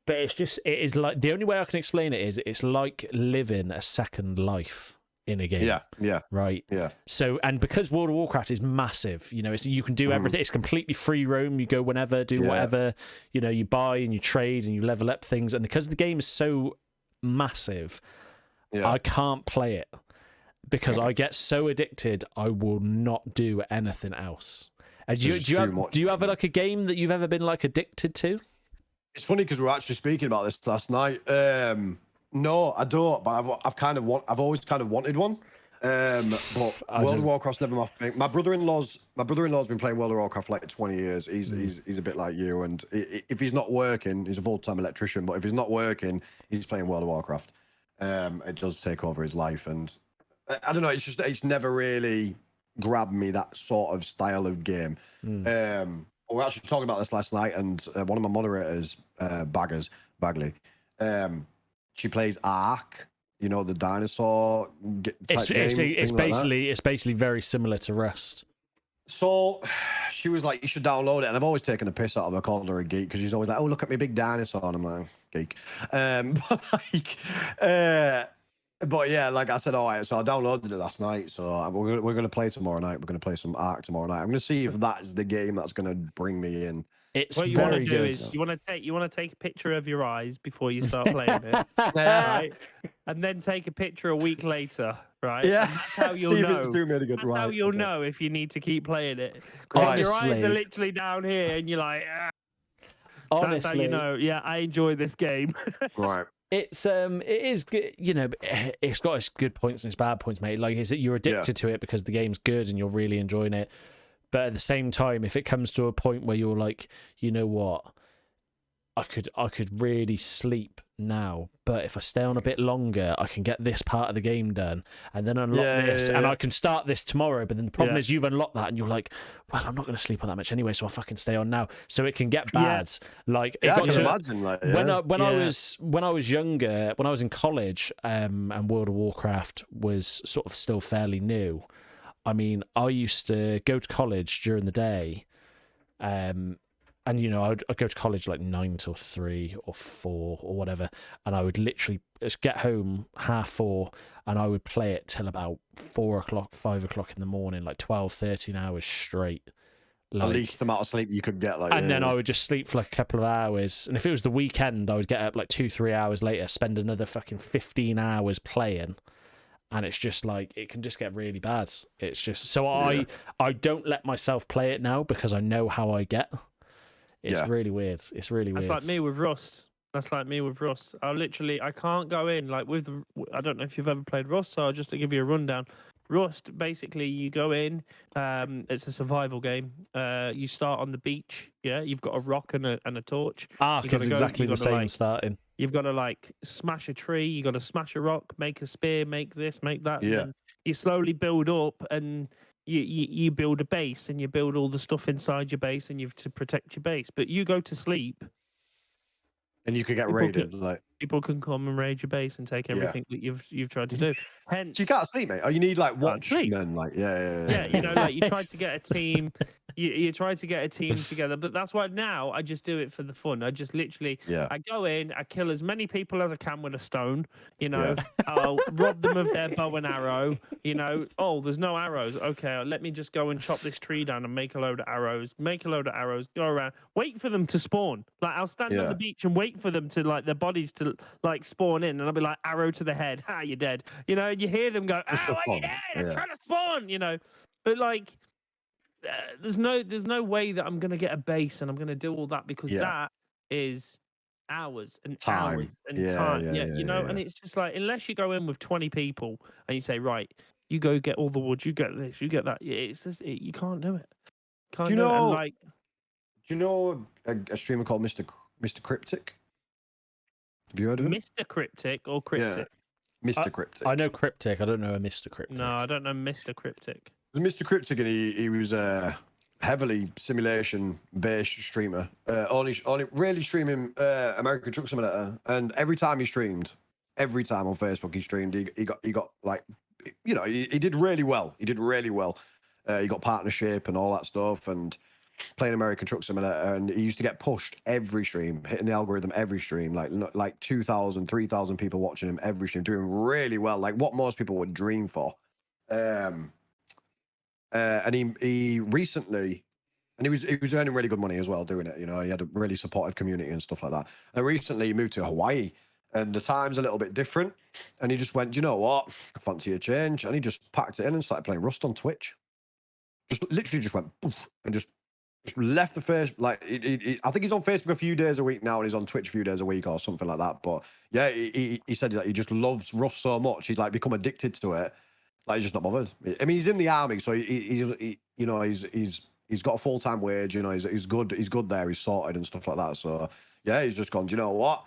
but it is like, the only way I can explain it is it's like living a second life in a game. Yeah. Right. Yeah. So, and because World of Warcraft is massive, you know, you can do everything. It's completely free roam. You go whenever, do whatever. You know, you buy and you trade and you level up things. And because the game is so massive, I can't play it because I get so addicted. I will not do anything else. Do you have like a game that you've ever been like addicted to? It's funny because we were actually speaking about this last night. No, I don't. But I've always kind of wanted one. But World of Warcraft's never my thing. My brother-in-law's been playing World of Warcraft for like 20 years. He's a bit like you, and if he's not working, he's a full-time electrician. But if he's not working, he's playing World of Warcraft. It does take over his life, and I don't know. It's never really grabbed me, that sort of style of game. We were actually talking about this last night, and one of my moderators, Bagley, she plays Ark. You know, the dinosaur type game. It's basically very similar to Rust. So she was like, you should download it. And I've always taken the piss out of her, called her a geek, because she's always like, oh, look at me big dinosaur. And I'm like, geek. But like, but yeah, like I said, all right, so I downloaded it last night. So we're gonna play tomorrow night. We're gonna play some Ark tomorrow night. I'm gonna see if that is the game that's gonna bring me in. It's What you want to very do good. is you want to take a picture of your eyes before you start playing it, Yeah. right? And then take a picture a week later, right? Yeah. And that's how you'll see know. if it's doing me any good. That's how Right, you'll okay. know if you need to keep playing it. 'Cause if your eyes are Honestly. literally down here, and you're like, ah, Honestly, that's how you know. Yeah, I enjoy this game. Right. it is good. You know, it's got its good points and its bad points, mate. Like, is it you're addicted to it because the game's good and you're really enjoying it. But at the same time, if it comes to a point where you're like, you know what, I could really sleep now, but if I stay on a bit longer, I can get this part of the game done and then unlock this, and I can start this tomorrow. But then the problem is you've unlocked that, and you're like, well, I'm not going to sleep on that much anyway, so I'll fucking stay on now. So it can get bad. Like, it Yeah, got I can to imagine. Like, when I was younger, when I was in college, and World of Warcraft was sort of still fairly new. I mean, I used to go to college during the day, and you know, I'd go to college like 9 till 3 or 4 or whatever, and I would literally just get home 4:30, and I would play it till about 4 o'clock, 5 o'clock in the morning, like 12, 13 hours straight. Like, at least the amount of sleep you could get. Like, and then I would just sleep for like a couple of hours, and if it was the weekend, I would get up like 2-3 hours later, spend another fucking 15 hours playing. And it's just like, it can just get really bad. It's just, so I don't let myself play it now because I know how I get. It's really weird. It's really weird. That's like me with Rust. I can't go in like I don't know if you've ever played Rust, so just to give you a rundown. Rust, basically, you go in. It's a survival game. You start on the beach. Yeah, you've got a rock and a torch. Ark is exactly the same starting. You've got to like smash a tree. You got to smash a rock, make a spear, make this, make that. Yeah. And you slowly build up, and you build a base, and you build all the stuff inside your base, and you have to protect your base. But you go to sleep, and you could get raided. Like, people can come and raid your base and take everything that you've tried to do. Hence, so you can't sleep, mate. Oh, you need like watchmen. Like, yeah. You know, like you tried to get a team. You tried to get a team together, but that's why now I just do it for the fun. I just literally, I go in, I kill as many people as I can with a stone. You know, I'll rob them of their bow and arrow. You know, oh, there's no arrows. Okay, let me just go and chop this tree down and make a load of arrows. Go around, wait for them to spawn. Like, I'll stand on the beach and wait for them to, like, their bodies to like spawn in, and I'll be like, arrow to the head. Ha, you're dead. You know, and you hear them go, oh, are you dead? I'm trying to spawn. You know, but like. There's no way that I'm gonna get a base and I'm gonna do all that, because that is hours and hours and time. You know, and it's just like, unless you go in with 20 people and you say, right, you go get all the wood, you get this, you get that. It's just, you can't do it. Do you know a streamer called Mr. Cryptic? Have you heard of him? Mr. Cryptic or Cryptic? Yeah. Mr. Cryptic. I know Cryptic. I don't know a Mr. Cryptic. No, I don't know Mr. Cryptic. It was Mr. Cryptic, and he was a heavily simulation-based streamer. Only really streaming American Truck Simulator. And every time he streamed, every time on Facebook he streamed, he got like, you know, he did really well. He got partnership and all that stuff, and playing American Truck Simulator. And he used to get pushed every stream, hitting the algorithm every stream, like 2,000, 3,000 people watching him every stream, doing really well, like what most people would dream for. And he recently, and he was earning really good money as well doing it. You know, he had a really supportive community and stuff like that. And recently he moved to Hawaii, and the time's a little bit different. And he just went, do you know what? I fancy a change. And he just packed it in and started playing Rust on Twitch. Just literally just went poof, and just left the face. Like, I think he's on Facebook a few days a week now, and he's on Twitch a few days a week or something like that. But yeah, he said that he just loves Rust so much, he's like become addicted to it. Like, he's just not bothered. I mean, he's in the army, so he you know, he's got a full-time wage. You know, he's good there. He's sorted and stuff like that. So yeah, he's just gone, do you know what?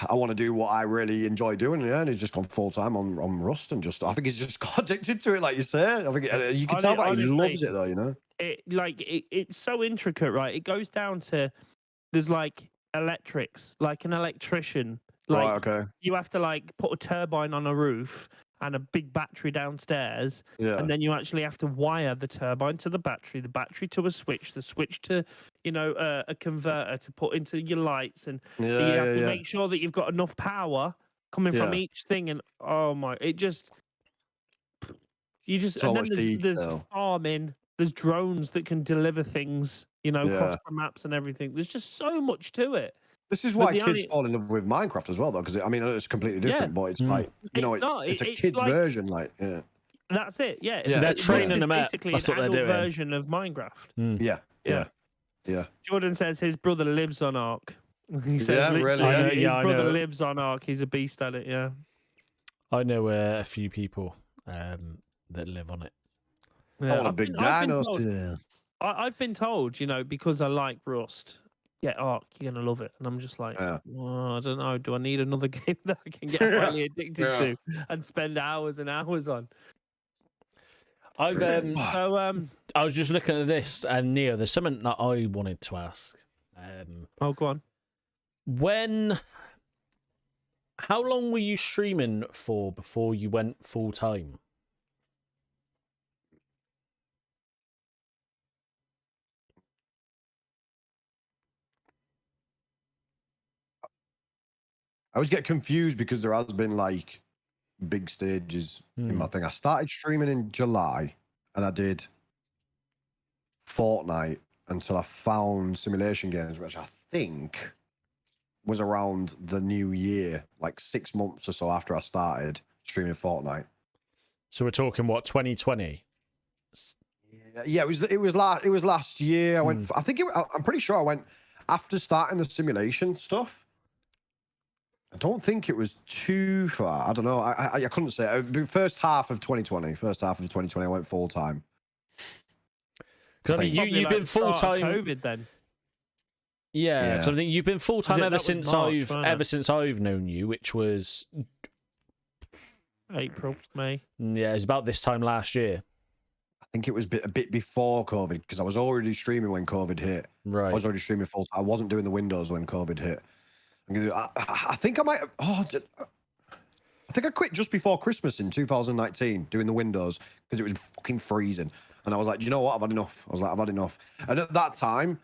I want to do what I really enjoy doing. Yeah, and he's just gone full-time on Rust, and just, I think he's just got addicted to it, like you say. I think you can tell that he loves it, though. You know, it's so intricate, right? It goes down to, there's like electrics, like an electrician. Like, right, okay. You have to like put a turbine on a roof, and a big battery downstairs, Yeah. and then you actually have to wire the turbine to the battery to a switch, the switch to, a converter to put into your lights, and you have to make sure that you've got enough power coming from each thing. And oh my, So and then much there's detail. farming, there's drones that can deliver things, across the maps and everything. There's just so much to it. This is But why the kids only- fall in love with Minecraft as well, though, because I mean it's completely different, but it's like it's a It's kid's like- version, like That's it. Yeah, Yeah. They're This training is them up. basically That's an what they're adult doing. version of Minecraft. yeah. Jordan says his brother lives on Ark. He says Yeah, literally, really, yeah. his Yeah, I brother know. lives on Ark. He's a beast at it. Yeah. I know a few people that live on it. Yeah, I want a I've big been- I've been dino. told- Yeah. I've been told, because I like Rust. Get Ark, you're gonna love it. And I'm just like, Yeah. oh, I don't know. Do I need another game that I can get highly addicted Yeah. to and spend hours and hours on? I was just looking at this, and Neo, there's something that I wanted to ask. Oh, go on. How long were you streaming for before you went full time? I always get confused because there has been like big stages in my thing. I started streaming in July, and I did Fortnite until I found simulation games, which I think was around the new year, like 6 months or so after I started streaming Fortnite. So we're talking what, 2020? Yeah, it was last year. I went. I'm pretty sure I went after starting the simulation stuff. I don't think it was too far. I don't know. I couldn't say. First half of 2020, I went full time. Because I mean, Probably you've like been the start full of time. COVID then. Yeah, because I think you've been full time that ever was since March, wasn't it? I've known you, which was April, May. it's about this time last year. I think it was a bit before COVID because I was already streaming when COVID hit. Right. I was already streaming full time. I wasn't doing the Windows when COVID hit. I think I might have. I think I quit just before Christmas in 2019 doing the Windows because it was fucking freezing. And I was like, do you know what? I've had enough. I was like, I've had enough. And at that time,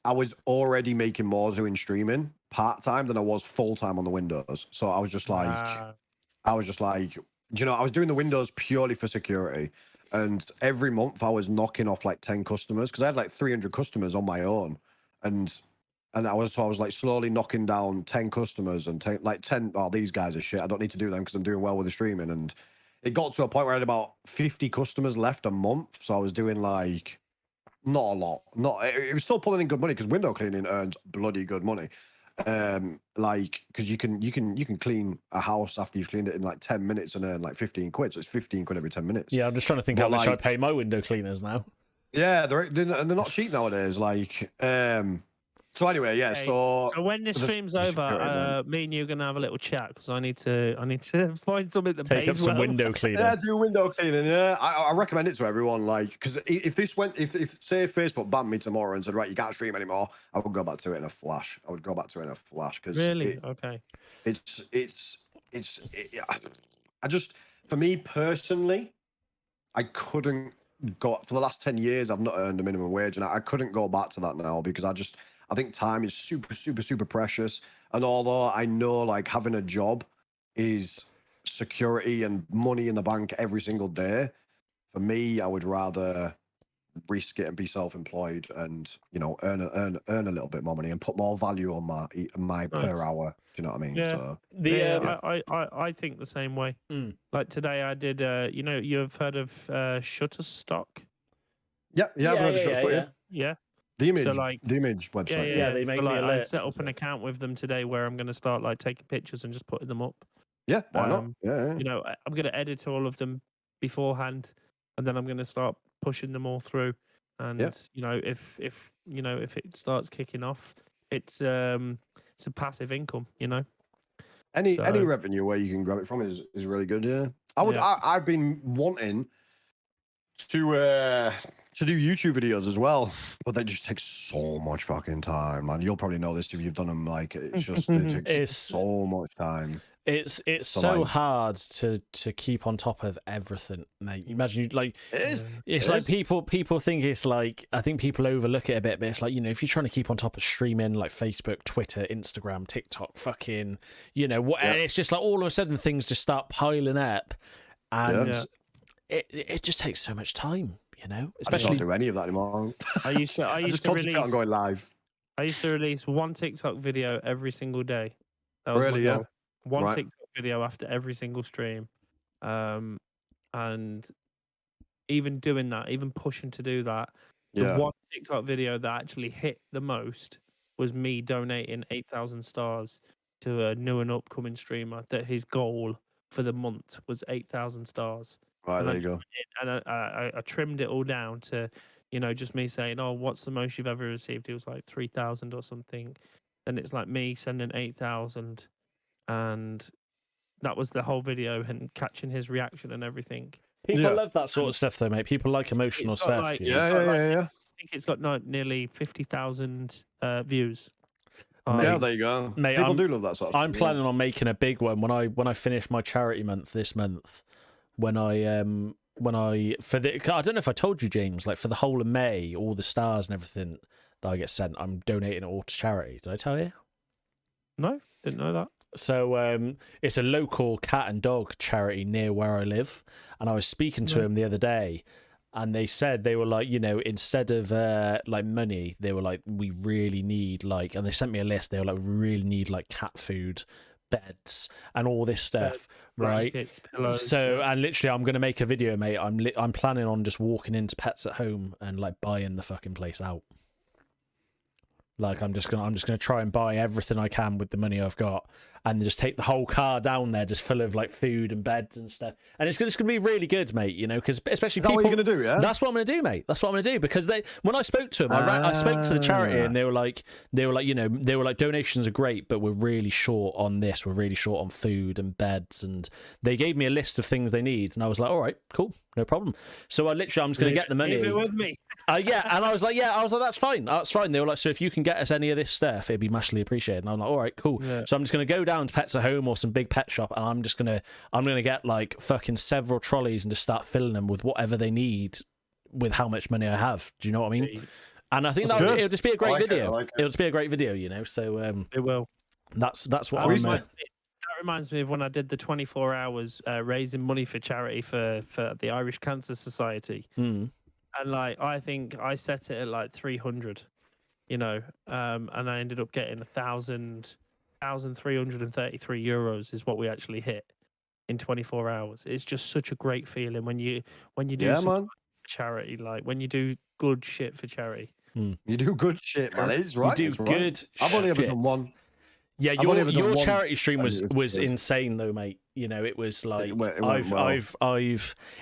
I was already making more doing streaming part time than I was full time on the Windows. So I was just like, I was doing the Windows purely for security. And every month I was knocking off like 10 customers because I had like 300 customers on my own. And I was like slowly knocking down 10 customers and 10, oh, these guys are shit. I don't need to do them because I'm doing well with the streaming. And it got to a point where I had about 50 customers left a month. So I was doing like, not a lot. It was still pulling in good money because window cleaning earns bloody good money. Like, because you can clean a house after you've cleaned it in like 10 minutes and earn like 15 quid. So it's 15 quid every 10 minutes. Yeah, I'm just trying to think how much I pay my window cleaners now. Yeah, they're not cheap nowadays. Like, so anyway, yeah. Okay. So when this stream's over, me and you are gonna have a little chat because I need to find something that Take pays up some well. window cleaning. yeah, do window cleaning. Yeah, I recommend it to everyone. Like, because if say Facebook banned me tomorrow and said, right, you can't stream anymore, I would go back to it in a flash. Because Really? Okay. I just, for me personally, I couldn't go for the last 10 years. I've not earned a minimum wage, and I couldn't go back to that now because I think time is super precious. And although I know like having a job is security and money in the bank every single day, for me, I would rather risk it and be self-employed and earn a little bit more money and put more value on my per hour. Do you know what I mean? Yeah. So I think the same way. Mm. Like today, I did. You've heard of Shutterstock? yeah, I've heard of Shutterstock, Yeah. The image, So, like, the image website. Yeah, they make me I alerts set and up an stuff. account with them today where I'm going to start like taking pictures and just putting them up. Yeah, why not? Um, Yeah. I'm going to edit all of them beforehand, and then I'm going to start pushing them all through. And if it starts kicking off, it's a passive income. Any So- revenue where you can grab it from is really good. Yeah, Yeah. I've been wanting to do YouTube videos as well, but they just take so much fucking time, man. You'll probably know this if you've done them. Like, it's just it takes It's- so much time. It's So, so like- hard to keep on top of everything, mate. Imagine you like It is. it's It like is. people think it's like, I think people overlook it a bit, but it's like, you know, if you're trying to keep on top of streaming like Facebook, Twitter, Instagram, TikTok, fucking, you know, what, Yeah. and it's just like all of a sudden things just start piling up, and Yeah. it just takes so much time, you know, I just especially don't do any of that anymore. I used to I just to concentrate on release going live. I used to release one TikTok video every single day. That was Really, my yeah? goal. One Right. TikTok video after every single stream. And even doing that, even pushing to do that, the Yeah. one TikTok video that actually hit the most was me donating 8,000 stars to a new and upcoming streamer. That his goal for the month was 8,000 stars. Right, And there you go. And I trimmed it all down to, you know, just me saying, "Oh, what's the most you've ever received?" It was like 3,000 or something. Then it's like me sending 8,000, and that was the whole video and catching his reaction and everything. people Yeah. love that sort of stuff though, mate. People like emotional It's got, stuff. like- you know? Yeah. I think it's got nearly 50,000 views. Yeah, there you go. Mate, People I'm- do love that sort of I'm stuff, planning on making a big one when I finish my charity month this month. When I for the, I don't know if I told you, James, like for the whole of May, all the stars and everything that I get sent, I'm donating it all to charity. Did I tell you? No, didn't know that. So it's a local cat and dog charity near where I live, and I was speaking to him the other day, and they said they were like, you know, instead of like money, they were like, we really need like, and they sent me a list. They were like, we really need like cat food, beds, and all this stuff, right? Blankets, pillows. So, and literally, I'm gonna make a video, mate. I'm planning on just walking into Pets at Home and like buying the fucking place out. Like I'm just gonna try and buy everything I can with the money I've got, and just take the whole car down there, just full of like food and beds and stuff. And it's gonna be really good, mate. You know, because especially Is that people. what you're gonna do? Yeah. That's what I'm gonna do, mate. That's what I'm gonna do, because when I spoke to them, I spoke to the charity, and they were like, you know, they were like, donations are great, but we're really short on this. We're really short on food and beds, and they gave me a list of things they need, and I was like, all right, cool, no problem. So I'm just gonna get the money. Leave it with me. Yeah, and I was like, that's fine, that's fine. They were like, so if you can get us any of this stuff, it'd be massively appreciated. And I'm like, all right, cool. Yeah. So I'm just gonna go down to Pets at Home or some big pet shop, and I'm gonna get like fucking several trolleys and just start filling them with whatever they need with how much money I have. Do you know what I mean? And I think That's that good. it'll just be a great like it, video. I like it. It'll just be a great video, you know. So It will. that's what That I'm. reminds me of when I did the 24 hours raising money for charity for the Irish Cancer Society. Mm. And like, I think I set it at like 300, you know, and I ended up getting 1,333 euros is what we actually hit in 24 hours. It's just such a great feeling when you do Yeah, something man. for charity, like when you do good shit for charity. You do good shit, man. It's right. You it's do right. good. I've only ever shit. done one. Yeah, I've only ever done your one, charity stream and was it was good. insane though, mate. You know, it was like It went well.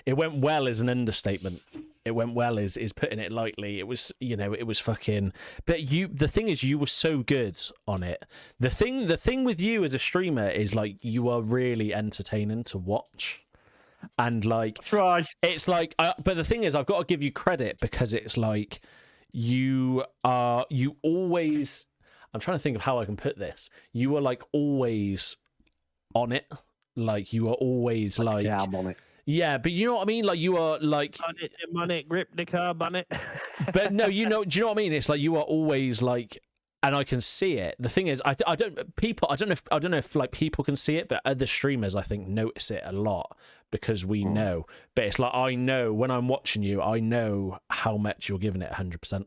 it went well is an understatement. It went well is putting it lightly. It was, you know, it was fucking. But the thing is, you were so good on it. The thing with you as a streamer is like you are really entertaining to watch, and like Try. it's like. But the thing is, I've got to give you credit because it's like you always. I'm trying to think of how I can put this. You are like always on it. Like you are always like Yeah, I'm on it. yeah, but you know what I mean? Like you are like On it, grip the car, on it. but no, you know, do you know what I mean? It's like you are always like, and I can see it. The thing is, I don't know if like people can see it, but other streamers I think notice it a lot because we know. But it's like I know when I'm watching you, I know how much you're giving it 100%.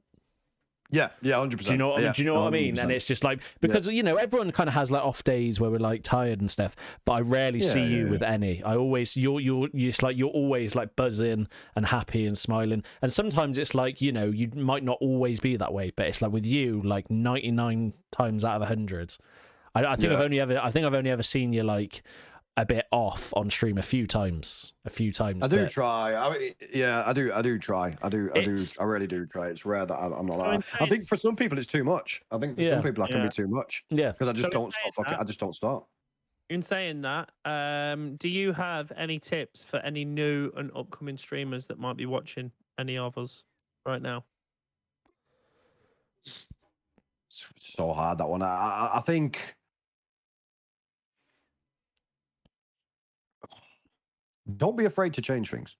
Yeah, 100%. Do you know what, yeah, do you know what I mean? 100%. And it's just like because you know everyone kind of has like off days where we're like tired and stuff, but I rarely see you with any. I always you're just like you're always like buzzing and happy and smiling. And sometimes it's like, you know, you might not always be that way, but it's like with you, like 99 times out of 100. I think I've only ever seen you like a bit off on stream a few times. I do but try. I mean, yeah, I do try. I really do try. It's rare that I'm not like that. I think for some people it's too much. I think for some people I can be too much. Yeah. Because I just So don't stop. I just don't stop. In saying that, do you have any tips for any new and upcoming streamers that might be watching any of us right now? It's so hard, that one. I think don't be afraid to change things.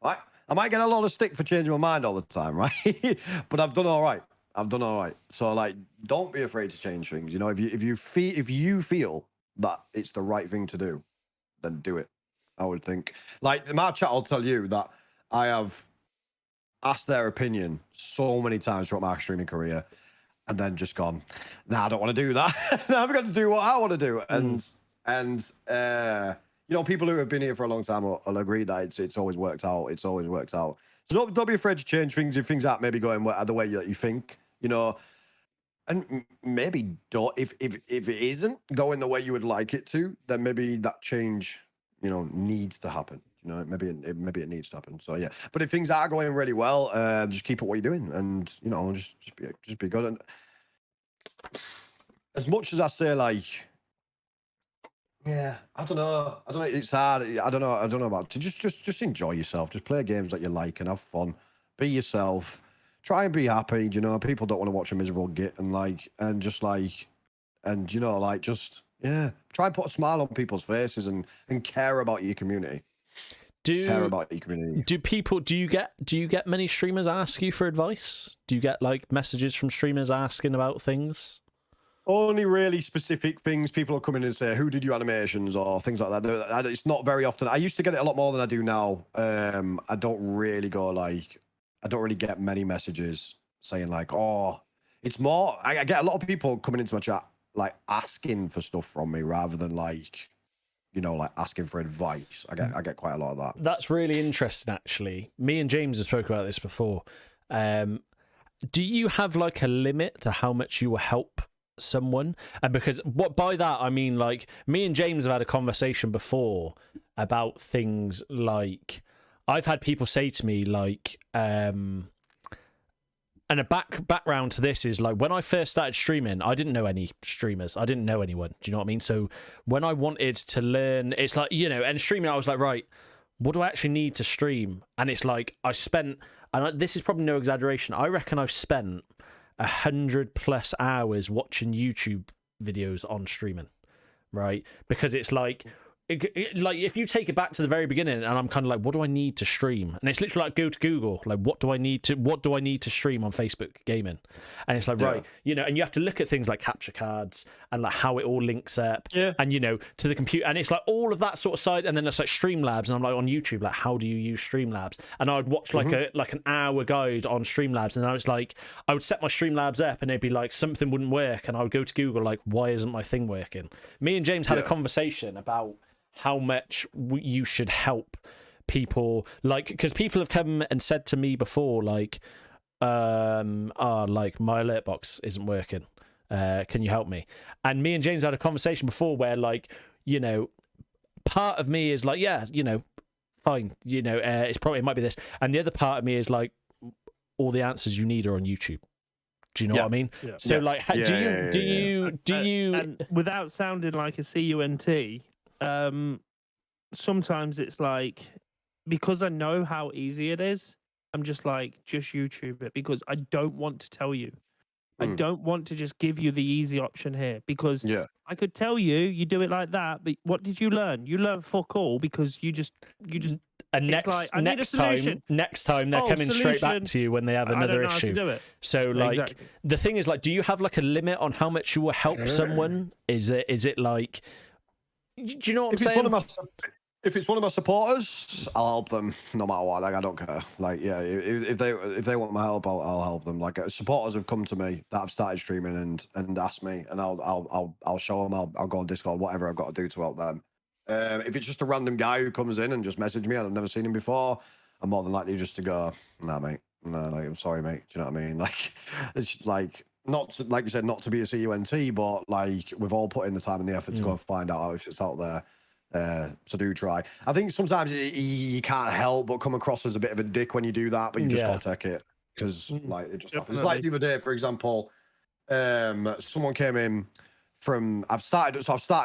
Right? I might get a lot of stick for changing my mind all the time, right? But I've done all right. I've done all right. So like, don't be afraid to change things. You know, if you feel that it's the right thing to do, then do it. I would think. Like my chat will tell you that I have asked their opinion so many times throughout my streaming career, and then just gone, nah, I don't want to do that. I'm going to do what I want to do. And you know, people who have been here for a long time will agree that it's always worked out. It's always worked out. So don't be afraid to change things if things aren't maybe going the way that you think, you know. And maybe don't, if it isn't going the way you would like it to, then maybe that change, you know, needs to happen. You know, maybe it needs to happen. So yeah, but if things are going really well, just keep up what you're doing, and you know, just be good. And as much as I say, like, yeah, I don't know. It's hard. I don't know about it. Just enjoy yourself. Just play games that you like and have fun. Be yourself. Try and be happy. You know, people don't want to watch a miserable git and you know, like just try and put a smile on people's faces and care about your community. Care about your community. Do you get many streamers ask you for advice? Do you get like messages from streamers asking about things? Only really specific things. People will come in and say, "Who did your animations?" or things like that. It's not very often. I used to get it a lot more than I do now. I don't really get many messages saying like, "Oh," it's more. I get a lot of people coming into my chat like asking for stuff from me rather than like, you know, like asking for advice. I get quite a lot of that. That's really interesting, actually. Me and James have spoken about this before. Do you have like a limit to how much you will help someone? And because what by that I mean, like, me and James have had a conversation before about things like, I've had people say to me like, and a background to this is like, when I first started streaming, I didn't know any streamers. I didn't know anyone. Do you know what I mean? So when I wanted to learn, it's like, you know, and streaming, I was like, right, what do I actually need to stream? And it's like, I spent, and this is probably no exaggeration, I reckon I've spent 100+ hours watching YouTube videos on streaming, right? Because it's like, like if you take it back to the very beginning, and I'm kind of like, what do I need to stream? And it's literally like, go to Google, like, what do I need to stream on Facebook gaming? And it's like, right, you know, and you have to look at things like capture cards and like how it all links up, and you know, to the computer, and it's like all of that sort of side. And then it's like Streamlabs, and I'm like, on YouTube, like, how do you use Streamlabs? And I would watch like an hour guide on Streamlabs, and I was like, I would set my Streamlabs up, and it'd be like something wouldn't work, and I would go to Google, like, why isn't my thing working? Me and James had a conversation about how much you should help people, like, because people have come and said to me before, like, like, my alert box isn't working, can you help me? And me and James had a conversation before where, like, you know, part of me is like, yeah, you know, fine, you know, it might be this, and the other part of me is like, all the answers you need are on YouTube. Do you know what I mean? So like, do you and without sounding like a CUNT, sometimes it's like, because I know how easy it is, I'm just like, just YouTube it, because I don't want to tell you. I don't want to just give you the easy option here, because I could tell you do it like that, but what did you learn? You learned fuck all, because you just and next time they're coming straight back to you when they have another issue. So like, the thing is, like, do you have like a limit on how much you will help someone? Is it like, do you know what I'm saying? If it's one of my supporters, I'll help them no matter what. Like, I don't care. Like, yeah, if they want my help, I'll help them. Like, supporters have come to me that have started streaming and asked me, and I'll show them. I'll go on Discord, whatever I've got to do to help them. If it's just a random guy who comes in and just messaged me and I've never seen him before, I'm more than likely just to go, nah, mate. No, like, I'm sorry, mate. Do you know what I mean? Like, it's like, not to, like you said, not to be a CUNT, but like, we've all put in the time and the effort to go and find out if it's out there. So do try. I think sometimes you can't help but come across as a bit of a dick when you do that, but you just gotta take it, because like, it just happens. It's like the other day, for example, someone came in from, I've started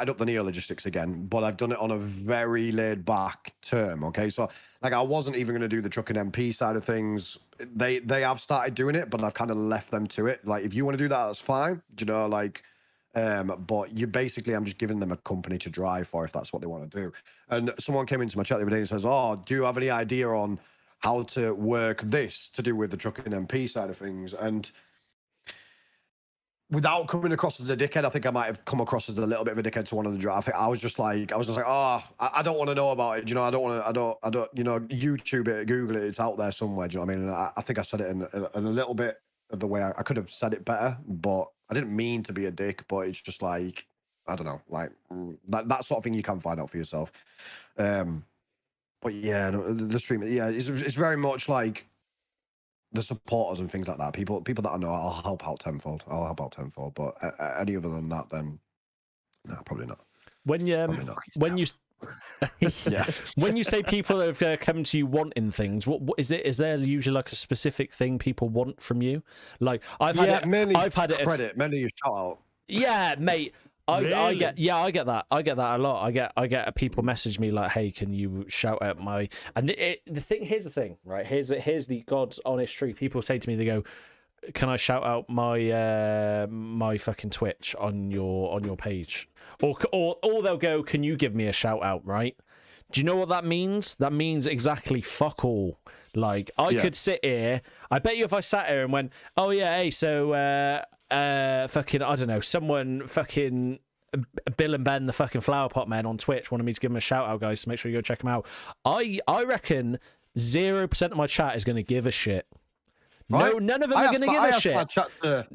up the Neo Logistics again, but I've done it on a very laid back term. Okay, so like, I wasn't even going to do the truck and MP side of things. They have started doing it, but I've kind of left them to it. Like, if you want to do that, that's fine. You know, like, But you basically, I'm just giving them a company to drive for if that's what they want to do. And someone came into my chat the other day and says, "Oh, do you have any idea on how to work this to do with the trucking MP side of things?" And without coming across as a dickhead, I think I might have come across as a little bit of a dickhead to one of the drivers. I was just like, oh, I don't want to know about it. You know, I don't, you know, YouTube it, Google it, it's out there somewhere. Do you know what I mean? And I think I said it in a little bit of the way I could have said it better, but I didn't mean to be a dick, but it's just like, I don't know, like that sort of thing you can find out for yourself. But yeah, no, the stream, yeah, it's very much like the supporters and things like that. People that I know, I'll help out tenfold. But any other than that, then no, probably not. When you Probably not. when you Yeah. when you say people that have come to you wanting things, what is it? Is there usually like a specific thing people want from you? Like I've had it. Mainly I've had it. Credit, mainly you shout out. Yeah, mate. I Really? get that. I get that a lot. I get people message me like, "Hey, can you shout out my?" And the thing, here's the thing, right? Here's the God's honest truth. People say to me, they go, "Can I shout out my my fucking Twitch on your page?" Or they'll go, "Can you give me a shout out?" Right? Do you know what that means? That means exactly fuck all. Like I could sit here. I bet you if I sat here and went, "Oh yeah, hey, so fucking I don't know, someone fucking Bill and Ben the fucking Flower Pot Men on Twitch wanted me to give them a shout out, guys. So make sure you go check them out." I reckon 0% of my chat is going to give a shit. Right? No, none of them are going to give a shit.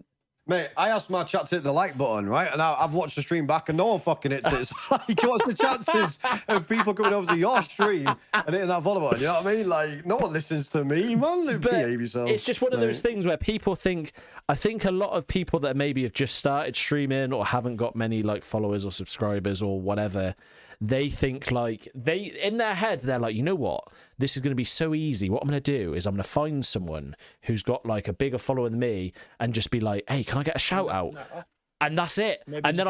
Mate, I asked my chat to hit the like button, right? And I've watched the stream back and no one fucking hits it. So, like, what's the chances of people coming over to your stream and hitting that follow button? You know what I mean? Like, no one listens to me, man. Behave yourself. It's just one of those things where people think, I think a lot of people that maybe have just started streaming or haven't got many like followers or subscribers or whatever, they think like in their head, they're like, you know what? This is going to be so easy. What I'm going to do is I'm going to find someone who's got like a bigger follower than me and just be like, "Hey, can I get a shout out?" And that's it. And then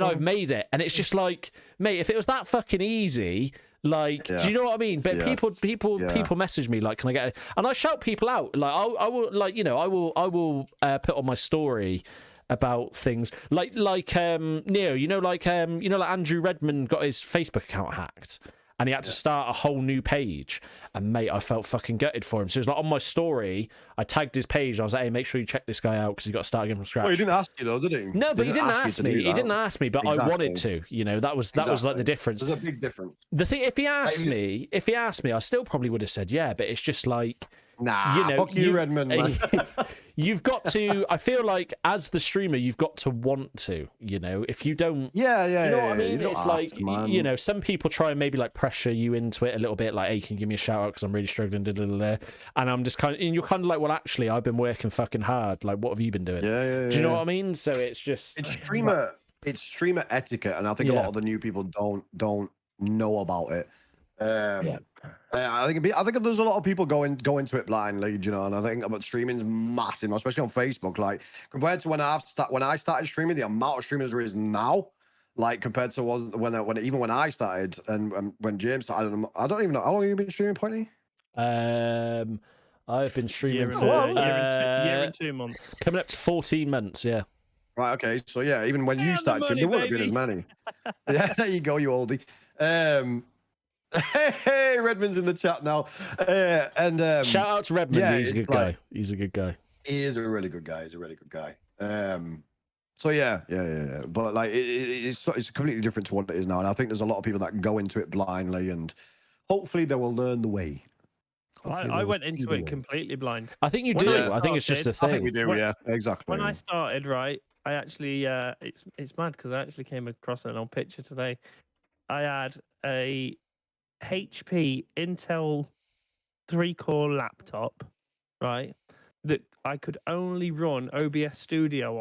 I've made it. And it's just like, mate, if it was that fucking easy, like, do you know what I mean? But people message me like, "Can I get it?" And I shout people out. Like I will, like, you know, I will put on my story about things like Neo, you know, like Andrew Redmond got his Facebook account hacked and he had to start a whole new page, and mate, I felt fucking gutted for him. So it was like on my story, I tagged his page and I was like, "Hey, make sure you check this guy out because he's got to start again from scratch." Well, he didn't ask you though, did he? No, but he didn't ask me. He didn't ask me, but Exactly. I wanted to. You know, that was like the difference. There's a big difference. The thing, if he asked me, I still probably would have said yeah. But it's just like, nah, you know, fuck you, Redmond, man. You've got to. I feel like as the streamer, you've got to want to. You know, if you don't, you know what I mean. It's like, you know, some people try and maybe like pressure you into it a little bit, like, "Hey, can you give me a shout out because I'm really struggling?" And I'm just kind of, and you're kind of like, "Well, actually, I've been working fucking hard. Like, what have you been doing?" Do you know what I mean? So it's just it's streamer etiquette, and I think a lot of the new people don't know about it. I think there's a lot of people go into it blindly, you know, and I think about streaming's massive, especially on Facebook. Like compared to when I started streaming, the amount of streamers there is now, like compared to when I started and when James started, I don't even know how long have you been streaming, Pointy? I've been streaming for year and 2 months, coming up to 14 months. Yeah. Right. Okay. So yeah, even when you started streaming, there wouldn't have been as many. Yeah. There you go, you oldie. Hey, Redmond's in the chat now. And shout out to Redmond. Yeah, he's a good guy. He's a good guy. He is a really good guy. So yeah. But like, it's completely different to what it is now, and I think there's a lot of people that go into it blindly, and hopefully they will learn the way. I went into it completely blind. I think you do. I think it's just a thing. I think we do. Yeah, exactly. When I started, right, I actually it's mad because I actually came across an old picture today. I had a HP Intel 3-core laptop, right, that I could only run OBS Studio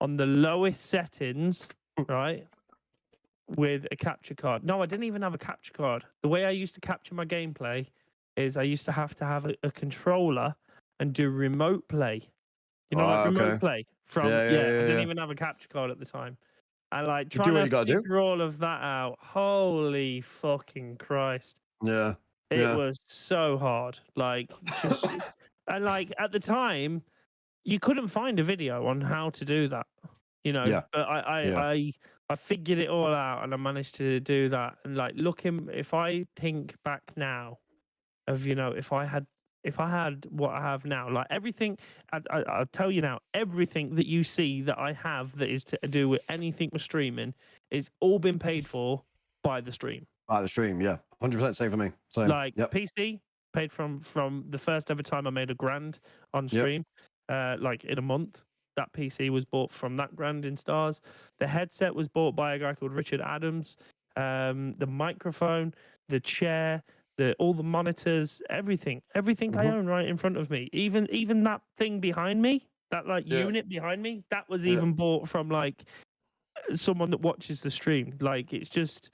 on the lowest settings, right, with a capture card. No, I didn't even have a capture card. The way I used to capture my gameplay is I used to have a controller and do remote play. You know, like remote play from I didn't even have a capture card at the time. And like trying to figure all of that out. Holy fucking Christ. Yeah. It was so hard. Like just and like at the time, you couldn't find a video on how to do that. you know. Yeah. But I figured it all out, and I managed to do that. And like if I think back now, of if I had what I have now, like everything, I'll tell you now, everything that you see that I have that is to do with anything with streaming is all been paid for by the stream. By the stream, yeah, 100% same for me. Same. Like Yep. PC paid from the first ever time I made $1,000 on stream, like in a month. That PC was bought from that grand in stars. The headset was bought by a guy called Richard Adams. The microphone, the chair, all the monitors, everything I own right in front of me. Even that thing behind me, that unit behind me, that was even bought from like someone that watches the stream. Like it's just,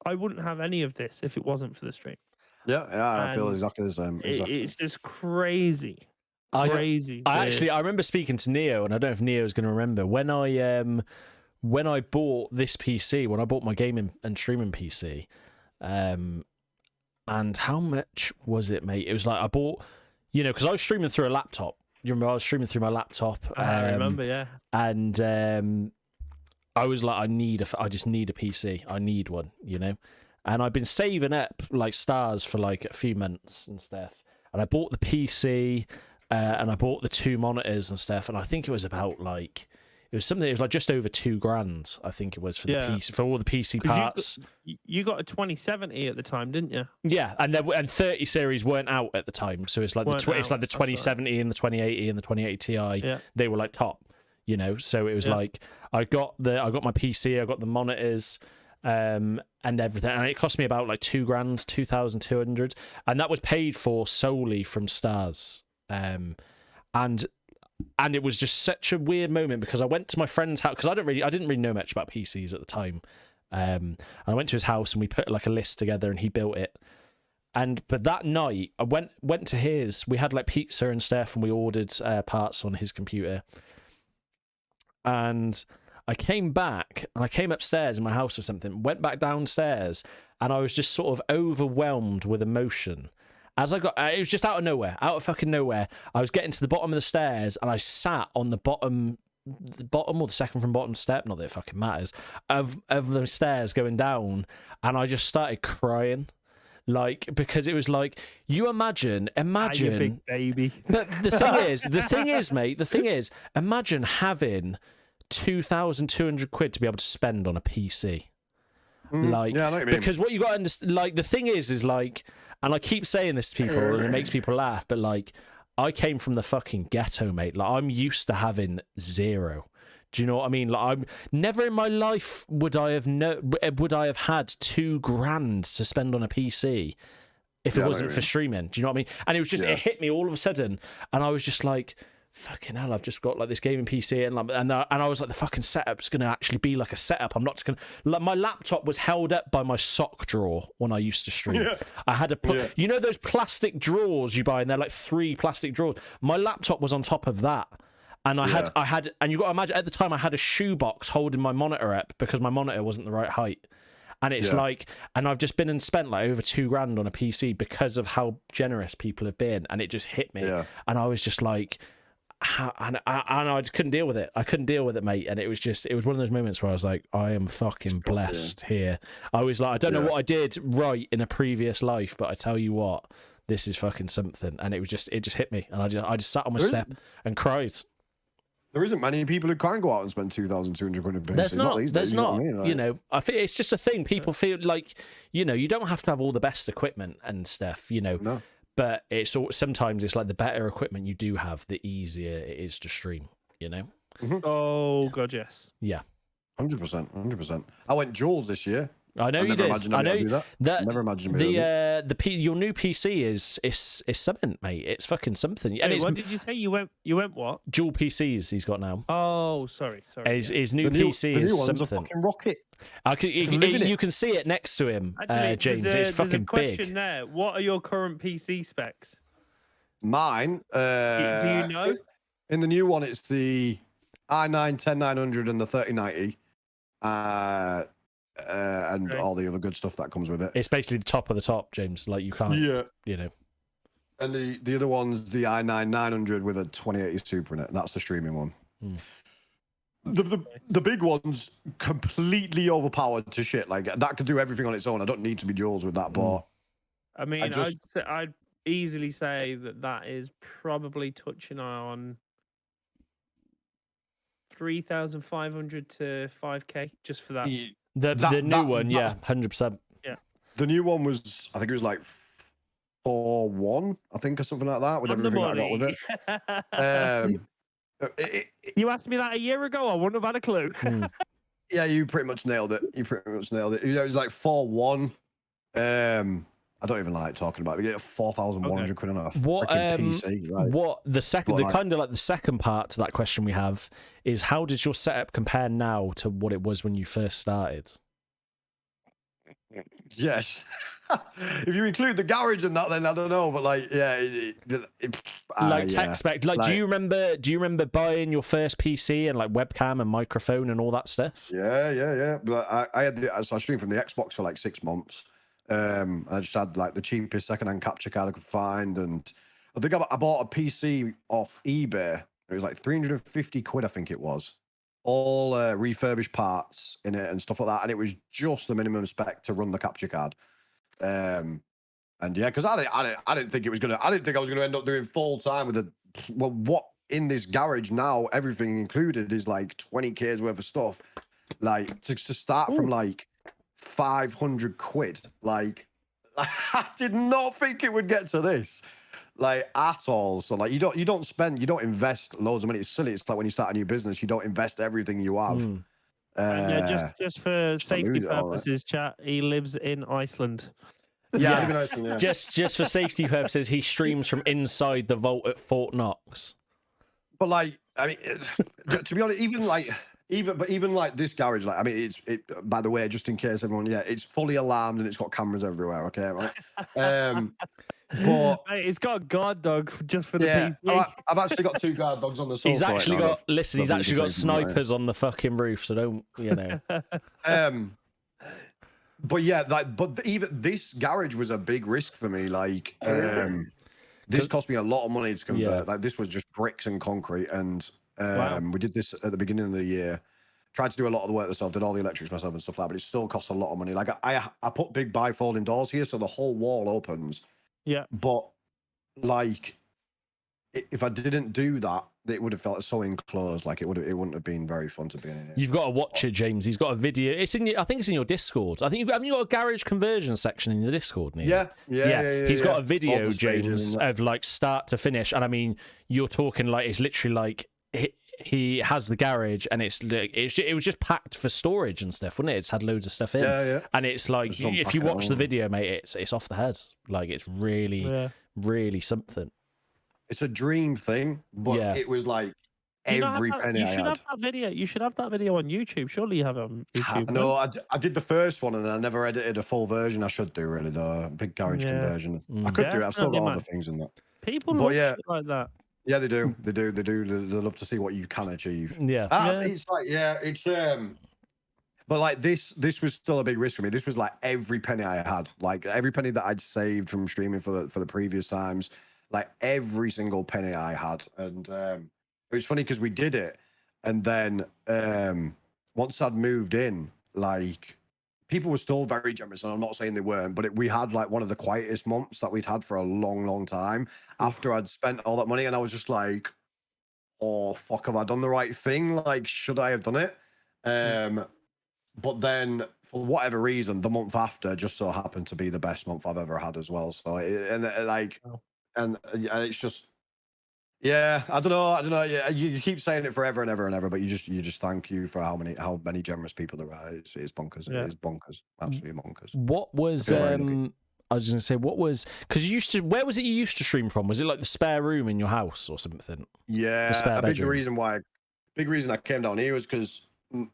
I wouldn't have any of this if it wasn't for the stream. Yeah, I feel exactly the same. Exactly. It's just crazy. I remember speaking to Neo, and I don't know if Neo's going to remember when I bought this PC, when I bought my gaming and streaming PC, and how much was it, mate? It was like I bought, because I was streaming through a laptop. You remember I was streaming through my laptop. I remember, yeah. And I was like, I just need a PC. I need one, And I've been saving up like stars for like a few months and stuff. And I bought the PC, and I bought the 2 monitors and stuff. And I think it was about like, it was like just over $2,000. I think it was for the PC, for all the PC parts. You got a 2070 at the time, didn't you? Yeah, and 30 series weren't out at the time, so it's like the 2070 and the 2080 and the 2080 Ti. Yeah. They were like top, So it was like I got my PC, I got the monitors, and everything, and it cost me about like $2,000, 2,200, and that was paid for solely from stars. And it was just such a weird moment because I went to my friend's house because I didn't really know much about PCs at the time. And I went to his house and we put like a list together and he built it. But that night I went to his. We had like pizza and stuff and we ordered parts on his computer. And I came back and I came upstairs in my house or something. Went back downstairs and I was just sort of overwhelmed with emotion. As I got, it was just out of fucking nowhere. I was getting to the bottom of the stairs and I sat on the bottom or the second from bottom step, not that it fucking matters, of the stairs going down, and I just started crying. Like, because it was like, you imagine, you big baby. But the thing is, mate, imagine having 2,200 quid to be able to spend on a PC. Like, yeah, I know what you mean. Because what you got to understand, like, the thing is like, and I keep saying this to people and it makes people laugh, but like, I came from the fucking ghetto, mate. Like, I'm used to having zero. Do you know what I mean? Like, I'm never in my life would I have had $2,000 to spend on a PC if it wasn't for streaming. Do you know what I mean? And it was just, it hit me all of a sudden, and I was just like, fucking hell, I've just got like this gaming PC, and I was like, the fucking setup's gonna actually be like a setup. I'm not just gonna, like, my laptop was held up by my sock drawer when I used to stream. I had you know those plastic drawers you buy, and they're like 3 plastic drawers. My laptop was on top of that. And I had, and you got to imagine at the time I had a shoebox holding my monitor up because my monitor wasn't the right height. And it's like, and I've just been and spent like over $2,000 on a PC because of how generous people have been. And it just hit me. Yeah. And I was just like, and I just couldn't deal with it. I couldn't deal with it, mate. And it was one of those moments where I was like, I am fucking blessed here. I was like, I don't know what I did right in a previous life, but I tell you what, this is fucking something. And it just hit me. And I just sat on my step and cried. There isn't many people who can go out and spend 2,200 quid a PC. There's not. You know what I mean? Like, I think it's just a thing. People feel like, you don't have to have all the best equipment and stuff, No. But sometimes it's like the better equipment you do have, the easier it is to stream, Mm-hmm. Oh, God, yes. Yeah. 100%. I went Jules this year. I know you did. I know that. Never imagined me. Your new PC is something, mate. It's fucking something. And what did you say? You went what? Dual PCs he's got now. Oh, sorry. His new PC is something. A fucking rocket. You can see it next to him, James. It's fucking there's a question big. there. What are your current PC specs? Mine. Do you know? In the new one, it's the i9 10900 and the 3090. And all the other good stuff that comes with it. It's basically the top of the top, James. Like, you can't, And the other one's the i9 900 with a 2080 Super in it. That's the streaming one. the big one's completely overpowered to shit. Like that could do everything on its own. I don't need to be duels with that, but I mean, just- I'd easily say that is probably touching on 3,500 to 5K just for that. The new one, yeah, 100%. Yeah. The new one was, I think it was like 4-1, I think, or something like that, with On the everything that I got with it. You asked me that a year ago, I wouldn't have had a clue. Yeah, you pretty much nailed it. You pretty much nailed it. It was like 4-1. I don't even like talking about it. We get 4,100 quid on a freaking PC. Right? What the second, kind of like the second part to that question we have is, how does your setup compare now to what it was when you first started? Yes. If you include the garage and that, then I don't know. But like, yeah, like tech spec. Like, do you remember buying your first PC and like webcam and microphone and all that stuff? Yeah. But I streamed from the Xbox for like 6 months. I just had like the cheapest secondhand capture card I could find, and I think I bought a PC off eBay. It was like 350 quid, I think it was, all refurbished parts in it and stuff like that, and it was just the minimum spec to run the capture card. And yeah, because I didn't think I was gonna end up doing full time with what in this garage now, everything included is like 20K's worth of stuff. Like to start from like 500 quid. Like I did not think it would get to this, like at all. So like you don't invest loads of money. It's silly. It's like when you start a new business, you don't invest everything you have. And yeah, just for safety purposes, chat, he lives in Iceland. Yeah, I live in Iceland, yeah. Just for safety purposes, he streams from inside the vault at Fort Knox. But like, I mean, to be honest, even like this garage, like, I mean, by the way, just in case everyone, yeah, it's fully alarmed and it's got cameras everywhere. Okay, right. But it's got a guard dog just for the PC. I've actually got 2 guard dogs on the sofa. He's actually got snipers on the fucking roof, so don't, you know. But yeah, like, but even this garage was a big risk for me. Like, this cost me a lot of money to convert. Yeah. Like, this was just bricks and concrete, and Wow. we did this at the beginning of the year. Tried to do a lot of the work myself, did all the electrics myself and stuff like that, but it still costs a lot of money. Like, I put big bifolding doors here, so the whole wall opens. Yeah. But like, if I didn't do that, it would have felt so enclosed. Like, it wouldn't have been very fun to be in it. You've got to watch it, James. He's got a video. I think it's in your Discord. I think haven't you got a garage conversion section in the Discord, Neil? Yeah. He's got a video, James, of like start to finish, and I mean, you're talking like it's literally like he has the garage, and it was just packed for storage and stuff, wasn't it? It's had loads of stuff in, and it's like if you watch the video, mate, it's off the head. Like, it's really something. It's a dream thing, but it was like every penny I had. You should have that video on YouTube. Surely you have it on YouTube. No, I did the first one and I never edited a full version. I should do, really, though. Big garage conversion. I could do it. I've still got other things in that. People love shit like that. Yeah, they do. They love to see what you can achieve. It's like, but like this was still a big risk for me. This was like every penny I had, like every penny that I'd saved from streaming for the previous times. Like every single penny I had. And it was funny because we did it. And then once I'd moved in, like, people were still very generous. And I'm not saying they weren't, but we had like one of the quietest months that we'd had for a long, long time after I'd spent all that money. And I was just like, oh, fuck, have I done the right thing? Like, should I have done it? But then for whatever reason, the month after just so happened to be the best month I've ever had as well. So, and it's just, yeah, I don't know. Yeah, you keep saying it forever and ever and ever, but you just thank you for how many generous people there are. It's bonkers. Yeah. It is bonkers. Absolutely bonkers. What was I was going to say, what was, because where was it you used to stream from? Was it like the spare room in your house or something? Yeah, the spare bedroom. Big reason I came down here was because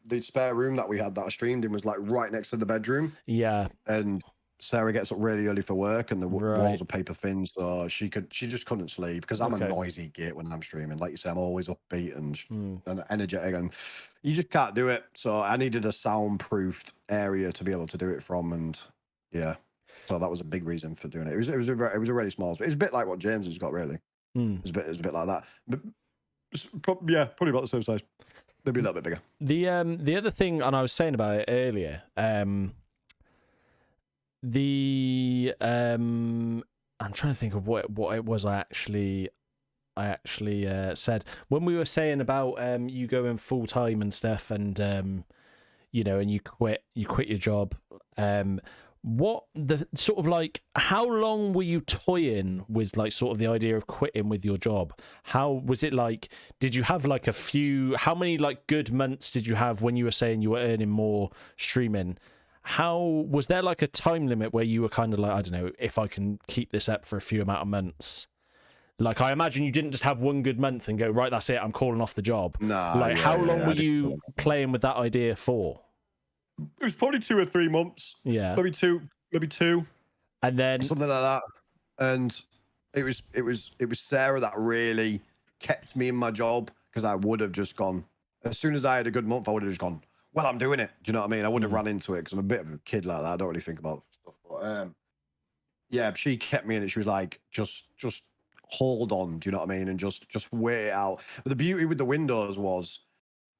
the spare room that we had that I streamed in was like right next to the bedroom. Yeah, and Sarah gets up really early for work, and the walls are paper thin, so she just couldn't sleep, because I'm a noisy git when I'm streaming. Like you say, I'm always upbeat and energetic, and you just can't do it. So I needed a soundproofed area to be able to do it from, and yeah, so that was a big reason for doing it. It was a really small space. It's a bit like what James has got, really. It was a bit like that, but probably about the same size. Maybe a little bit bigger. The other thing, and I was saying about it earlier, I'm trying to think of what it was I actually said when we were saying about you going full time and stuff, and you know, and you quit your job. What the sort of like, how long were you toying with like sort of the idea of quitting with your job? How was it like? Did you have like how many like good months did you have when you were saying you were earning more streaming? How was there like a time limit where you were kind of like, I don't know, if I can keep this up for a few amount of months? Like, I imagine you didn't just have one good month and go, right, that's it, I'm calling off the job. Nah. Like, how long were you playing with that idea for? It was probably 2 or 3 months. Yeah. Maybe two. And then something like that. And it was Sarah that really kept me in my job, because I would have just gone, as soon as I had a good month, I would have just gone, well, I'm doing it. Do you know what I mean? I wouldn't have run into it, because I'm a bit of a kid like that. I don't really think about stuff. But yeah, she kept me in it. She was like, just hold on. Do you know what I mean? And just wait it out. But the beauty with the windows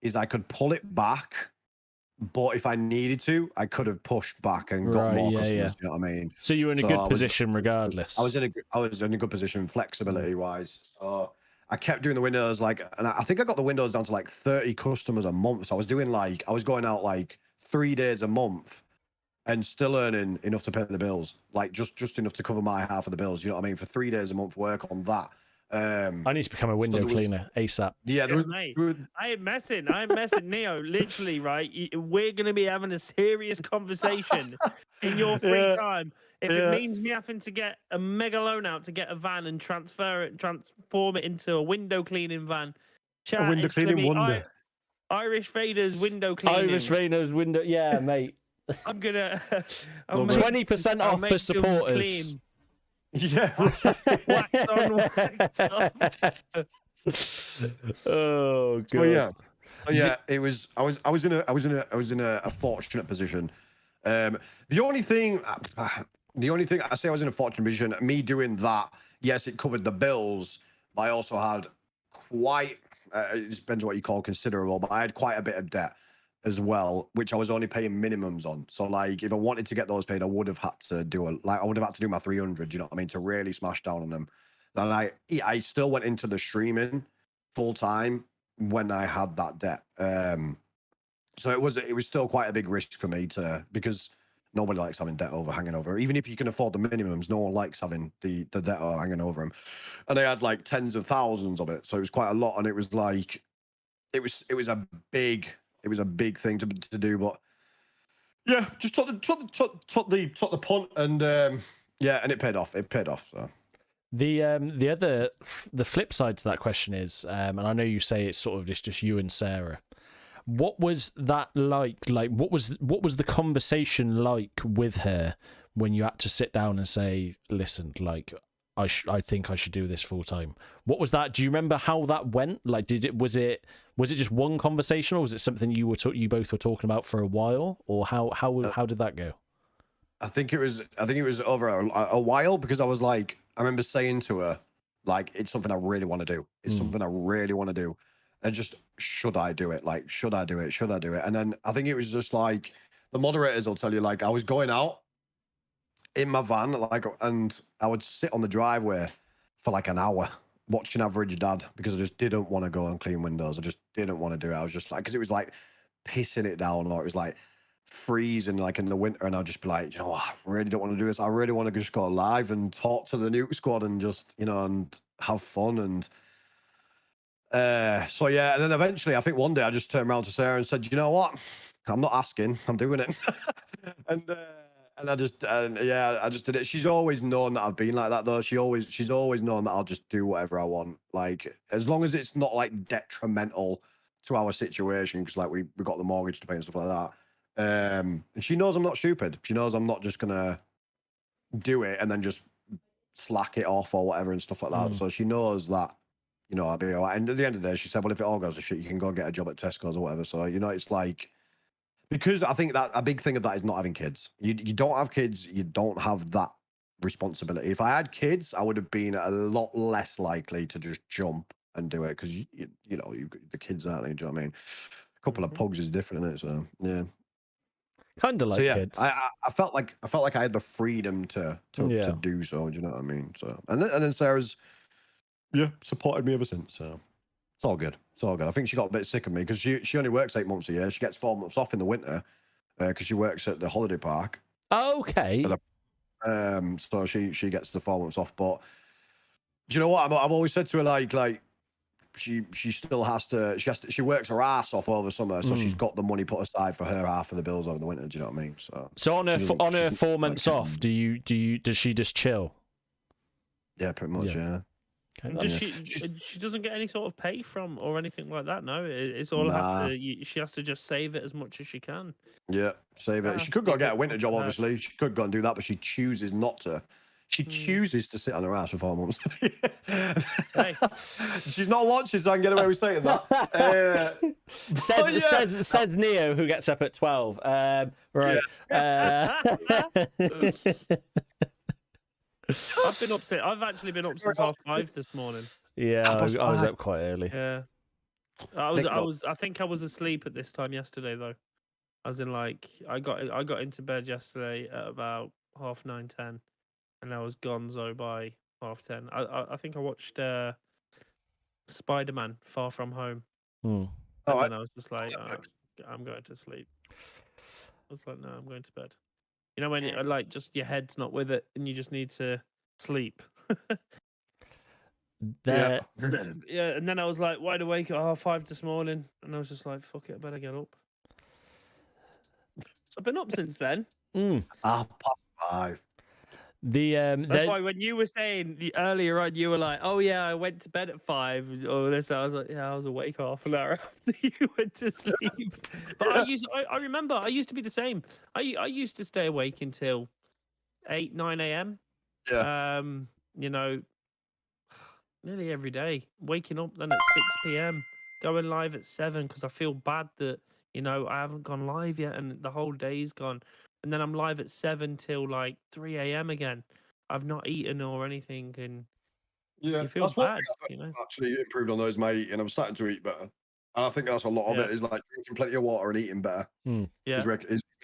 is I could pull it back, but if I needed to, I could have pushed back and got more customers. Yeah. You know what I mean? So you were in a good position regardless. I was in a good position flexibility wise. So I kept doing the windows, like, and I think I got the windows down to like 30 customers a month. So I was going out like 3 days a month and still earning enough to pay the bills, like just enough to cover my half of the bills. You know what I mean? For 3 days a month work on that. I need to become a window cleaner ASAP. Yeah, mate, I ain't messing, Neo. Literally, right? We're gonna be having a serious conversation in your free time. If it means me having to get a mega loan out to get a van and transform it into a window cleaning van. Chat, a window cleaning wonder. Irish Vader's window cleaning. Irish Vader's window, yeah, mate. I'm gonna 20% off for supporters. Yeah. Wax on, wax off. Oh god. Yeah. It was. I was in a fortunate position. The only thing I say I was in a fortunate position. Me doing that, yes, it covered the bills. But I also had quite. It depends what you call considerable, but I had quite a bit of debt as well, which I was only paying minimums on. So like, if I wanted to get those paid, I would have had to do my 300. You know what I mean, to really smash down on them. And I still went into the streaming full time when I had that debt. So it was still quite a big risk for me because nobody likes having debt hanging over. Even if you can afford the minimums, no one likes having the debt hanging over them. And I had like tens of thousands of it, so it was quite a lot. And it was like, it was a big thing to do. But yeah, just took the punt, and and it paid off. So. The flip side to that question is, and I know you say it's sort of just you and Sarah. What was that like? Like, what was the conversation like with her when you had to sit down and say, "Listen, like, I think I should do this full time." What was that? Do you remember how that went? Like, was it just one conversation, or was it something you both were talking about for a while, or how did that go? I think it was over a while, because I was like, I remember saying to her, like, it's something I really want to do. It's something I really want to do. And just, should I do it? Like, should I do it? Should I do it? And then I think it was just like, the moderators will tell you, like, I was going out in my van, like, and I would sit on the driveway for like an hour watching Average Dad, because I just didn't want to go and clean windows. I just didn't want to do it. I was just like, because it was like pissing it down, or it was like freezing like in the winter, and I'd just be like, you know, I really don't want to do this. I really want to just go live and talk to the Nuke squad and just, you know, and have fun. And so yeah, and then eventually I think one day I just turned around to Sarah and said, you know what, I'm not asking, I'm doing it. and I just did it. She's always known that I've been like that, though. She's always known that I'll just do whatever I want, like, as long as it's not like detrimental to our situation, because like we got the mortgage to pay and stuff like that. And she knows I'm not stupid. She knows I'm not just gonna do it and then just slack it off or whatever and stuff like that. So she knows that, you know, I'll be all right. And at the end of the day, she said, well, if it all goes to shit, you can go and get a job at Tesco's or whatever. So, you know, it's like, because I think that a big thing of that is not having kids. You don't have kids, you don't have that responsibility. If I had kids, I would have been a lot less likely to just jump and do it because you know you've got the kids, aren't they? Do you know what I mean? A couple of pugs is different, isn't it? So yeah. Kind of like So yeah, kids. I felt like I had the freedom to do so. Do you know what I mean? So and then Sarah's supported me ever since. So it's all good. It's all good. I think she got a bit sick of me because she only works 8 months a year. She gets 4 months off in the winter because she works at the holiday park. Okay. So she gets the 4 months off. But do you know what? I've always said to her like she still has to she works her ass off over summer, so she's got the money put aside for her half of the bills over the winter. Do you know what I mean? So on her 4 months off, does she just chill? Yeah, pretty much. Yeah. Okay. She doesn't get any sort of pay from or anything like that. No, it's all she has to just save it as much as she can. Yeah, save it. She could go get a winter job, obviously. She could go and do that, but she chooses not to. She chooses to sit on her ass for 4 months. Hey. She's not watching, so I can get away with saying that. Says Neo, who gets up at 12. Right. I've actually been up since 5:30 this morning. Yeah, I was up quite early. Yeah. I think I was asleep at this time yesterday though. As in like I got into bed yesterday at about 9:30, 10, and I was gonzo by 10:30. I think I watched Spider-Man Far From Home. And then I was just like, I'm going to sleep. I was like, no, I'm going to bed. You know when like just your head's not with it and you just need to sleep. Yeah, and then I was like wide awake at 5:30 this morning, and I was just like, fuck it, I better get up. So I've been up since then. 5:30. That's why when you were saying earlier on, you were like, "Oh yeah, I went to bed at 5." Or this, I was like, "Yeah, I was awake half an hour after you went to sleep." But I remember I used to be the same. I used to stay awake until 8, 9 a.m. Yeah. You know, nearly every day. Waking up then at 6 p.m. Going live at 7 because I feel bad that I haven't gone live yet and the whole day's gone. And then I'm live at 7 till like 3 a.m. again. I've not eaten or anything, and you feel bad. Actually improved on those, mate, and I'm starting to eat better. And I think that's a lot of it is like drinking plenty of water and eating better. Yeah, it's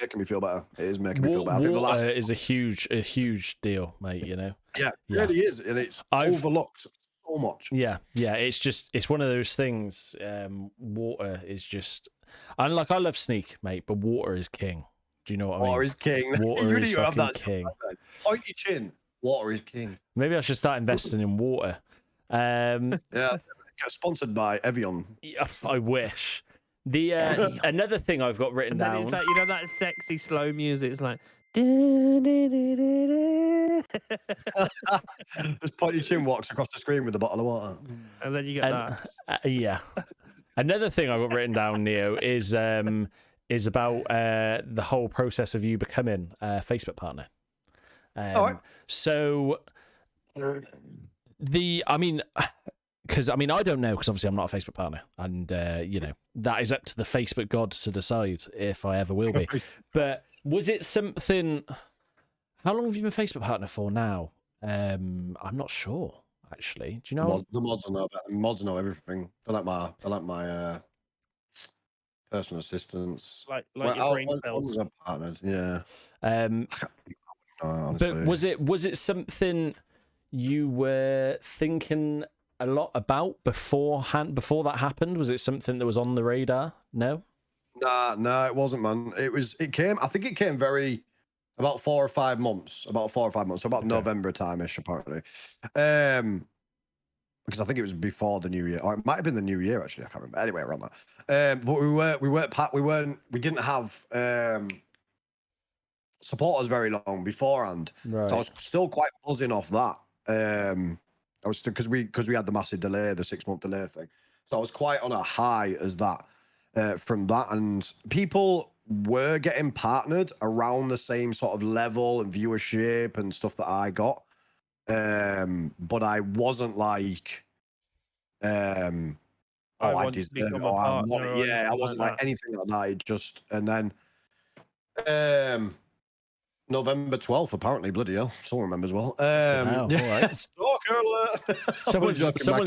making me feel better. It is making me feel better. I think water is a huge deal, mate. Yeah, it really is, and it's overlooked so much. Yeah, it's one of those things. Water is just, and like I love Sneak, mate, but water is king. Do you know what I mean? Water is king. Water is fucking king. PointyChin. Water is king. Maybe I should start investing in water. Yeah, get sponsored by Evian. I wish. The another thing I've got written down. Is that that sexy slow music? It's like. As PointyChin walks across the screen with a bottle of water, and then you get that. Yeah. Another thing I've got written down, Neo, is about the whole process of you becoming a Facebook partner. So because I don't know, because obviously I'm not a Facebook partner, and that is up to the Facebook gods to decide if I ever will be. But was it something? How long have you been Facebook partner for now? I'm not sure actually. Do you know? The mods know that. Mods know everything. They like my personal assistants. Like your brain cells. Partnered. Yeah. But was it something you were thinking a lot about beforehand, before that happened? Was it something that was on the radar? No? Nah, it wasn't, man. It came, I think it came about 4 or 5 months. So about November time-ish, apparently. Because I think it was before the new year, or it might have been the new year, actually. I can't remember. Anyway, around that. But we didn't have supporters very long beforehand. Right. So I was still quite buzzing off that. I was because we had the massive delay, the 6-month delay thing. So I was quite on a high as that from that, and people were getting partnered around the same sort of level and viewership and stuff that I got. But I wasn't like, I deserve it. I wasn't like anything like that. It just, and then November 12th, apparently, bloody hell, someone remembers well. All right. Stalker Someone's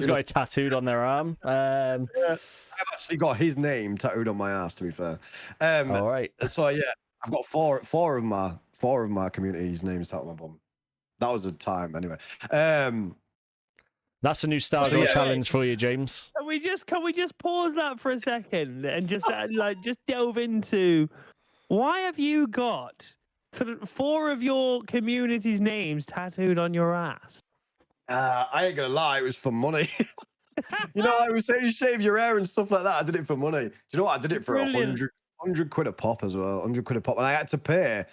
got it tattooed on their arm. I've actually got his name tattooed on my ass. To be fair. All right. So yeah, I've got four of my community's names tattooed on my bum. That was a time anyway. That's a new Stargirl challenge for you, James. Can we just pause that for a second and just just delve into why have you got 4 of your community's names tattooed on your ass? I ain't gonna lie, it was for money. You know, I was saying shave your hair and stuff like that. I did it for money. Do you know what? I did it for Brilliant. 100 quid a pop as well. 100 quid a pop, and I had to pay.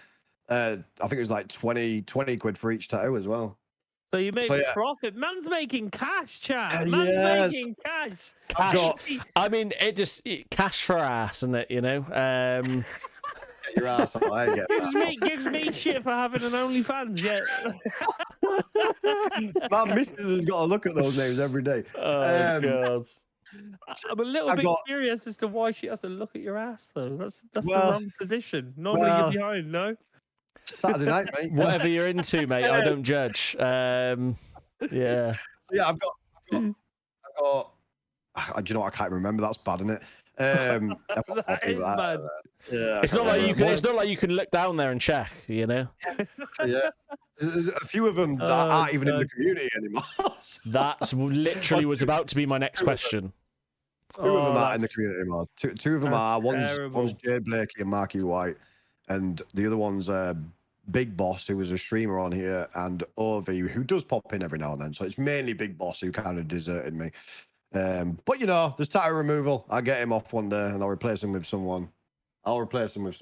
I think it was like 20 quid for each tattoo as well. So you make profit. Man's making cash, Chad. Yes. Making cash. I mean, cash for ass, isn't it? You know. Get your ass off. I get that. Gives me shit for having an OnlyFans. Yeah. My missus has got to look at those names every day. Oh God. I'm a little bit curious as to why she has to look at your ass, though. That's the wrong position. Normally you're behind, no? Saturday night, mate. Whatever you're into, mate. I don't judge. Yeah. So yeah, I've got. Do you know what? I can't remember. That's bad, isn't it? That is bad. Yeah. It's not like you can. It's not like you can look down there and check. You know. Yeah. A few of them that aren't even in the community anymore. That's literally was about to be my next question. Two of them aren't in the community anymore. Two of them are. One's Jay Blakey and Marky White, and the other one's Big Boss, who was a streamer on here, and Ovi, who does pop in every now and then. So it's mainly Big Boss who kind of deserted me. But you know, there's tattoo removal. I'll get him off one day, and I'll replace him with someone. I'll replace it with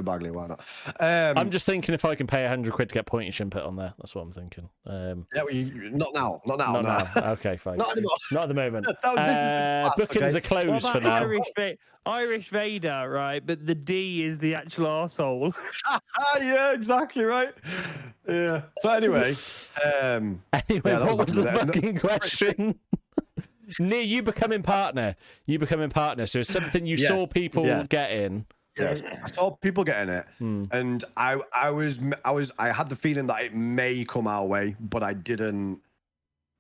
Bagley. Why not? I'm just thinking if I can pay 100 quid to get PointyChin put on there. That's what I'm thinking. Yeah, not now. Okay, fine. Not anymore. Not at the moment. Bookings okay? are closed for now. Irish Vader, right? But the D is the actual arsehole. Yeah, exactly right. Yeah. So anyway, what was the fucking question? Near you becoming partner. So it's something you saw people getting. Yes, I saw people getting it, and I had the feeling that it may come our way, but I didn't.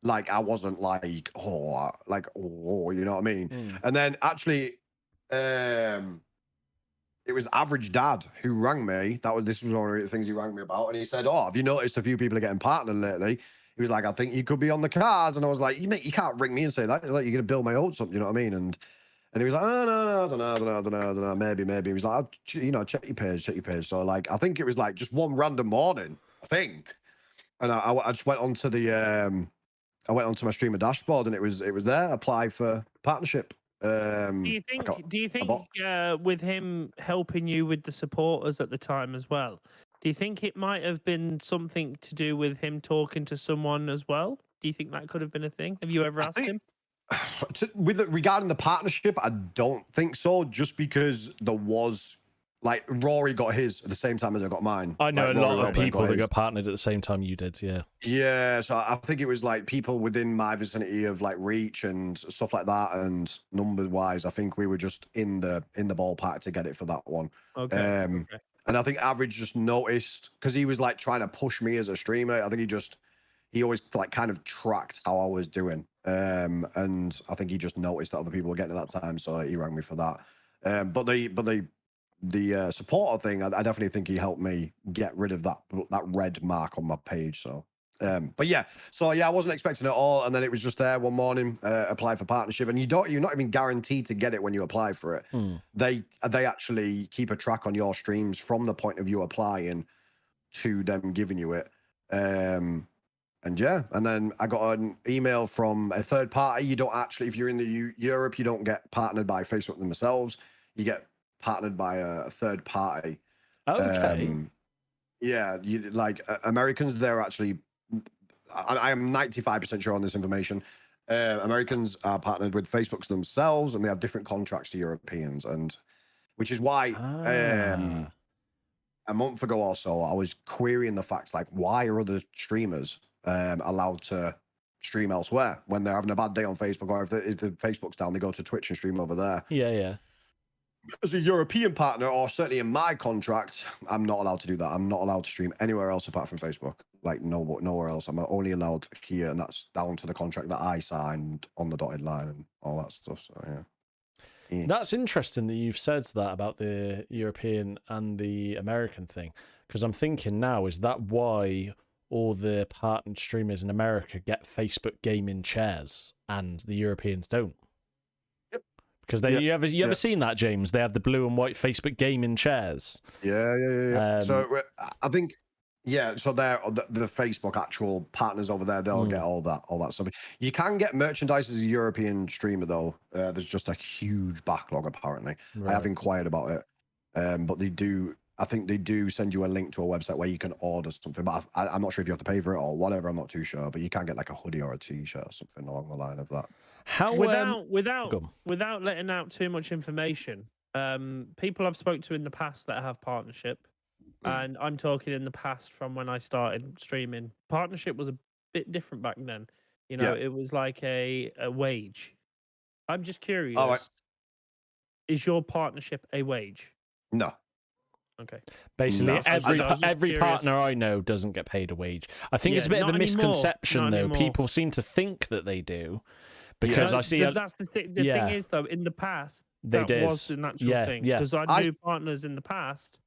Like, I wasn't like, you know what I mean? And then actually, it was Average Dad who rang me. This was one of the things he rang me about, and he said, "Oh, have you noticed a few people are getting partnered lately?" He was like, "I think you could be on the cards," and I was like, "You can't ring me and say that. Like, you're gonna build my hopes up, you know what I mean?" And he was like, "Oh no, I don't know, maybe." He was like, check your page. So like, I think it was like just one random morning, I think, and I just went onto I went onto my streamer dashboard, and it was there. Apply for partnership. Do you think with him helping you with the supporters at the time as well, do you think it might have been something to do with him talking to someone as well? Do you think that could have been a thing? Have you ever asked him? Regarding the partnership, I don't think so. Just because there was, like, Rory got his at the same time as I got mine. I know a lot of people that got partnered at the same time you did. Yeah. Yeah. So I think it was like people within my vicinity of like reach and stuff like that, and numbers wise, I think we were just in the ballpark to get it for that one. Okay. And I think Average just noticed, because he was like trying to push me as a streamer. I think he always like kind of tracked how I was doing. And I think he just noticed that other people were getting at that time, so he rang me for that. But the supporter thing, I definitely think he helped me get rid of that red mark on my page. So, but yeah, I wasn't expecting it all, and then it was just there one morning. Apply for partnership, and you're not even guaranteed to get it when you apply for it. They actually keep a track on your streams from the point of you applying to them giving you it. And then I got an email from a third party. You don't actually, if you're in the Europe, you don't get partnered by Facebook themselves. You get partnered by a third party. Okay. Americans, they're actually, I am 95% sure on this information. Americans are partnered with Facebooks themselves, and they have different contracts to Europeans, and which is why a month ago or so, I was querying the facts, like, why are other streamers allowed to stream elsewhere when they're having a bad day on Facebook, or if the Facebook's down, they go to Twitch and stream over there. Yeah. as a European partner, or certainly in my contract, I'm not allowed to do that. I'm not allowed to stream anywhere else apart from Facebook. Like nowhere else. I'm only allowed here, and that's down to the contract that I signed on the dotted line and all that stuff. So yeah. That's interesting that you've said that about the European and the American thing, because I'm thinking now, is that why all the partnered streamers in America get Facebook gaming chairs and the Europeans don't? Yep. Because you ever seen that, James? They have the blue and white Facebook gaming chairs. Yeah. So I think. Yeah, so they're the Facebook actual partners over there. They'll get all that stuff. You can get merchandise as a European streamer though. There's just a huge backlog apparently. Right. I have inquired about it, but they do. I think they do send you a link to a website where you can order something. But I'm not sure if you have to pay for it or whatever. I'm not too sure. But you can get like a hoodie or a T-shirt or something along the line of that. How without letting out too much information, people I've spoke to in the past that have partnership. And I'm talking in the past from when I started streaming. Partnership was a bit different back then. You know, it was like a wage. I'm just curious. All right. Is your partnership a wage? No. Okay. Basically, No. every partner I know doesn't get paid a wage. I think it's a bit of a misconception, though. People seem to think that they do. Because I see... That's the thing. The thing is, though, in the past, that was the natural thing. Because I knew partners in the past...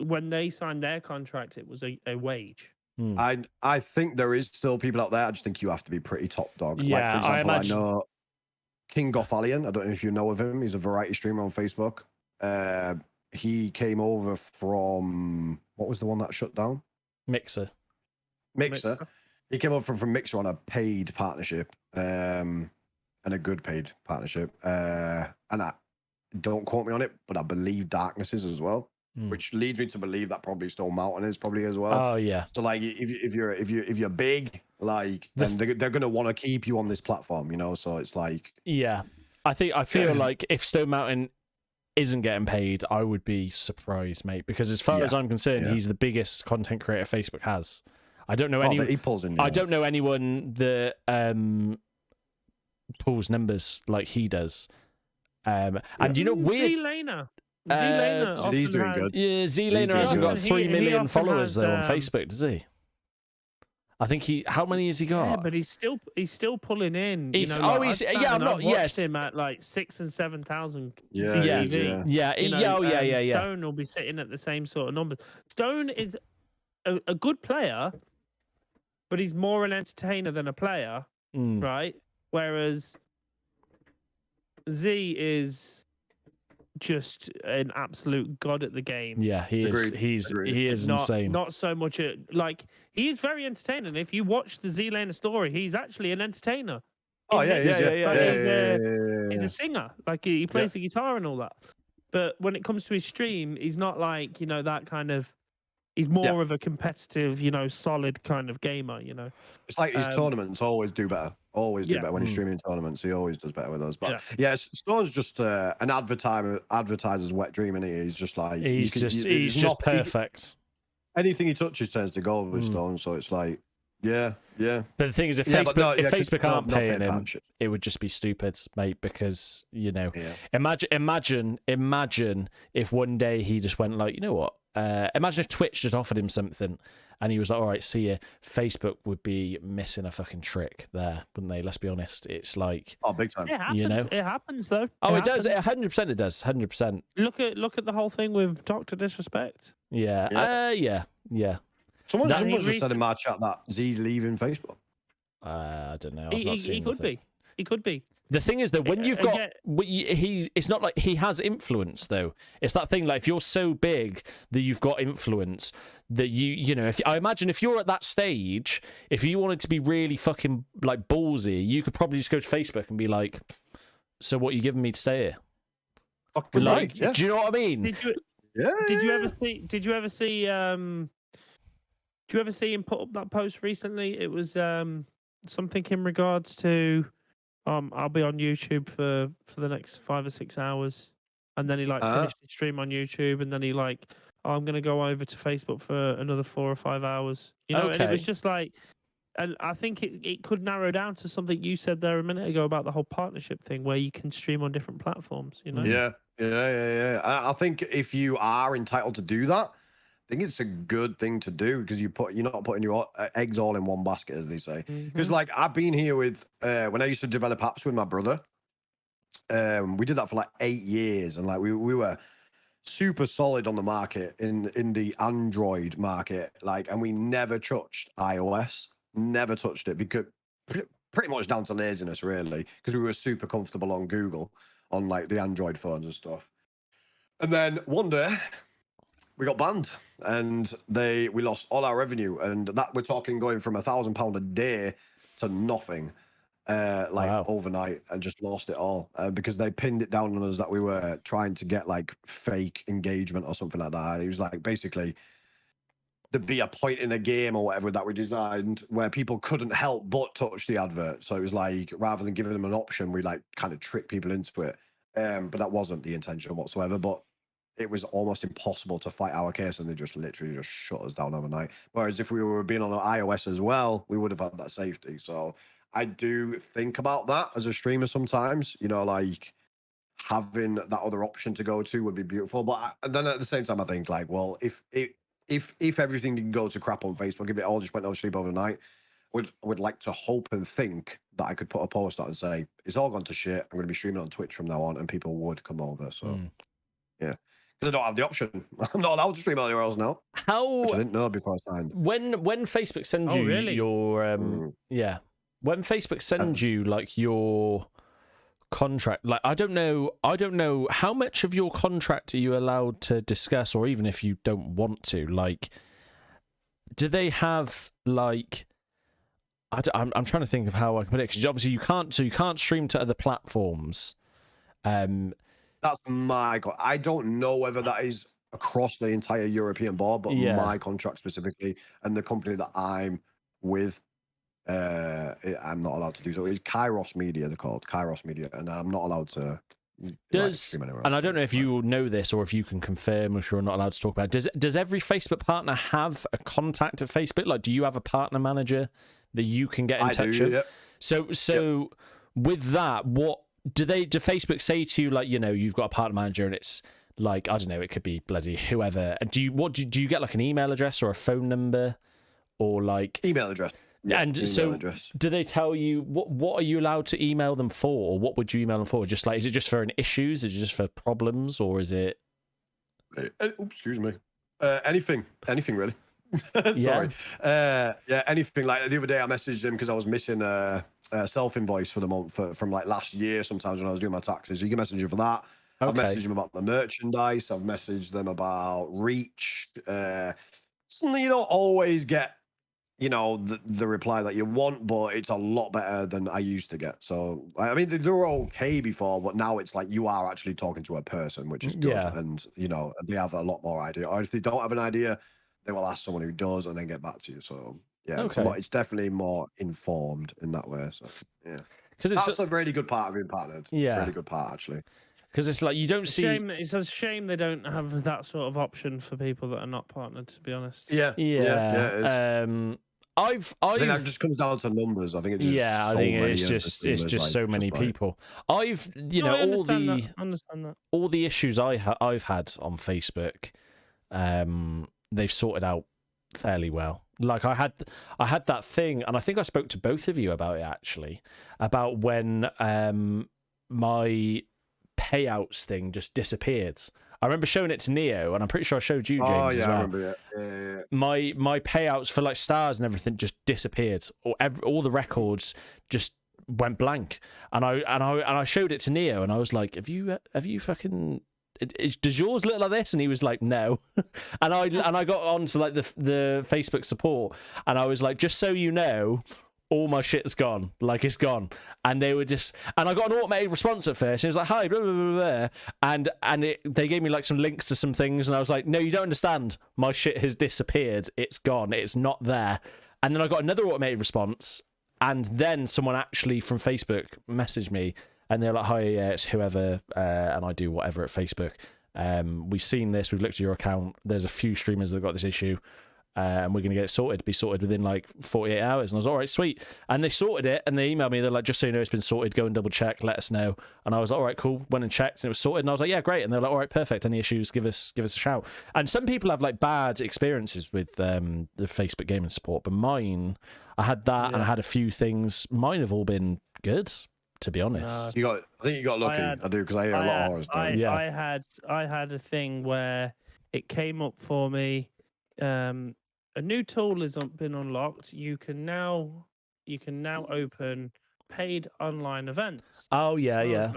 when they signed their contract, it was a wage. I think there is still people out there. I just think you have to be pretty top dog. Yeah, like, for example, I know King Gothalion. I don't know if you know of him. He's a variety streamer on Facebook. He came over from what was the one that shut down? Mixer. He came over from Mixer on a paid partnership, and a good paid partnership. And I don't quote me on it, but I believe Darkness is as well. Which leads me to believe that probably Stone Mountain is probably as well. Oh yeah. So like, if you're big, like, then they're gonna want to keep you on this platform, you know. So it's like, yeah, I feel like if Stone Mountain isn't getting paid, I would be surprised, mate. Because as far as I'm concerned, he's the biggest content creator Facebook has. I don't know anyone. He pulls in. I don't know anyone that pulls numbers like he does. And you know, weird. He's doing good. Yeah, Z-Laner hasn't got 3 million followers though on Facebook, does he? I think how many has he got? Yeah, but he's still pulling in. I've watched him at like 6,000 and 7,000 TV. Yeah. Stone will be sitting at the same sort of numbers. Stone is a good player, but he's more an entertainer than a player, right? Whereas Z is just an absolute god at the game. Yeah, he is. He is insane. Not so much like he is very entertaining. If you watch the Z-Laner story, he's actually an entertainer. Oh yeah, he's a singer. Like he plays the guitar and all that. But when it comes to his stream, he's not like, you know, that kind of. He's more of a competitive, you know, solid kind of gamer, you know. It's like his tournaments always do better. Always do better when he's streaming tournaments. He always does better with those. But Stone's just an advertiser's wet dream, and he's just like he's just perfect. Anything he touches turns to gold with Stone. So it's like, yeah. But the thing is, if Facebook aren't paying him, it would just be stupid, mate. Because you know, imagine if one day he just went like, you know what? Imagine if Twitch just offered him something and he was like, all right, see ya. Facebook would be missing a fucking trick there, wouldn't they? Let's be honest. It's like... Oh, big time. It happens, you know? It happens, though. It does. 100% it does. 100%. Look at the whole thing with Dr. Disrespect. Yeah. Yeah. Someone just said in my chat that Z's leaving Facebook. I don't know. I've not seen He could be. The thing is that when you've got, it's not like he has influence though. It's that thing like if you're so big that you've got influence that you know. I imagine if you're at that stage, if you wanted to be really fucking like ballsy, you could probably just go to Facebook and be like, "So what are you giving me to stay here?" Fucking like, do you know what I mean? Did you ever see him put up that post recently? It was something in regards to. I'll be on YouTube for the next 5 or 6 hours, and then he finished his stream on YouTube, and then he I'm gonna go over to Facebook for another 4 or 5 hours. You know, and it was just like, and I think it could narrow down to something you said there a minute ago about the whole partnership thing, where you can stream on different platforms. You know, Yeah. I think if you are entitled to do that, I think it's a good thing to do because you're not putting your eggs all in one basket, as they say. Because like I've been here with when I used to develop apps with my brother, we did that for like 8 years, and like we were super solid on the market in the Android market, like, and we never touched iOS, never touched it because pretty much down to laziness, really, because we were super comfortable on Google on like the Android phones and stuff. And then one day we got banned, and we lost all our revenue, and that we're talking going from £1,000 a day to nothing, Wow. overnight, and just lost it all because they pinned it down on us that we were trying to get like fake engagement or something like that. It was like basically there'd be a point in a game or whatever that we designed where people couldn't help but touch the advert. So it was like rather than giving them an option, we like kind of trick people into it. But that wasn't the intention whatsoever. But it was almost impossible to fight our case, and they just literally just shut us down overnight. Whereas if we were being on iOS as well, we would have had that safety. So I do think about that as a streamer sometimes, you know, like having that other option to go to would be beautiful. But then at the same time, I think like, well, if everything didn't go to crap on Facebook, if it all just went no sleep overnight, I would like to hope and think that I could put a post out and say, it's all gone to shit. I'm going to be streaming on Twitch from now on, and people would come over. So yeah. Because I don't have the option. I'm not allowed to stream anywhere else now. Which I didn't know before I signed. When Facebook sends you your when Facebook sends you like your contract, like I don't know how much of your contract are you allowed to discuss, or even if you don't want to, like, do they have like I'm trying to think of how I can put it, because obviously you can't stream to other platforms. That's my. I don't know whether that is across the entire European board, but my contract specifically and the company that I'm with, I'm not allowed to do so. It's Kairos Media, they're called Kairos Media, and I'm not allowed to. Stream anywhere else. And I don't know if you know this or if you can confirm, if you're not allowed to talk about it. Does every Facebook partner have a contact at Facebook? Like, do you have a partner manager that you can get in touch with? Yep. So with that, what do Facebook say to you, like, you know, you've got a partner manager and it's like, I don't know, it could be bloody whoever. Do you get like an email address or a phone number, or like email address? Yeah, and email so address. Do they tell you what are you allowed to email them for, or what would you email them for? Just like, is it just for issues? Is it just for problems, or is it? Excuse me. Anything really. Yeah. Sorry. Anything. Like the other day, I messaged him because I was missing a self-invoice for the month from like last year. Sometimes when I was doing my taxes, you can message him for that. Okay. I've messaged him about the merchandise. I've messaged them about reach. Something you don't always get, you know, the reply that you want, but it's a lot better than I used to get. So I mean, they were okay before, but now it's like you are actually talking to a person, which is good. Yeah. And you know, they have a lot more idea. Or if they don't have an idea, they will ask someone who does and then get back to you. So yeah, okay. it's definitely more informed in that way. So yeah, because that's a really good part of being partnered. Yeah, really good part actually. Because it's like you don't see. It's a shame they don't have that sort of option for people that are not partnered. To be honest. Yeah. I think that just comes down to numbers. I think it's just I think it's just so many people. I've understand that. All the issues I've had on Facebook, they've sorted out fairly well. Like I had that thing, and I think I spoke to both of you about it actually, about when my payouts thing just disappeared. I remember showing it to Neo, and I'm pretty sure I showed you, James. Oh yeah, as well. I remember. Yeah. My payouts for like stars and everything just disappeared, or all the records just went blank. And I showed it to Neo, and I was like, "Have you fucking? Does yours look like this?" And he was like, "No." and I got on to like the Facebook support, and I was like, "Just so you know, all my shit's gone. Like, it's gone." And they were just, and I got an automated response at first. And it was like, "Hi, blah, blah, blah, blah." And they gave me like some links to some things. And I was like, "No, you don't understand. My shit has disappeared. It's gone. It's not there." And then I got another automated response. And then someone actually from Facebook messaged me, and they're like, "Hi, it's whoever, and I do whatever at Facebook. We've seen this. We've looked at your account. There's a few streamers that got this issue. and we're going to get it be sorted within like 48 hours. And I was all right, sweet. And they sorted it, and they emailed me. They're like, just so you know, it's been sorted. Go and double check. Let us know. And I was all right, cool. Went and checked, and it was sorted. And I was like, yeah, great. And they're like, all right, perfect. Any issues? Give us a shout. And some people have like bad experiences with the Facebook gaming support, but mine, I had that, and I had a few things. Mine have all been good, to be honest. I think you got lucky. I do, because I hear a lot of horror stories. I had a thing where it came up for me. A new tool has been unlocked. You can now open paid online events. Oh yeah, yeah.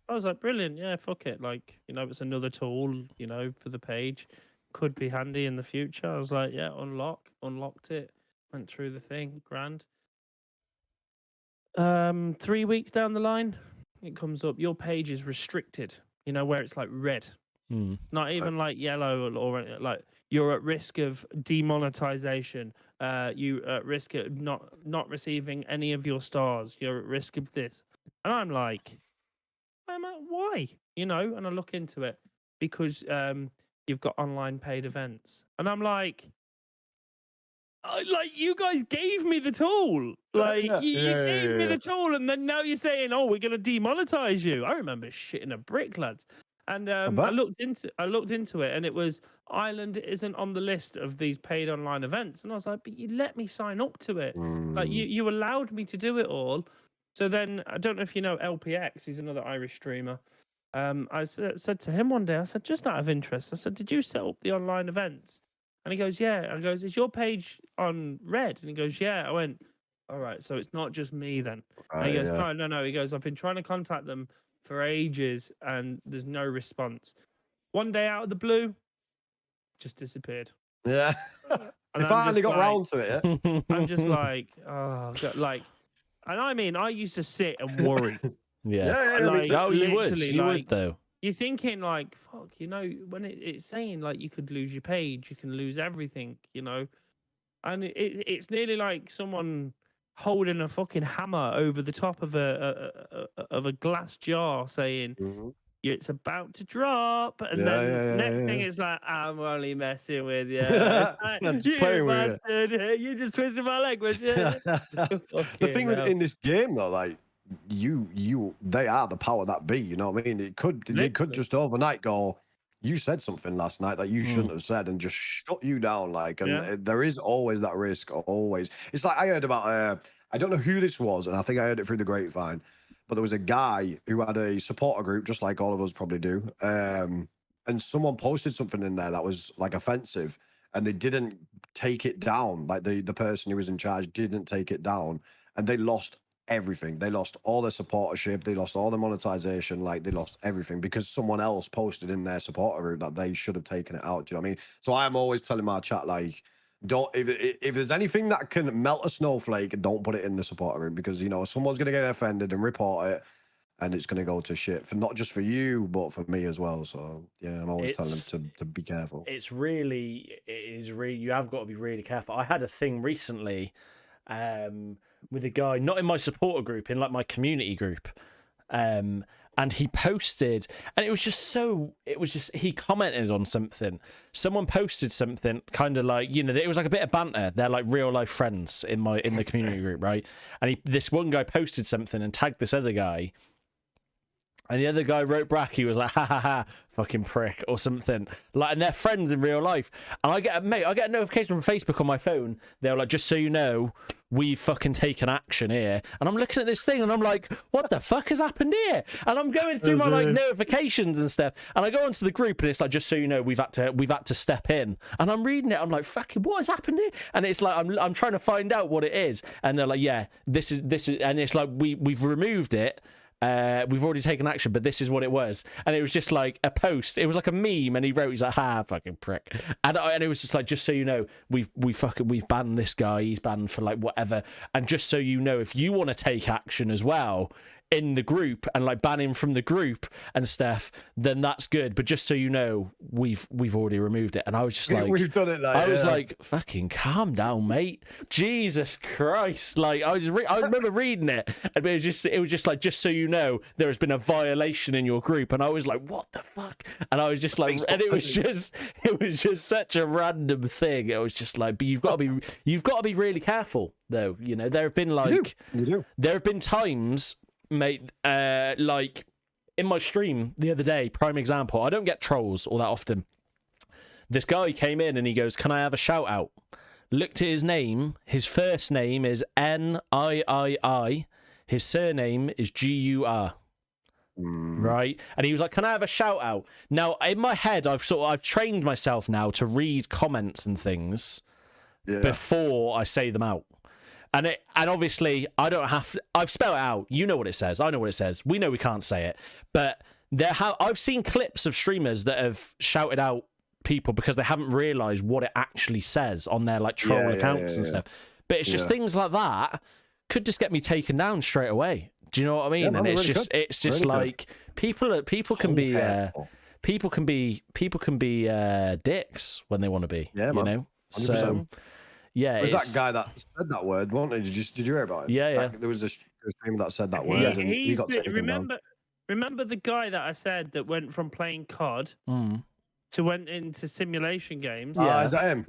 I was like, brilliant, yeah, fuck it. Like, it's another tool, for the page. Could be handy in the future. I was like, yeah, unlocked it, went through the thing, grand. 3 weeks down the line, it comes up, your page is restricted, where it's like red. Not even like yellow or like you're at risk of demonetization. You at risk of not receiving any of your stars. You're at risk of this. And I'm like, why? And I look into it because you've got online paid events. And I'm like you guys gave me the tool. Like you gave me the tool, and then now you're saying, oh, we're gonna demonetize you. I remember shitting a brick, lads. And I looked into it, and it was Ireland isn't on the list of these paid online events. And I was like, but you let me sign up to it. Like you allowed me to do it all. So then I don't know if you know LPX, he's another Irish streamer. I said to him one day, I said, just out of interest, I said, did you set up the online events? And he goes, yeah. I goes, is your page on red? And he goes, yeah. I went, all right, so it's not just me then. And he goes, no. He goes, I've been trying to contact them for ages and there's no response. One day out of the blue, just disappeared. Yeah. They finally got round to it. I'm just like, oh, God, like, and I mean, I used to sit and worry. Yeah. Like, you would though. You're thinking like, fuck, when it's saying like you could lose your page, you can lose everything, and it's nearly like someone holding a fucking hammer over the top of a glass jar, saying it's about to drop, and then next thing is like, I'm only messing with you. Like, you bastard, you just twisted my leg, would you? The thing in this game though, like. They are the power that be, you know what I mean? They could just overnight go, you said something last night that you shouldn't have said, and just shut you down. Like, and there is always that risk, always. It's like I heard about I don't know who this was, and I think I heard it through the grapevine, but there was a guy who had a supporter group, just like all of us probably do, and someone posted something in there that was like offensive, and they didn't take it down. Like the person who was in charge didn't take it down, and they lost everything. They lost all their supportership, they lost all their monetization, like they lost everything because someone else posted in their supporter group that they should have taken it out. Do you know what I mean? So I'm always telling my chat, like, don't, if there's anything that can melt a snowflake, don't put it in the supporter group, because someone's gonna get offended and report it, and it's gonna go to shit, for not just for you but for me as well. So yeah, I'm always telling them to be careful. It is really, you have got to be really careful. I had a thing recently with a guy, not in my supporter group, in like my community group, and he posted, and it was just he commented on something. Someone posted something kind of like, it was like a bit of banter. They're like real life friends in the community group, right? And this one guy posted something and tagged this other guy, and the other guy wrote back, he was like, ha ha ha, fucking prick, or something. Like, and they're friends in real life. And I get a notification from Facebook on my phone. They're like, just so you know, we've fucking taken action here. And I'm looking at this thing and I'm like, what the fuck has happened here? And I'm going through my like notifications and stuff. And I go onto the group and it's like, just so you know, we've had to step in. And I'm reading it. I'm like, fucking, what has happened here? And it's like, I'm trying to find out what it is. And they're like, yeah, this is, and it's like, we've removed it. We've already taken action, but this is what it was. And it was just like a post. It was like a meme, and he wrote, he's like, ha, fucking prick. And it was just like, just so you know, we've banned this guy. He's banned for like whatever. And just so you know, if you want to take action as well, in the group and like ban him from the group and stuff, then that's good. But just so you know, we've already removed it. And I was just like, we've done it. I was like, fucking calm down, mate. Jesus Christ! Like I remember reading it, and it was just like, just so you know, there has been a violation in your group, and I was like, what the fuck? And I was just like, and it was just such a random thing. It was just like, but you've got to be really careful, though. You know, there have been like, there have been times, mate, like in my stream the other day, prime example, I don't get trolls all that often. This guy came in and he goes, can I have a shout out? Looked at his name. His first name is N-I-I-I. His surname is G-U-R. Right? And he was like, can I have a shout out? Now, in my head, I've trained myself now to read comments and things before I say them out. And obviously, I don't have to, I've spelled it out. You know what it says. I know what it says. We know we can't say it. But I've seen clips of streamers that have shouted out people because they haven't realised what it actually says on their like troll accounts and stuff. But it's just things like that could just get me taken down straight away. Do you know what I mean? And it's just like people can be dicks when they want to be. Yeah, you know. 100%. So. Yeah, was that guy that said that word, wasn't he? Did you hear about it? Yeah. Like, there was a streamer that said that word, and he got taken down. Remember the guy that I said that went from playing COD to went into simulation games? Yeah, is that him?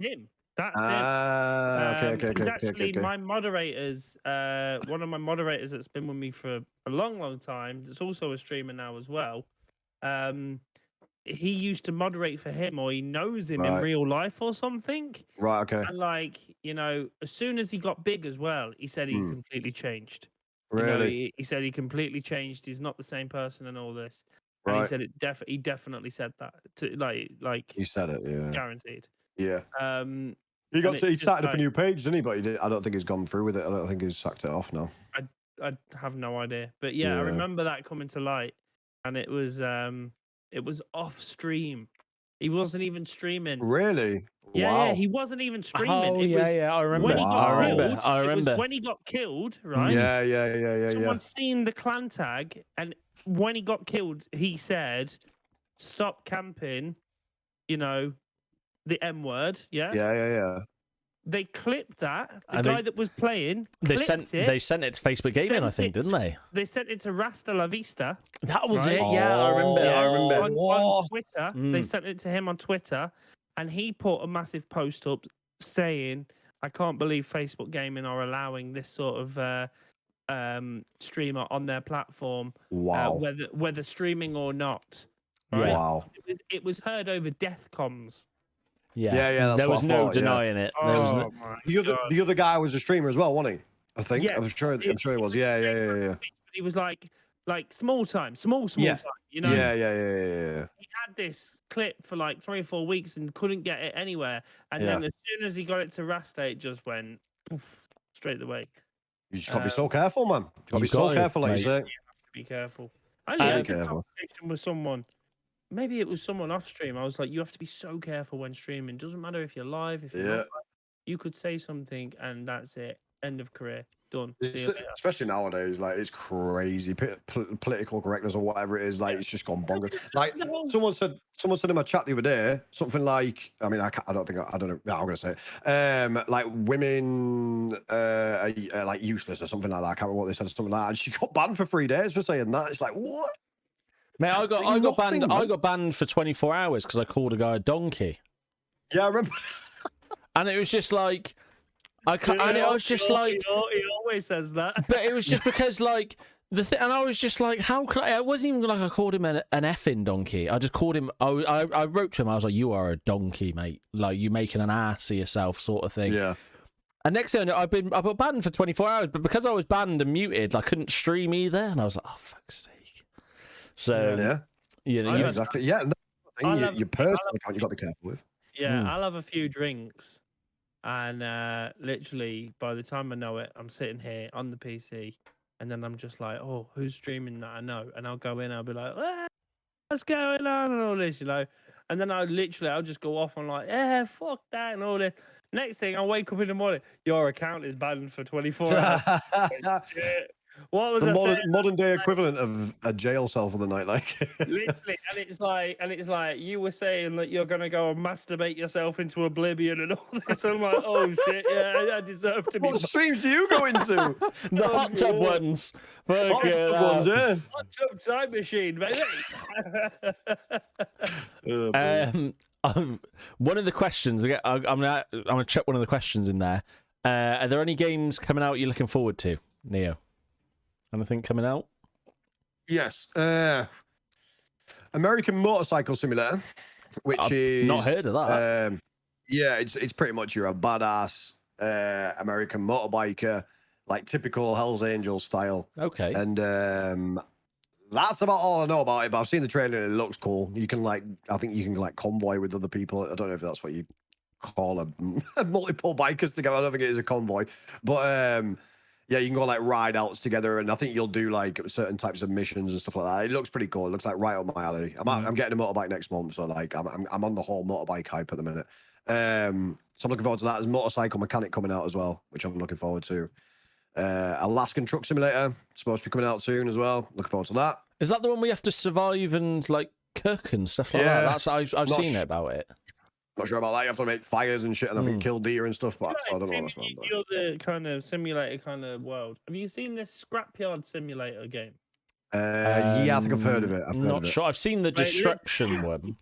That's him. Okay. He's actually my moderators. One of my moderators that's been with me for a long time. That's also a streamer now as well. He used to moderate for him, or he knows him in real life or something. Right, okay. And like, you know, as soon as he got big as well, he said he completely changed. Really? You know, he said he completely changed. He's not the same person and all this. And Right. he said he definitely said that. Like he said it, yeah. Guaranteed. Yeah. He started up a new page, didn't he? But I don't think he's gone through with it. I don't think he's sacked it off now. I have no idea. But yeah, I remember that coming to light, and it was off stream. He wasn't even streaming. Really? Yeah, he wasn't even streaming. I remember. I remember. It was when he got killed, right? Yeah. Someone seen the clan tag, and when he got killed, he said, "Stop camping," you know, the M word. Yeah. Yeah. They clipped that. The guy that was playing. They sent it to Facebook Gaming, I think, didn't they? They sent it to Rasta La Vista. That was it. Yeah, I remember. On Twitter, they sent it to him on Twitter, and he put a massive post up saying, "I can't believe Facebook Gaming are allowing this sort of streamer on their platform, whether streaming or not." Right? Wow. It was heard over death comms. Yeah. There was no denying it. The other guy was a streamer as well, wasn't he? I think. Yeah, I'm sure he was. Yeah. He was like small time. You know. Yeah. He had this clip for like 3 or 4 weeks and couldn't get it anywhere. And then as soon as he got it to Rasta, it just went poof, straight away. You just got to be so careful, man. You got to be so careful, like you say. You have to be careful. I had a conversation with someone. Maybe it was someone off stream. I was like, you have to be so careful when streaming. Doesn't matter if you're live, if you're not live. You could say something and that's it. End of career. Done. Especially nowadays, like it's crazy. Political correctness or whatever it is, like it's just gone bonkers. Like someone said in my chat the other day, something like, I mean, I don't know. I'm gonna say it. Like women are like useless or something like that. I can't remember what they said. Something like that. And she got banned for 3 days for saying that. It's like what? Mate, I got banned for 24 hours because I called a guy a donkey. Yeah, I remember. And it was just like, he always says that. But it was just because like and I was just like, how can I? It wasn't even like I called him an effing donkey. I just called him. I wrote to him. I was like, you are a donkey, mate. Like you making an ass of yourself, sort of thing. Yeah. And next thing I got banned for 24 hours, but because I was banned and muted, I couldn't stream either. And I was like, oh fuck's sake. So exactly. Yeah, your personal account you got to be careful with. Yeah, I'll have a few drinks, and literally by the time I know it, I'm sitting here on the PC, and then I'm just like, oh, who's streaming that I know? And I'll go in, I'll be like, what's going on and all this, you know? And then I'll just go off on like, fuck that and all this. Next thing, I'll wake up in the morning, your account is banned for 24 hours. What was The I saying? modern day equivalent of a jail cell for the night, like. Literally, and it's like you were saying that you're gonna go and masturbate yourself into oblivion and all this. I'm like, oh shit, yeah, I deserve to be. What streams do you go into? The hot tub God. ones. Hot tub ones, yeah. Hot tub time machine, baby. Oh, boy. One of the questions we get, I'm gonna check one of the questions in there. Are there any games coming out you're looking forward to, Neo? Anything coming out? Yes. American Motorcycle Simulator, which I've is not heard of that. Yeah, it's pretty much you're a badass American motorbiker, like typical Hell's Angels style. Okay. And that's about all I know about it. But I've seen the trailer and it looks cool. You can I think you can convoy with other people. I don't know if that's what you call a multiple bikers together. I don't think it is a convoy, but yeah, you can go ride outs together, and I think you'll do certain types of missions and stuff like that. It looks pretty cool. It looks like right up my alley. I'm getting a motorbike next month, so I'm on the whole motorbike hype at the minute. So I'm looking forward to that. There's Motorcycle Mechanic coming out as well, which I'm looking forward to. Alaskan Truck Simulator supposed to be coming out soon as well. Looking forward to that. Is that the one we have to survive and cook and stuff like that? That's I've seen it about it. Not sure about that. You have to make fires and shit, and I think kill deer and stuff. But I don't know what that's about. You're the kind of simulator kind of world. Have you seen this Scrapyard Simulator game? Yeah, I think I've heard of it. Not sure. I've seen the destruction one.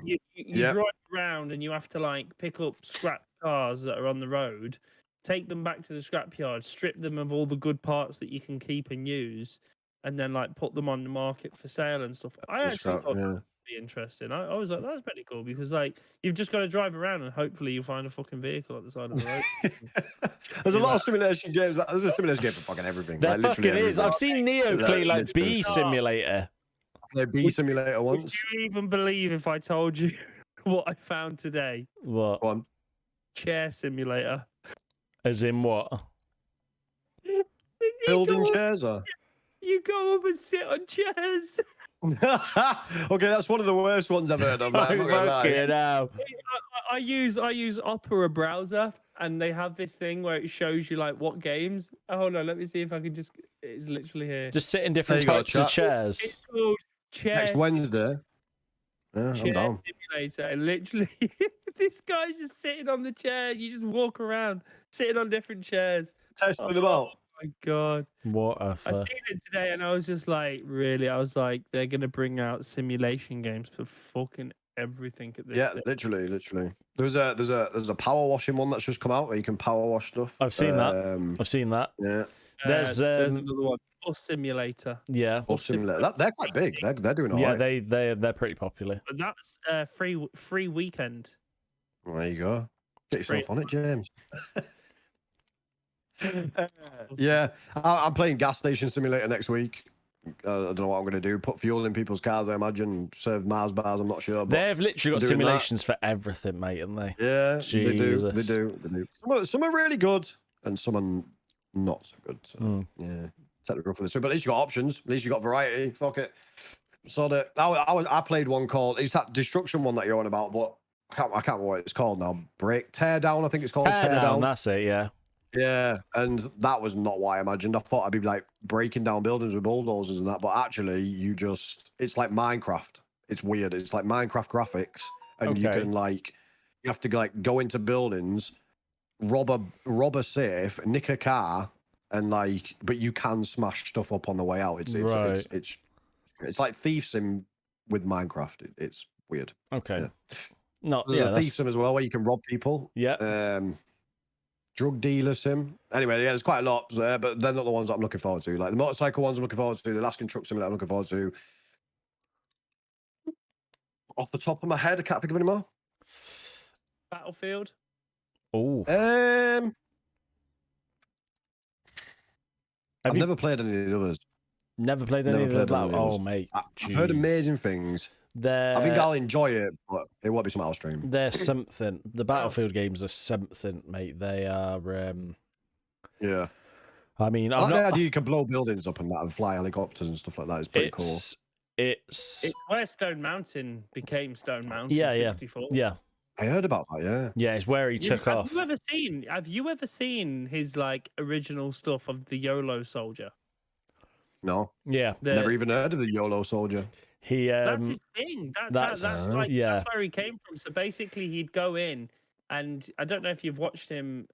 You drive around and you have to pick up scrap cars that are on the road, take them back to the scrapyard, strip them of all the good parts that you can keep and use, and then put them on the market for sale and stuff. I actually thought that would be interesting. I was like, that's pretty cool because you've just got to drive around and hopefully you'll find a fucking vehicle at the side of the road. There's a lot of simulation games. There's a simulation game for fucking everything. There fucking is. I've seen Neo play Bee Simulator. Play Bee Simulator once. Would you even believe if I told you what I found today? What? One. Chair Simulator. As in what? Building chairs, or? You go up and sit on chairs. Okay, that's one of the worst ones I've heard of. I use Opera browser, and they have this thing where it shows you what games. Oh, hold on, let me see if I can just. It's literally here. Just sit in different types of chairs. It's called Chair. Next Wednesday. Yeah, Chair I'm down. Simulator, and literally, this guy's just sitting on the chair. You just walk around, sitting on different chairs. Testing them out. Oh my god! What a I seen it today, and I was just really. I was like, they're gonna bring out simulation games for fucking everything at this. Yeah, stage. literally. There's a power washing one that's just come out where you can power wash stuff. I've seen that. I've seen that. Yeah. There's another one. Bus Simulator. Yeah. Bus Simulator. They're quite big. They're doing all right. Yeah, they're pretty popular. But that's free weekend. Well, there you go. Get yourself on it, James. Yeah, I'm playing Gas Station Simulator next week. I don't know what I'm going to do. Put fuel in people's cars, I imagine. Serve Mars bars, I'm not sure. But they've literally got simulations for everything, mate, haven't they? Yeah, Jesus. They do. Some are really good, and some are not so good. So, yeah, technical for this. But at least you got options. At least you got variety. Fuck it. So I played one called. It's that destruction one that you're on about, but I can't remember what it's called now. Tear down, I think it's called. Tear down. That's it. Yeah. Yeah, and that was not what I imagined. I thought I'd be breaking down buildings with bulldozers and that, but actually it's like Minecraft. It's weird. It's like Minecraft graphics, and you can you have to go into buildings, rob a safe, nick a car, and but you can smash stuff up on the way out. It's like Thief Sim with Minecraft. It's weird. Okay. Yeah. There's a Thief Sim as well where you can rob people. Yeah. Drug dealer sim. Anyway, yeah, there's quite a lot, but they're not the ones that I'm looking forward to. Like the motorcycle ones I'm looking forward to, the Alaskan Truck Simulator I'm looking forward to. Off the top of my head, I can't think of any more. Battlefield. Oh. I've never played any of the others. Never played any of the Battlefield. Oh, mate. I've heard amazing things. I think I'll enjoy it, but it won't be something I'll stream. They're something. The Battlefield games are something, mate. They are. Yeah. I mean, the idea you can blow buildings up and that and fly helicopters and stuff like that is pretty cool. It's where Stone Mountain became Stone Mountain. Yeah, 64. Yeah. I heard about that. Yeah. Yeah, it's where he took off. Have you ever seen his original stuff of the YOLO soldier? No, Yeah, never even heard of the YOLO soldier. he. That's his thing. That's like yeah. that's where he came from. So basically, he'd go in, and I don't know if you've watched him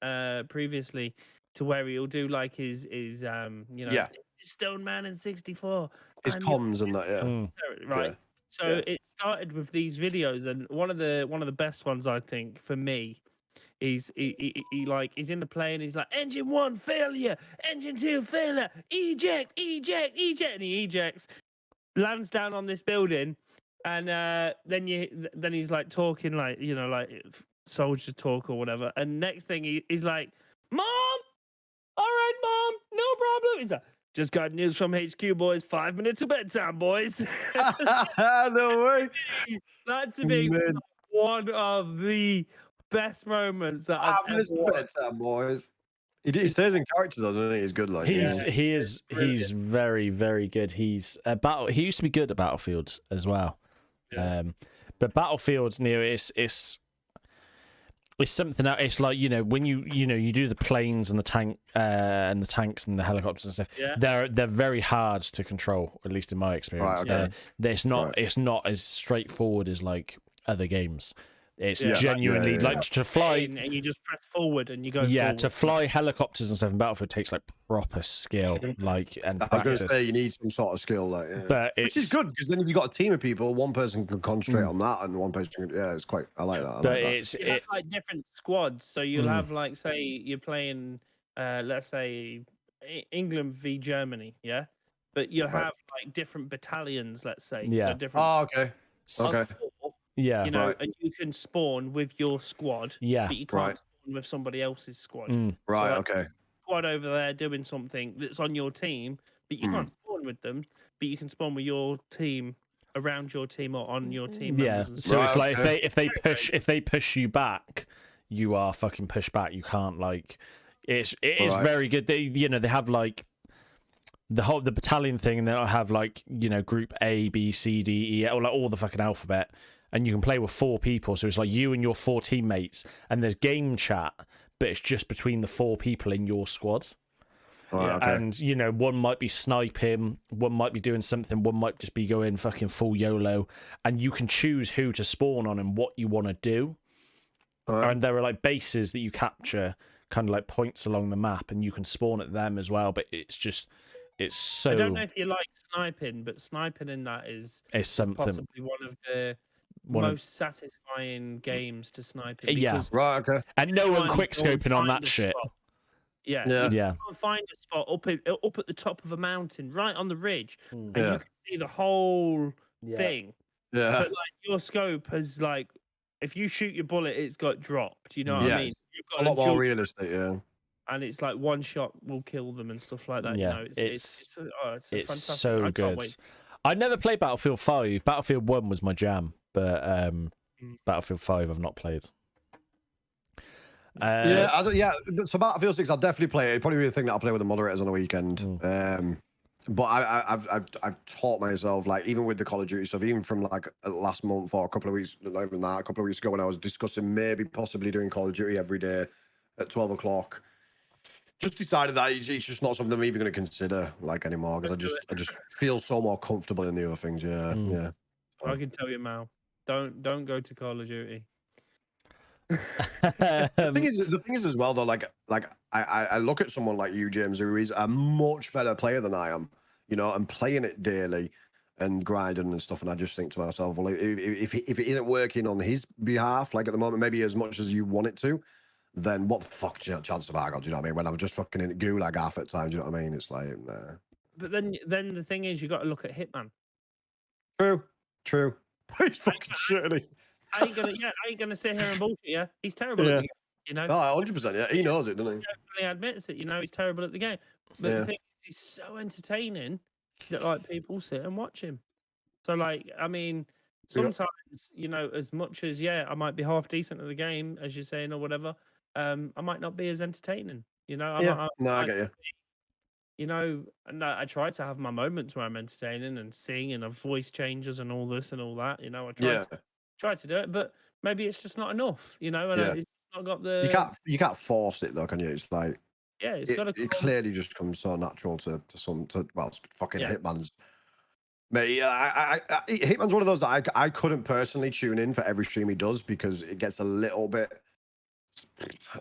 previously, to where he'll do like his Yeah. Stone Man in 64. His comms and that, yeah. Right. Yeah. So it started with these videos, and one of the best ones I think for me is he's in the plane. He's like, engine 1 failure, engine 2 failure, eject, and he ejects, lands down on this building, and then he's like talking like like soldier talk or whatever. And next thing he's like, Mom, all right, Mom, no problem. He's like, just got news from HQ, boys. 5 minutes of bedtime, boys. No way. That to me was Man. one of the best moments that I've ever watched. Boys. He stays in character, doesn't he? He's good, like. He's very, very good. He's he used to be good at Battlefield as well. Yeah. But Battlefield, it's something that it's like, when you do the planes and the tanks and the helicopters and stuff. Yeah. They're very hard to control, at least in my experience. Right, okay. It's not as straightforward as like other games. It's Yeah. genuinely like to fly, and you just press forward and you go. yeah, forward. to fly helicopters and stuff in Battlefield takes like proper skill, like, and I was going practice. to say you need some sort of skill, like, yeah. But Which is good, because then if you've got a team of people, one person can concentrate on that, and one person can, it's quite. I like that. But You have like different squads, so you'll have like, say you're playing, let's say England v Germany, yeah, but you'll have like different battalions, let's say. Yeah. So different. Oh, okay. Okay. Yeah. And you can spawn with your squad. Yeah. But you can't spawn with somebody else's squad. Right. So, Okay. Squad over there doing something that's on your team, but you can't spawn with them. But you can spawn with your team, around your team, or on your team. Yeah. And So stuff. it's like if they push you back, you are fucking pushed back. You can't like. It is very good. They have like the battalion thing, and they'll have like group A, B, C, D, E, or like all the fucking alphabet. And you can play with 4 people, so it's like you and your 4 teammates, and there's game chat, but it's just between the 4 people in your squad. Right, okay. And one might be sniping, one might be doing something, one might just be going fucking full YOLO, and you can choose who to spawn on and what you want to do. And there are like bases that you capture, kind of like points along the map, and you can spawn at them as well. But it's so. I don't know if you like sniping, but sniping in that is something. possibly one of the most satisfying games to snipe in. Yeah. Right. Okay. And no one quickscoping on that shit. Yeah. Yeah. You can find a spot up at the top of a mountain, right on the ridge, and you can see the whole thing. Yeah. But like your scope has like, if you shoot your bullet, it's got dropped. You know what I mean? You've got a lot more realistic. Yeah. And it's like one shot will kill them and stuff like that. Yeah. It's fantastic. so good. I never played Battlefield 5. Battlefield 1 was my jam, but Battlefield 5 I've not played. So Battlefield 6 I'll definitely play it. It'd probably be the thing that I'll play with the moderators on the weekend. But I've taught myself, like, even with the Call of Duty stuff, even from like last month or a couple of weeks, not even that, a couple of weeks ago, when I was discussing possibly doing Call of Duty every day at 12 o'clock. Just decided that it's just not something I'm even going to consider like anymore, because I just feel so more comfortable in the other things. Yeah. I can tell you, Mal, don't go to Call of Duty. The thing is as well though, like I look at someone like you, James, who is a much better player than I am, and playing it daily and grinding and stuff, and I just think to myself, well, if it isn't working on his behalf, like at the moment, maybe as much as you want it to, then what the fuck chance have I got? Do you know what I mean? When I'm just fucking in the gulag half at times, do you know what I mean? It's like, nah. But then the thing is, you got to look at Hitman. True. He's fucking shitty. I ain't gonna sit here and bullshit. Yeah, he's terrible at the game. Oh, 100%. Yeah, he knows it, doesn't he? He admits it. He's terrible at the game. But the thing is, he's so entertaining that like people sit and watch him. So like, I mean, sometimes as much as I might be half decent at the game, as you're saying, or whatever. I might not be as entertaining. I get you. And I try to have my moments where I'm entertaining and sing and have voice changes and all this and all that. I try to do it, but maybe it's just not enough. And it's not got the. You can't force it though, can you? It's like Yeah, it's got to it come. clearly just comes so natural to well, it's fucking Yeah. Hitman's. Mate, Hitman's one of those that I couldn't personally tune in for every stream he does because it gets a little bit.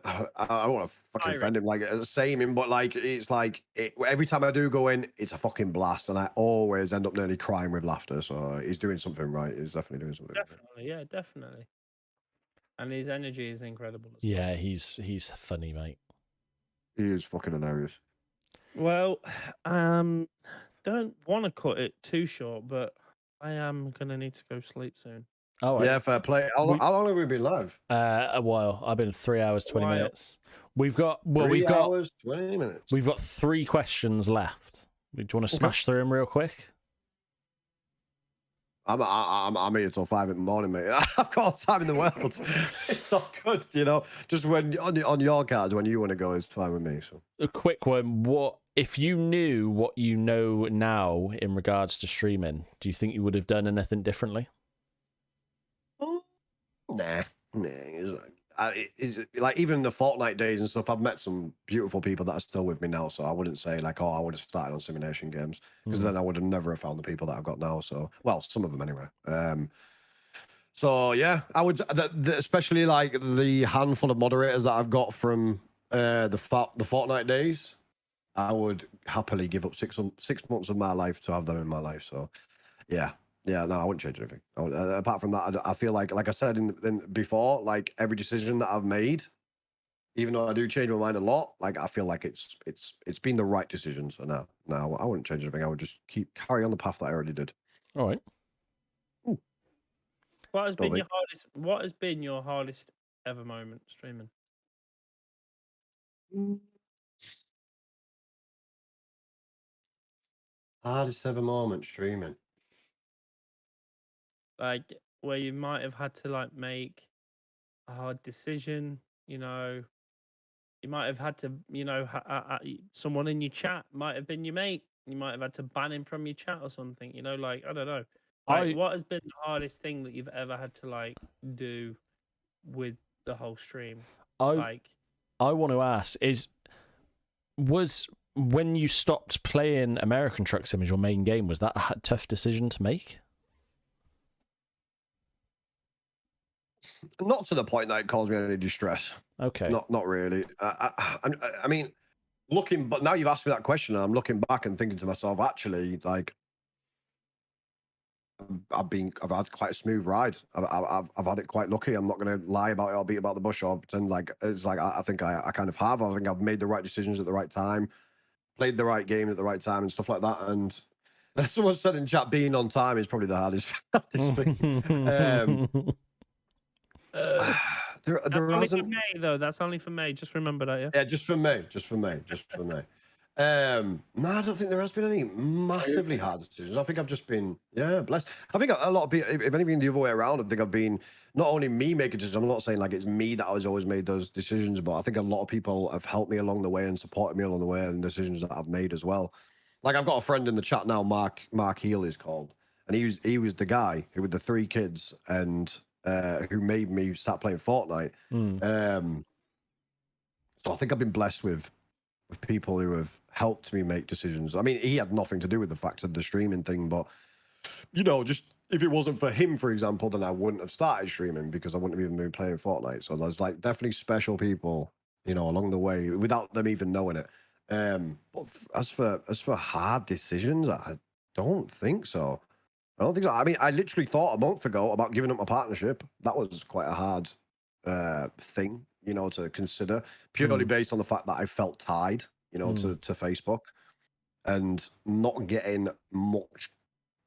I don't want to fucking offend him, like same him, but like it's like every time I do go in, it's a fucking blast, and I always end up nearly crying with laughter. So he's doing something right. He's definitely doing something. Definitely, yeah, definitely. And his energy is incredible. As Yeah, well. he's funny, mate. He is fucking hilarious. Well, don't want to cut it too short, but I am gonna need to go sleep soon. Oh, Yeah, fair play. How long have we been live? A while. I've been 3 hours 20 while. minutes. We've got 3 hours 20 minutes. We've got 3 questions left. Do you want to smash through them real quick? I'm here till 5 in the morning, mate. I've got all the time in the world. It's all good, you know. Just when on your cards, when you want to go, it's fine with me. So A quick one. What if you knew what you know now in regards to streaming? Do you think you would have done anything differently? Nah. It's like even the Fortnite days and stuff. I've met some beautiful people that are still with me now, so I wouldn't say like, oh, I would have started on simulation games because then I would have never have found the people that I've got now. So, well, some of them anyway. So yeah, I would, especially like the handful of moderators that I've got from the Fortnite days. I would happily give up 6 months of my life to have them in my life. So, yeah. Yeah, no, I wouldn't change anything. Apart from that, I feel like I said in before, like every decision that I've made, even though I do change my mind a lot, like I feel like it's been the right decision. So no, I wouldn't change anything. I would just carry on the path that I already did. All right. Ooh. What has been your hardest? What has been your hardest ever moment streaming? Hardest ever moment streaming. Like where you might have had to like make a hard decision, you know, you might have had to, you know, someone in your chat might have been your mate. You might have had to ban him from your chat or something, you know, like I don't know. Like what has been the hardest thing that you've ever had to like do with the whole stream? I want to ask was when you stopped playing American Truck Sim as your main game, was that a tough decision to make? Not to the point that it caused me any distress. Okay. Not really. I mean, but now you've asked me that question, and I'm looking back and thinking to myself, actually, like, I've had quite a smooth ride. I've had it quite lucky. I'm not going to lie about it or beat about the bush or pretend like it's like I think I kind of have. I think I've made the right decisions at the right time, played the right game at the right time, and stuff like that. And someone said in chat, being on time is probably the hardest thing. There that's only hasn't... for May though. That's only for May. Just remember that, yeah. Yeah, just for May. No, I don't think there has been any massively hard decisions. I think I've just been blessed. I think a lot of people, if anything, the other way around. I think I've been not only me making decisions. I'm not saying like it's me that has always made those decisions, but I think a lot of people have helped me along the way and supported me along the way and decisions that I've made as well. Like I've got a friend in the chat now, Mark Heel is called, and he was the guy who with the 3 kids and who made me start playing Fortnite. So I think I've been blessed with people who have helped me make decisions. I mean, he had nothing to do with the fact of the streaming thing, but you know, just if it wasn't for him, for example, then I wouldn't have started streaming because I wouldn't have even been playing Fortnite. So there's like definitely special people, you know, along the way without them even knowing it. But as for hard decisions, I don't think so. I don't think so. I mean, I literally thought a month ago about giving up my partnership. That was quite a hard thing, you know, to consider, purely based on the fact that I felt tied, you know, to Facebook and not getting much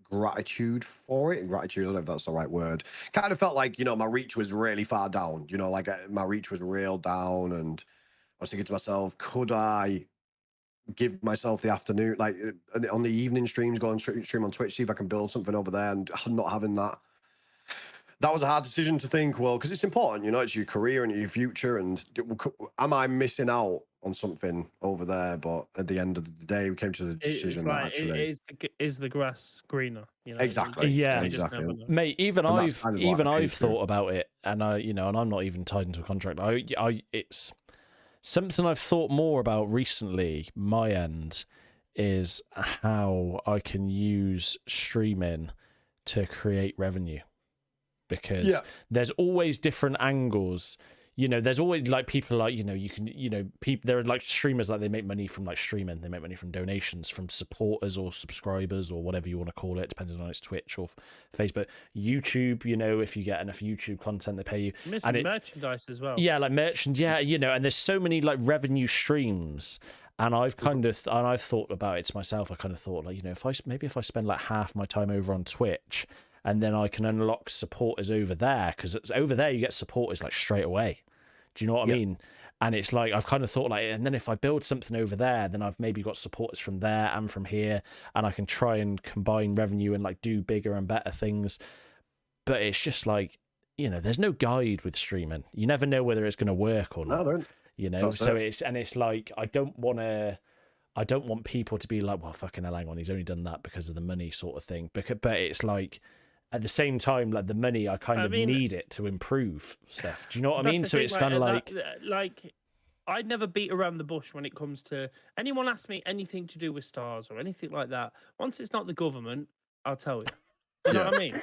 gratitude for it. Gratitude, I don't know if that's the right word. Kind of felt like, you know, my reach was really far down, you know, like my reach was real down. And I was thinking to myself, could I give myself the afternoon, like on the evening streams, go and stream on Twitch, see if I can build something over there, and not having that. That was a hard decision to think, well, because it's important, you know, it's your career and your future. And am I missing out on something over there? But at the end of the day, we came to the decision that actually is the grass greener? You know, exactly. Yeah, exactly. Mate, even I've thought about it, and I, you know, and I'm not even tied into a contract. Something I've thought more about recently, my end, is how I can use streaming to create revenue. Because there's always different angles. You know, there's always like people like, you know, you can, you know, people, there are like streamers like they make money from like streaming, they make money from donations, from supporters or subscribers or whatever you want to call it, depending on it's Twitch or Facebook. YouTube, you know, if you get enough YouTube content, they pay you. Missing merchandise as well. Yeah, like merchant, yeah, you know, and there's so many like revenue streams. And I've I've thought about it to myself. I kind of thought like, you know, if I spend like half my time over on Twitch, and then I can unlock supporters over there, because over there you get supporters like straight away. Do you know what I mean? And it's like, I've kind of thought like, and then if I build something over there, then I've maybe got supporters from there and from here, and I can try and combine revenue and like do bigger and better things. But it's just like, you know, there's no guide with streaming. You never know whether it's going to work or not. No, you know, so it's like, I don't want people to be like, well, fucking hell, hang on, he's only done that because of the money sort of thing. But it's like, at the same time, like the money, I kind of need it to improve stuff. Do you know what I mean? So it's kind of like I'd never beat around the bush when it comes to anyone ask me anything to do with stars or anything like that. Once it's not the government, I'll tell you. You know what I mean?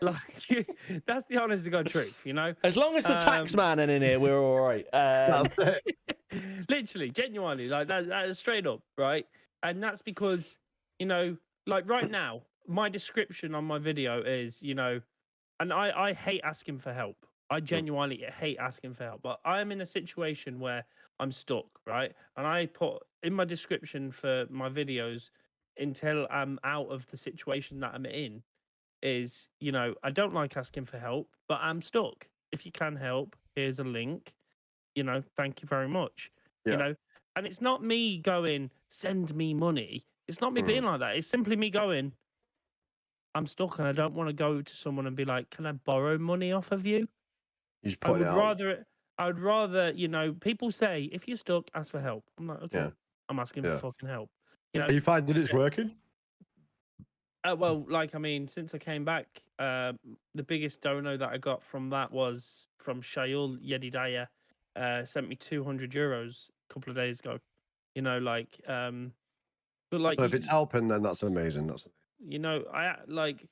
Like, that's the honest to God truth, you know? As long as the tax man ain't in here, we're all right. Literally, genuinely, like that is straight up, right? And that's because, you know, like right now, my description on my video is, you know, and I hate asking for help. I genuinely hate asking for help, but I am in a situation where I'm stuck, right? And I put in my description for my videos until I'm out of the situation that I'm in is, you know, I don't like asking for help, but I'm stuck. If you can help, here's a link, you know, thank you very much. You know, and it's not me going, send me money. It's not me being like that. It's simply me going, I'm stuck and I don't want to go to someone and be like, can I borrow money off of you? You just point it out. I would rather, you know, people say, if you're stuck, ask for help. I'm like, okay, I'm asking for fucking help. You know, are you finding it's working? Well, like, I mean, since I came back, the biggest dono that I got from that was from Shaul Yedidaya, sent me 200 euros a couple of days ago. You know, like, but like, if it's helping, then that's amazing. That's amazing. You know, I like,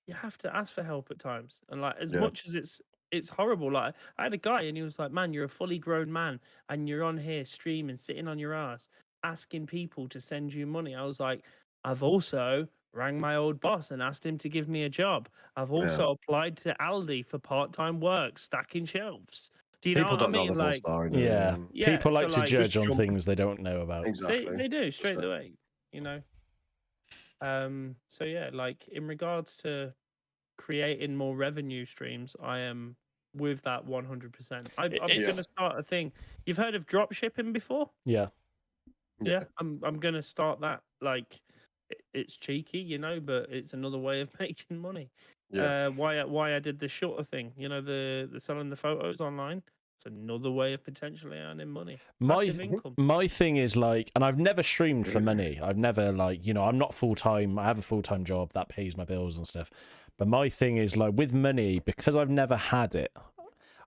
you have to ask for help at times, and like, as much as it's horrible. Like, I had a guy, and he was like, "Man, you're a fully grown man, and you're on here streaming, sitting on your ass, asking people to send you money." I was like, I've also rang my old boss and asked him to give me a job. I've also applied to Aldi for part-time work, stacking shelves. Do you know what I mean? Like, people like to judge on things they don't know about. Exactly. They do straight away. You know. So yeah, like in regards to creating more revenue streams, I am with that 100%. I'm going to start a thing. You've heard of drop shipping before? Yeah. I'm going to start that. Like, it's cheeky, you know, but it's another way of making money. Why I did the shorter thing, you know, the selling the photos online. It's another way of potentially earning money. My thing is like, and I've never streamed for money. I've never like, you know, I'm not full time. I have a full time job that pays my bills and stuff. But my thing is like with money, because I've never had it,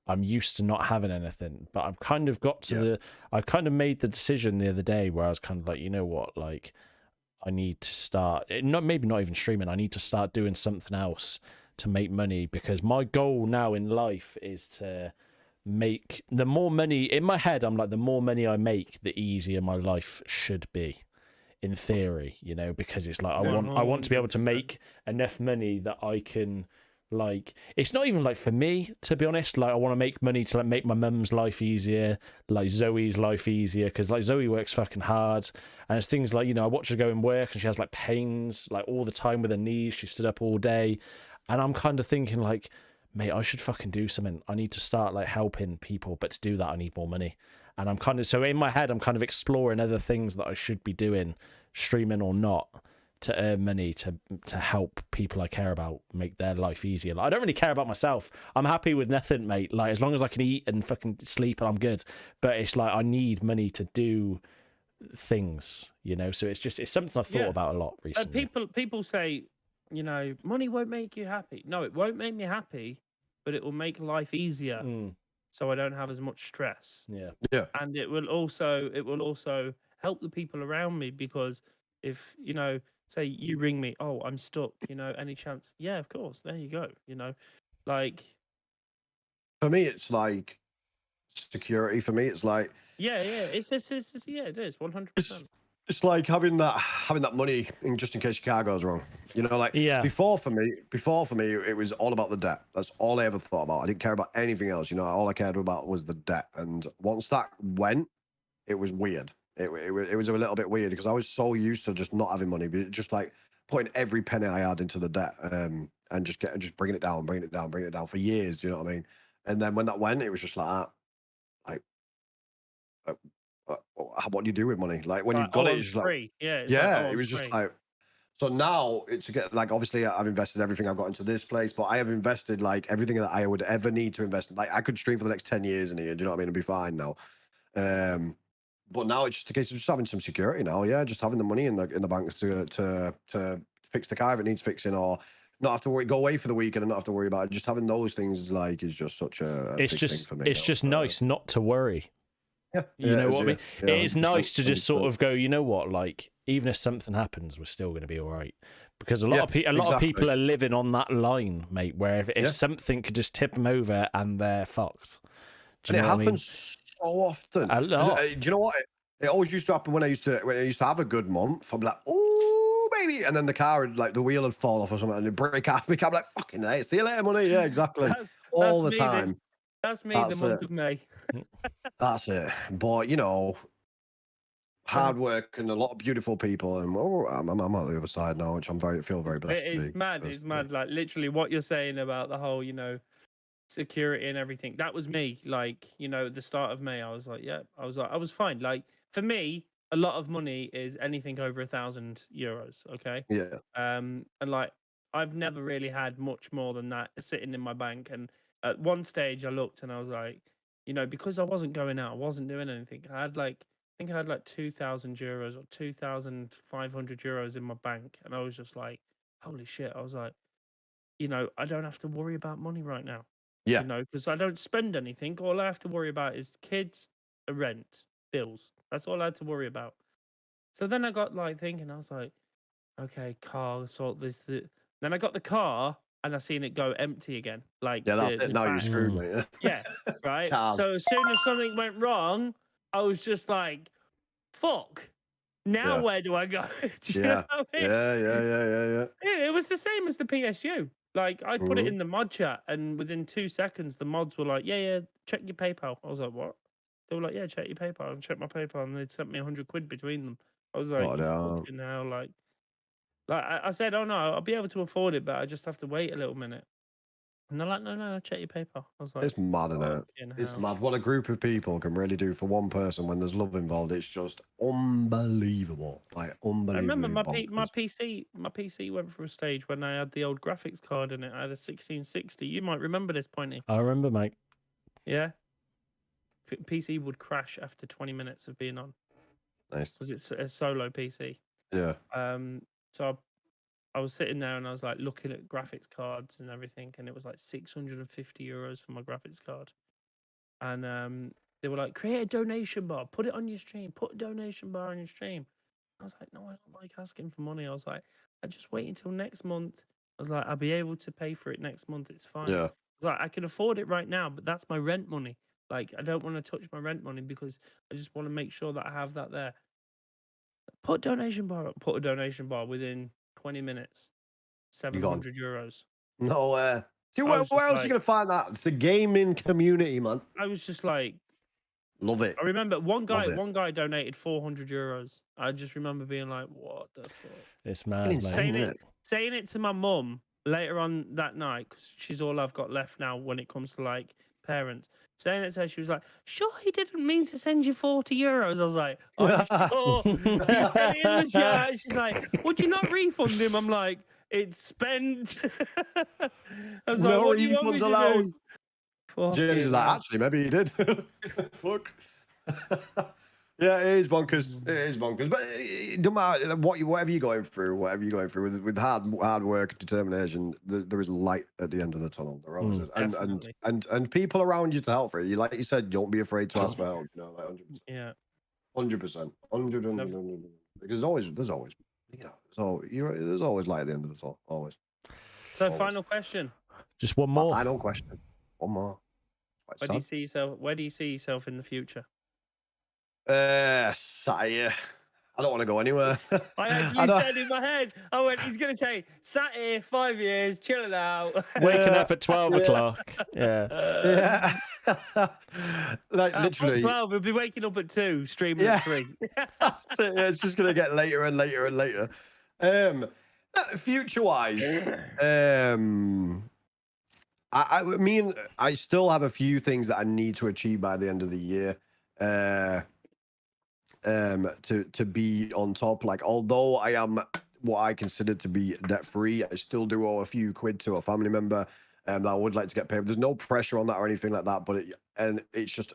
I'm used to not having anything. But I've kind of got to I kind of made the decision the other day where I was kind of like, you know what, like I need to start, maybe not even streaming. I need to start doing something else to make money, because my goal now in life is to make the more money in my head. I'm like, the more money I make, the easier my life should be, in theory, you know, because it's like I want to be able to make enough money that I can, like, it's not even like for me, to be honest, like I want to make money to like make my mum's life easier, like Zoe's life easier, because like Zoe works fucking hard, and it's things like, you know, I watch her go and work and she has like pains like all the time with her knees, she stood up all day, and I'm kind of thinking like, mate, I should fucking do something. I need to start like helping people, but to do that I need more money. And I'm kind of, so in my head I'm kind of exploring other things that I should be doing, streaming or not, to earn money to help people I care about make their life easier. Like, I don't really care about myself. I'm happy with nothing, mate. Like, as long as I can eat and fucking sleep, and I'm good. But it's like I need money to do things, you know. So it's something I've thought about a lot recently. People say, you know, money won't make you happy. No, it won't make me happy, but it will make life easier. so I don't have as much stress. Yeah. And it will also help the people around me, because if say you ring me, oh, I'm stuck, any chance? Yeah, of course, there you go. Like, For me, it's like security. For me, it's like yeah, it's yeah, it is 100%. it's like having that money just in case your car goes wrong. Like Yeah. before for me, it was all about the debt. That's all I ever thought about. I didn't care about anything else. All I cared about was the debt. And once that went, it was weird. It was a little bit weird because I was so used to just not having money, but just like putting every penny I had into the debt, and just bringing it down for years. Do you know what I mean? And then when that went, it was just like that. What do you do with money? Like when Like, you've got it, I'm it's just like, free. Yeah, it's yeah, like, oh, it I'm was just free. like, so now it's again, like, obviously I've invested everything I've got into this place, but I have invested like everything that I would ever need to invest. Like I could stream for the next 10 years in here. Do you know what I mean? And be fine now. But now it's just a case of just having some security now. Yeah. Just having the money in the bank to fix the car if it needs fixing, or not have to go away for the weekend and not have to worry about it. Just having those things is just such a It's big just thing for me. it's just nice not to worry. Yeah. You know what I mean? Yeah, It's nice to just sort 100%. of go, you know what, like even if something happens, we're still going to be all right. Because a lot of exactly. people are living on that line, mate, where if something could just tip them over and they're fucked. Do you And know it what I mean? happens so often. A lot. Do you know what? It always used to happen when I used to have a good month. I'm like, oh baby, and then the car would, like, the wheel would fall off or something, and it'd break half my car. I'm like, fucking hey, see you later, money. Yeah, exactly. All the time. That's me. That's The month it. of May. That's it. But hard work and a lot of beautiful people, and I'm on the other side now, which feel very blessed to be. It's mad. It's mad. Like literally, what you're saying about the whole, security and everything. That was me. Like, the start of May, I was like, yeah, I was fine. Like for me, a lot of money is anything over €1,000. Okay. Yeah. And like I've never really had much more than that sitting in my bank. And at one stage, I looked and I was like, because I wasn't going out, I wasn't doing anything. I think I had like €2,000 or €2,500 in my bank, and I was just like, holy shit! I was like, I don't have to worry about money right now. Yeah. Because I don't spend anything. All I have to worry about is kids, rent, bills. That's all I had to worry about. So then I got like thinking, I was like, okay, car, sort this. Then I got the car and I seen it go empty again. Like, Yeah, that's it. Now you're back. screwed, mate. Yeah, right. Cars. So as soon as something went wrong, I was just like, fuck. Now Yeah. where do I go? Do you know what I mean? Yeah. It was the same as the PSU. Like I put it in the mod chat, and within 2 seconds, the mods were like, "Yeah, check your PayPal." I was like, "What?" They were like, "Yeah, check your PayPal." And check my PayPal, and they sent me £100 between them. I was like, Oh, no. "Fucking hell!" Like I said, "Oh no, I'll be able to afford it, but I just have to wait a little minute." And they're like, "No, check your PayPal." I was like, It's mad, isn't it? "Fucking It's hell." mad what a group of people can really do for one person when there's love involved. It's just unbelievable. Like I remember unbelievably my bonkers. PC went through a stage when I had the old graphics card in it. I had a 1660. You might remember this, Pointy. I remember, mate. Yeah. PC would crash after 20 minutes of being on Nice. because it's a solo PC. Yeah. So I was sitting there and I was like looking at graphics cards and everything, and it was like €650 for my graphics card. And they were like, create a donation bar, put it on your stream, put a donation bar on your stream. I was like, no, I don't like asking for money. I was like, I just wait until next month. I was like, I'll be able to pay for it next month. It's fine. Yeah. I was like, I can afford it right now, but that's my rent money. Like, I don't want to touch my rent money because I just want to make sure that I have that there. Put a donation bar up. Put a donation bar within 20 minutes. €700. No, see, I where was else just are you like- gonna find that? It's the gaming community, man. I was just like, Love it. I remember one Love it. guy donated €400. I just remember being like, what the fuck? It's mad, Insane, mate. isn't it? Saying it to my mum later on that night, because she's all I've got left now when it comes to like parents. Saying it to her, she was like, sure, he didn't mean to send you €40. I was like, oh, sure. He said it in the chat. She's like, would you not refund him? I'm like, it's spent. I was like, No what do you want me refunds to allowed. do? James is Fucking like, hell. actually, maybe he did. Fuck. Yeah, it is bonkers. It is bonkers. But it don't matter whatever you're going through, with hard work, determination, there is light at the end of the tunnel. There always is. Definitely. And people around you to help for it. You like you said, don't be afraid to ask for help. You know, like 100%. Yeah. 100%. 100%. Because there's always, you know, there's always light at the end of the tunnel. Always. So, Always. final question. Just one more. Final question. One more. Where do you see yourself in the future? Sire. I don't want to go anywhere. I actually said in my head, I went, he's going to say, sat here 5 years, chilling out. Waking up at 12 o'clock. Yeah. Yeah. Like literally. 12, we'll be waking up at 2, streaming at 3. That's it. It's just going to get later and later and later. Future-wise, I still have a few things that I need to achieve by the end of the year. To be on top. Like, although I am what I consider to be debt free, I still do owe a few quid to a family member that I would like to get paid. There's no pressure on that or anything like that, but it's just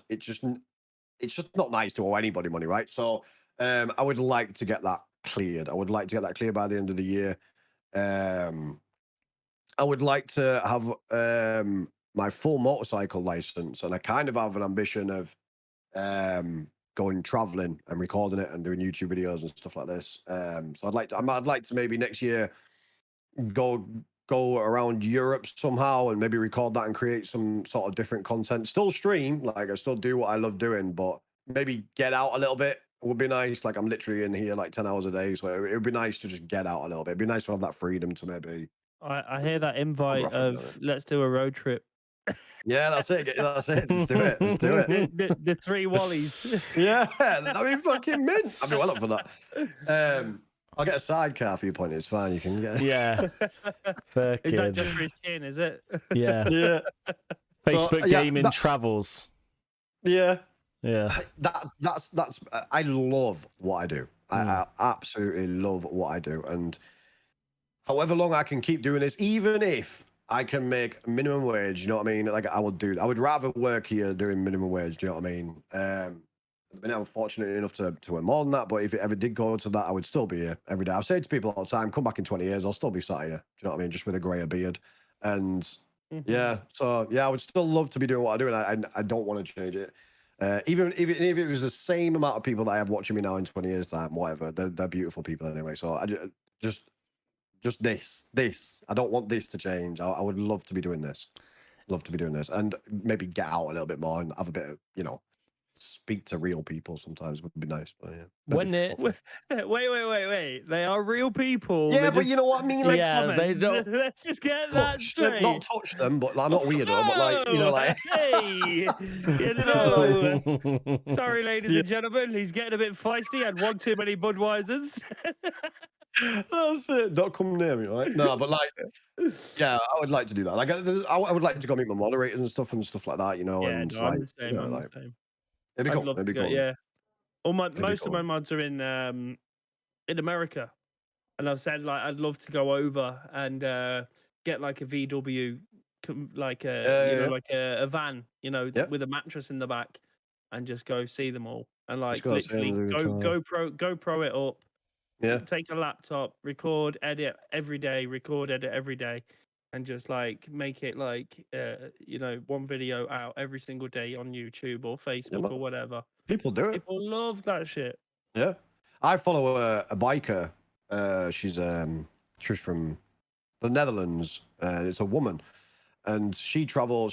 not nice to owe anybody money, right? So I would like to get that cleared. I would like to get that cleared by the end of the year. I would like to have my full motorcycle license, and I kind of have an ambition of going traveling and recording it and doing YouTube videos and stuff like this. So I'd like to maybe next year go around Europe somehow and maybe record that and create some sort of different content. Still stream, like I still do what I love doing, but maybe get out a little bit would be nice. Like I'm literally in here like 10 hours a day, so it would be nice to just get out a little bit. It'd be nice to have that freedom to maybe. I hear that invite of let's do a road trip. Yeah, that's it. That's it. Let's do it. Let's do it. The 3 Wallies. Yeah, that'd be fucking mint. I'd be well up for that. I'll get a sidecar for you, Pointy. It's fine. You can get. Yeah. Is that just for his chin? Is it? Yeah. Yeah. Facebook gaming travels. Yeah. Yeah. That's. I love what I do. I absolutely love what I do, and however long I can keep doing this, even if I can make minimum wage, you know what I mean? Like I would rather work here doing minimum wage, do you know what I mean? I've been fortunate enough to earn more than that, but if it ever did go to that, I would still be here every day. I say to people all the time, come back in 20 years, I'll still be sat here. Do you know what I mean? Just with a grayer beard. And yeah, so yeah, I would still love to be doing what I do, and I don't want to change it. Even if it was the same amount of people that I have watching me now in 20 years time, whatever, they're beautiful people anyway. So I just this. I don't want this to change. I would love to be doing this. Love to be doing this. And maybe get out a little bit more and have a bit of, speak to real people sometimes would be nice. But yeah. Wait. They are real people. Yeah, but you know what I mean? Like, yeah, they don't. Let's just get that straight. Not touch them, but I'm not weirdo, but like, Hey, sorry, ladies and gentlemen, he's getting a bit feisty. Had one too many Budweisers. That's it. Don't come near me, right? No, but like, yeah, I would like to do that. Like, I would like to go meet my moderators and stuff like that, Yeah, and no, like, I'm the same. I'm the same. It'd be cool. It'd be cool. Yeah. Most of my mods are in America, and I've said like I'd love to go over and get like a VW, like a van, with a mattress in the back, and just go see them all and like literally GoPro it up. Yeah. Take a laptop, record, edit every day, and just like make it like one video out every single day on YouTube or Facebook or whatever. People do it. People love that shit. Yeah. I follow a biker. She's from the Netherlands. It's a woman. And she's traveling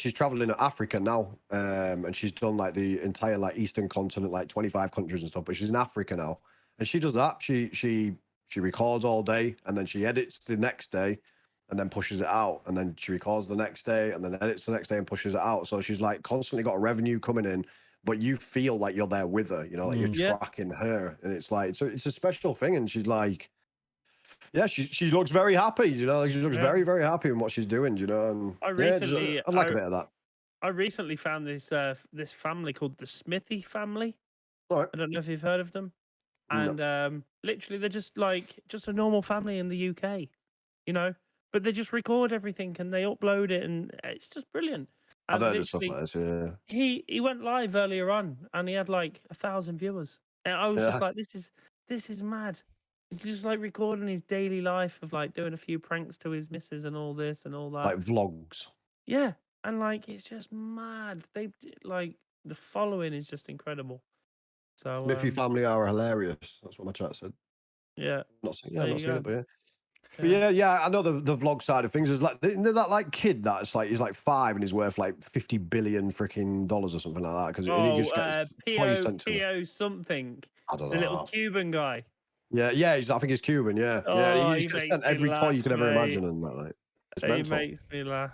to Africa now. And she's done like the entire like Eastern continent, like 25 countries and stuff, but she's in Africa now. And she does that. She records all day, and then she edits the next day, and then pushes it out, and then she records the next day, and then edits the next day and pushes it out. So she's like constantly got revenue coming in, but you feel like you're there with her, like you're tracking her, and it's like it's a special thing. And she's like, yeah, she looks very happy, like she looks very, very happy in what she's doing, And I'd like a bit of that. I recently found this family called the Smithy family. All right. I don't know if you've heard of them. And literally, they're just a normal family in the UK, but they just record everything and they upload it, and it's just brilliant. I've heard of stuff like this. Yeah. He went live earlier on, and he had like 1,000 viewers. And I was Yeah. just like, this is mad. He's just like recording his daily life of like doing a few pranks to his missus and all this and all that. Like vlogs. Yeah, and like it's just mad. They like the following is just incredible. So Smithy family are hilarious. That's what my chat said. yeah, Not seen, There not you seen go. it, but yeah. But yeah. I know the vlog side of things is like isn't there that like kid that's like he's like 5 and he's worth like $50 billion freaking dollars or something like that because he just gets toys sent to him. P.O. something. I don't The little know. Cuban guy. Yeah, I think he's Cuban. Yeah, Oh, He he just gets makes sent me every toy laugh, you could ever mate. imagine, and that like it's He mental. makes me laugh.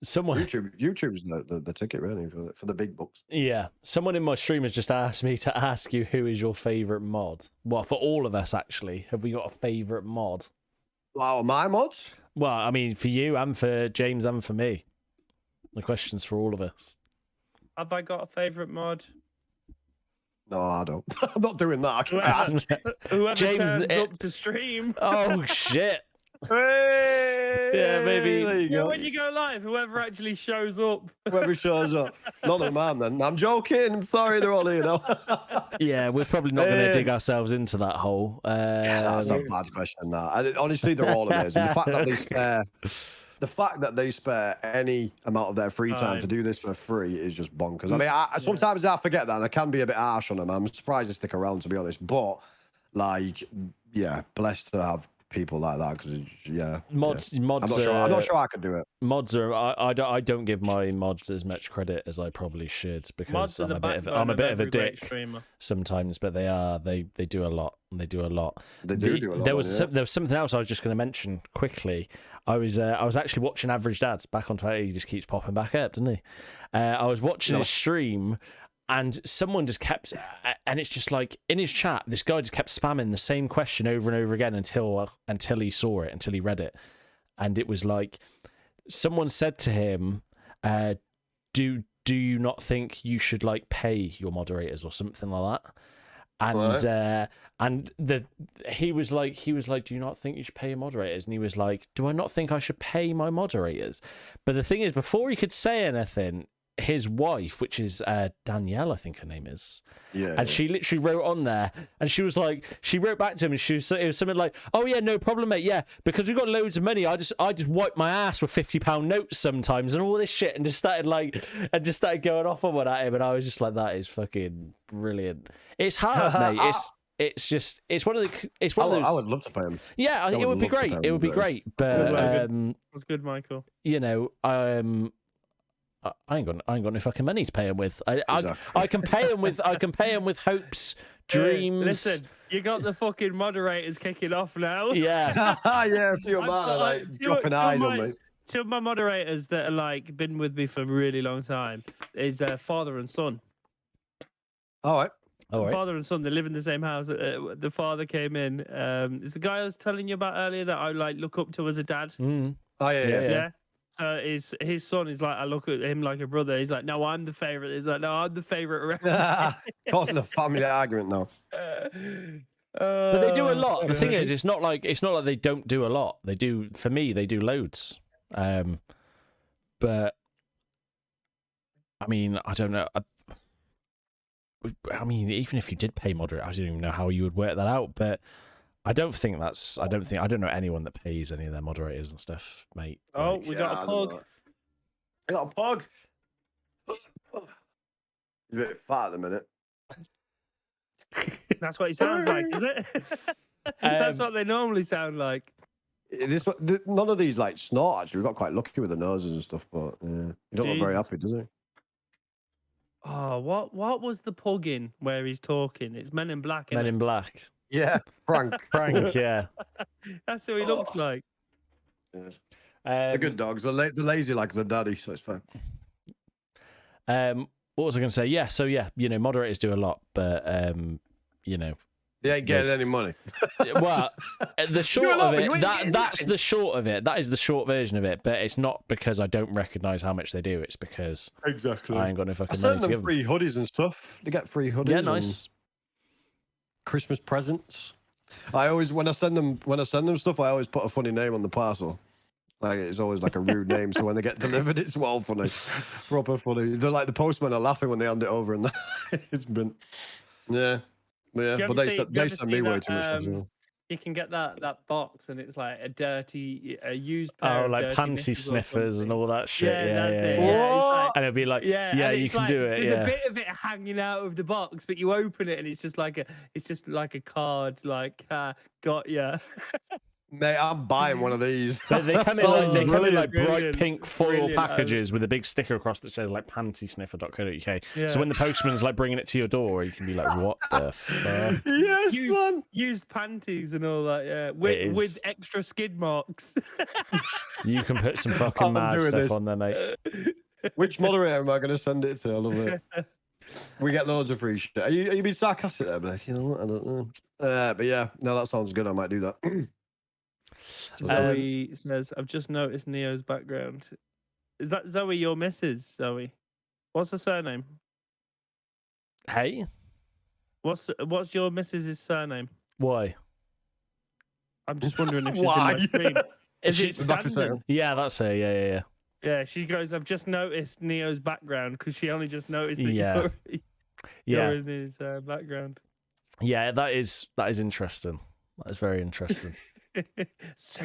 Someone, YouTube's the ticket really for the big bucks. yeah, someone in my stream has just asked me to ask you who is your favorite mod. Well, for all of us actually, have we got a favorite mod? Wow, my mods? Well, I mean, for you and for James and for me. The question's for all of us. Have I got a favorite mod? No, I don't. I'm not doing that. I can't ask. Whoever James, turns up to stream. Oh shit! Hey, Yeah, maybe. there you Yeah, go. when you go live, whoever actually shows up. Whoever shows up. None of them, then. I'm joking. I'm sorry, they're all here now. Yeah, we're probably not going to dig ourselves into that hole. That's not a bad question. That honestly, they're all amazing. The fact that they spare any amount of their free time to do this for free is just bonkers. I mean, sometimes I forget that, and I can be a bit harsh on them. I'm surprised they stick around, to be honest. But like, yeah, blessed to have people like that because mods. I'm not sure I could do it. Mods are. I don't give my mods as much credit as I probably should because I'm a bit of a dick sometimes. But they do a lot. They do a lot. They do a lot. There was something else I was just going to mention quickly. I was actually watching Average Dads back on Twitter. He just keeps popping back up, doesn't he? I was watching his stream. And someone just kept, and it's just like in his chat, this guy just kept spamming the same question over and over again until he saw it, until he read it, and it was like someone said to him, "Do you not think you should like pay your moderators or something like that?" And he was like, "Do you not think you should pay your moderators?" And he was like, "Do I not think I should pay my moderators?" But the thing is, before he could say anything, his wife, which is Danielle, I think her name is, she literally wrote on there, and she was like, she wrote back to him, and it was something like, "Oh yeah, no problem, mate. Yeah, because we've got loads of money. I just wipe my ass with £50 notes sometimes, and all this shit," and just started going off on one at him, and I was just like, that is fucking brilliant. It's hard, mate. It's one of those. I would love to pay him. Yeah, it would be great. It would be great, but that's good, Michael. You know, I ain't got no fucking money to pay him with. I can pay him with hopes, dreams. Listen, you got the fucking moderators kicking off now. Yeah, yeah. A few of mine are like dropping eyes on me. Two of my moderators that are like been with me for a really long time is father and son. All right. Father and son, they live in the same house. The father came in. It's the guy I was telling you about earlier that I like look up to as a dad. Mm. Oh yeah. So his son is like, I look at him like a brother. He's like, no, I'm the favorite. He's like, no, I'm the favorite. Causing a family argument now. But they do a lot. The thing is, it's not like they don't do a lot. They do. For me, they do loads. But I mean, I don't know. I mean, even if you did pay moderate, I don't even know how you would work that out. But I don't know anyone that pays any of their moderators and stuff, mate. Oh, we got a pug. I got a pug. He's a bit fat at the minute. That's what he sounds like, is it? That's what they normally sound like. None of these like snort. Actually, we got quite lucky with the noses and stuff, but yeah, he don't look very happy, does he? Oh, what was the pug in where he's talking? It's Men in Black. Men in Black. Yeah, Frank. Frank, yeah. That's who he looks like. Yeah. They're good dogs. They're lazy like their daddy, so it's fine. What was I going to say? Yeah, so yeah, you know, moderators do a lot, but you know, they ain't getting any money. Well, the short of it, that's the short of it. That is the short version of it. But it's not because I don't recognise how much they do. It's because I ain't got no fucking money to give them. Free hoodies and stuff. They get free hoodies. Yeah, nice. Christmas presents. I always when I send them stuff, I always put a funny name on the parcel. Like it's always like a rude name, so when they get delivered, it's well funny, proper funny. They're like the postmen are laughing when they hand it over, and it's been. Yeah. Yeah. You But ever they see- sent you ever me see way that, too much stuff as well. You can get that box, and it's like a used pair Oh, of like dirty panty knickers or sniffers and something. all that shit. Yeah, that's it. Yeah. Yeah, it's like, And it'd be like, yeah, and you it's can like, do it. There's Yeah. a bit of it hanging out of the box, but you open it and it's just like a card. Like, got ya. Mate, I'm buying one of these. They come in Sounds like brilliant. bright Brilliant, pink foil brilliant. packages with a big sticker across that says like pantysniffer.co.uk. Yeah. So when the postman's like bringing it to your door, you can be like, what the fuck? Yes, man. Used panties and all that, yeah, It with is- extra skid marks. You can put some fucking I'm mad doing stuff this. on there, mate. Which moderator am I going to send it to? I love it. We get loads of free shit. Are you being sarcastic there, Blake? You know what? I don't know. But yeah, no, that sounds good. I might do that. Zoe says, "I've just noticed Neo's background. Is that Zoe, your missus? Zoe, what's her surname? Hey, What's your missus's surname? why? I'm just wondering if she's Why? in my stream. Is She- it Back a standard? second. Yeah, that's her. Yeah. Yeah, she goes, I've just noticed Neo's background because she only just noticed that Yeah. you're Yeah. in his background. Yeah, that is interesting. That is very interesting.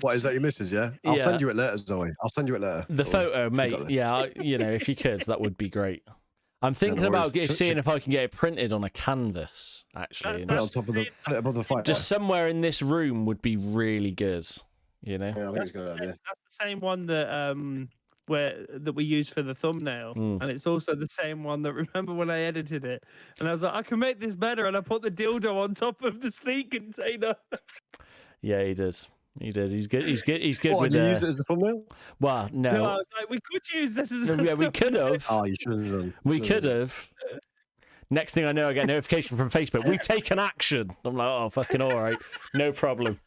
What is that, your missus? Yeah, I'll Yeah. send you it later, Zoe. I'll send you it later. The Zoe. photo, She's mate. got it. Yeah, if you could, that would be great. I'm thinking no about worries. seeing if I can get it printed on a canvas, actually. and Put it on just- top of the, put it above the fire. just somewhere in this room would be really good. You know. Yeah, I think it's a good idea. That's the same one that that we used for the thumbnail, Mm. and it's also the same one that remember when I edited it, and I was like, I can make this better, and I put the dildo on top of the sleek container. Yeah, he does. He does. He's good. He's good. He's good What, with. and you use it as a thumbnail? Well, No, I no. was like, we could use this as a Yeah, we could thumbnail. have. Oh, you should have done. We could have. Next thing I know, I get a notification from Facebook. We've taken action. I'm like, oh, fucking all right, no problem.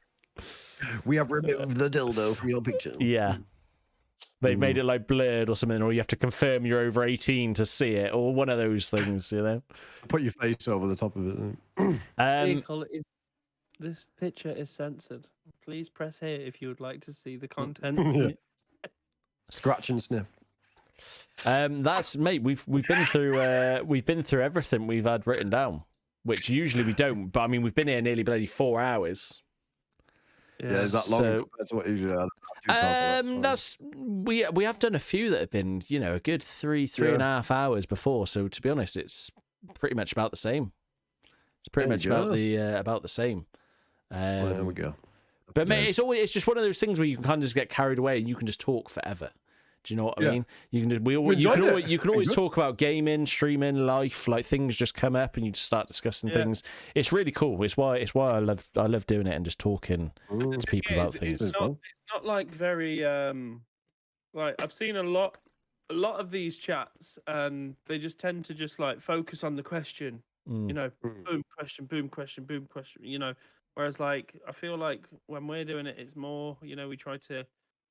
We have removed the dildo from your picture. Yeah. They've made it like blurred or something, or you have to confirm you're over 18 to see it, or one of those things, you know. Put your face over the top of it. This picture is censored. Please press here if you would like to see the Yeah. contents. Scratch and sniff. That's mate. We've been through everything we've had written down, which usually we don't. But I mean, we've been here nearly bloody 4 hours. Yeah, is that long So- compared to what you usually had? That's we have done a few that have been, you know, a good three and a half hours before. So to be honest, it's pretty much about the same. It's pretty There much you about the same. Well, there we go. But mate, Yeah. it's just one of those things where you can kind of just get carried away and you can just talk forever. Do you know what I Yeah. mean? You can you enjoyed can it. always, you can always Enjoyed- talk about gaming, streaming, life, like things just come up and you just start discussing Yeah. things. It's really cool. It's why I love doing it and just talking to people about things. It's not like very like I've seen a lot of these chats, and they just tend to just like focus on the question. Mm. You know, Mm. boom question, boom question, boom question. You know, whereas like I feel like when we're doing it, it's more, you know, we try to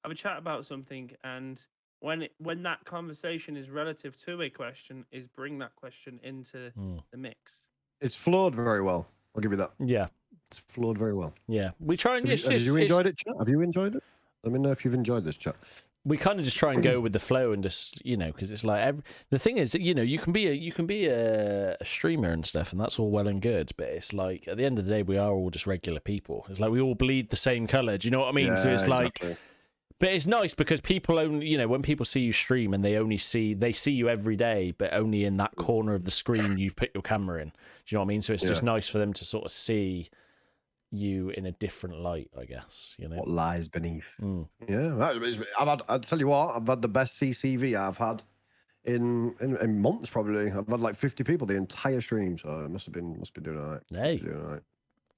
have a chat about something, and when that conversation is relative to a question, is bring that question into Mm. the mix. It's flowed very well. I'll give you that. Yeah, It's flowed very well. yeah. We try and Have you enjoyed it, chat? Have you enjoyed it? Let me know if you've enjoyed this, chat. we kind of just try and go with the flow and just, you know, because it's like the thing is that, you know, you can be a streamer and stuff, and that's all well and good, but it's like at the end of the day we are all just regular people. It's like we all bleed the same color. Do you know what I mean? So it's like, exactly. but it's nice because people only, you know, when people see you stream and they see you every day, but only in that corner of the screen you've put your camera in. Do you know what I mean? So it's just nice for them to sort of see you in a different light, I guess. You know. What lies beneath? Mm. Yeah, I'll tell you what, I've had the best CCV I've had in months probably. I've had like 50 people the entire stream, so it must be doing all right. Hey. Doing all right.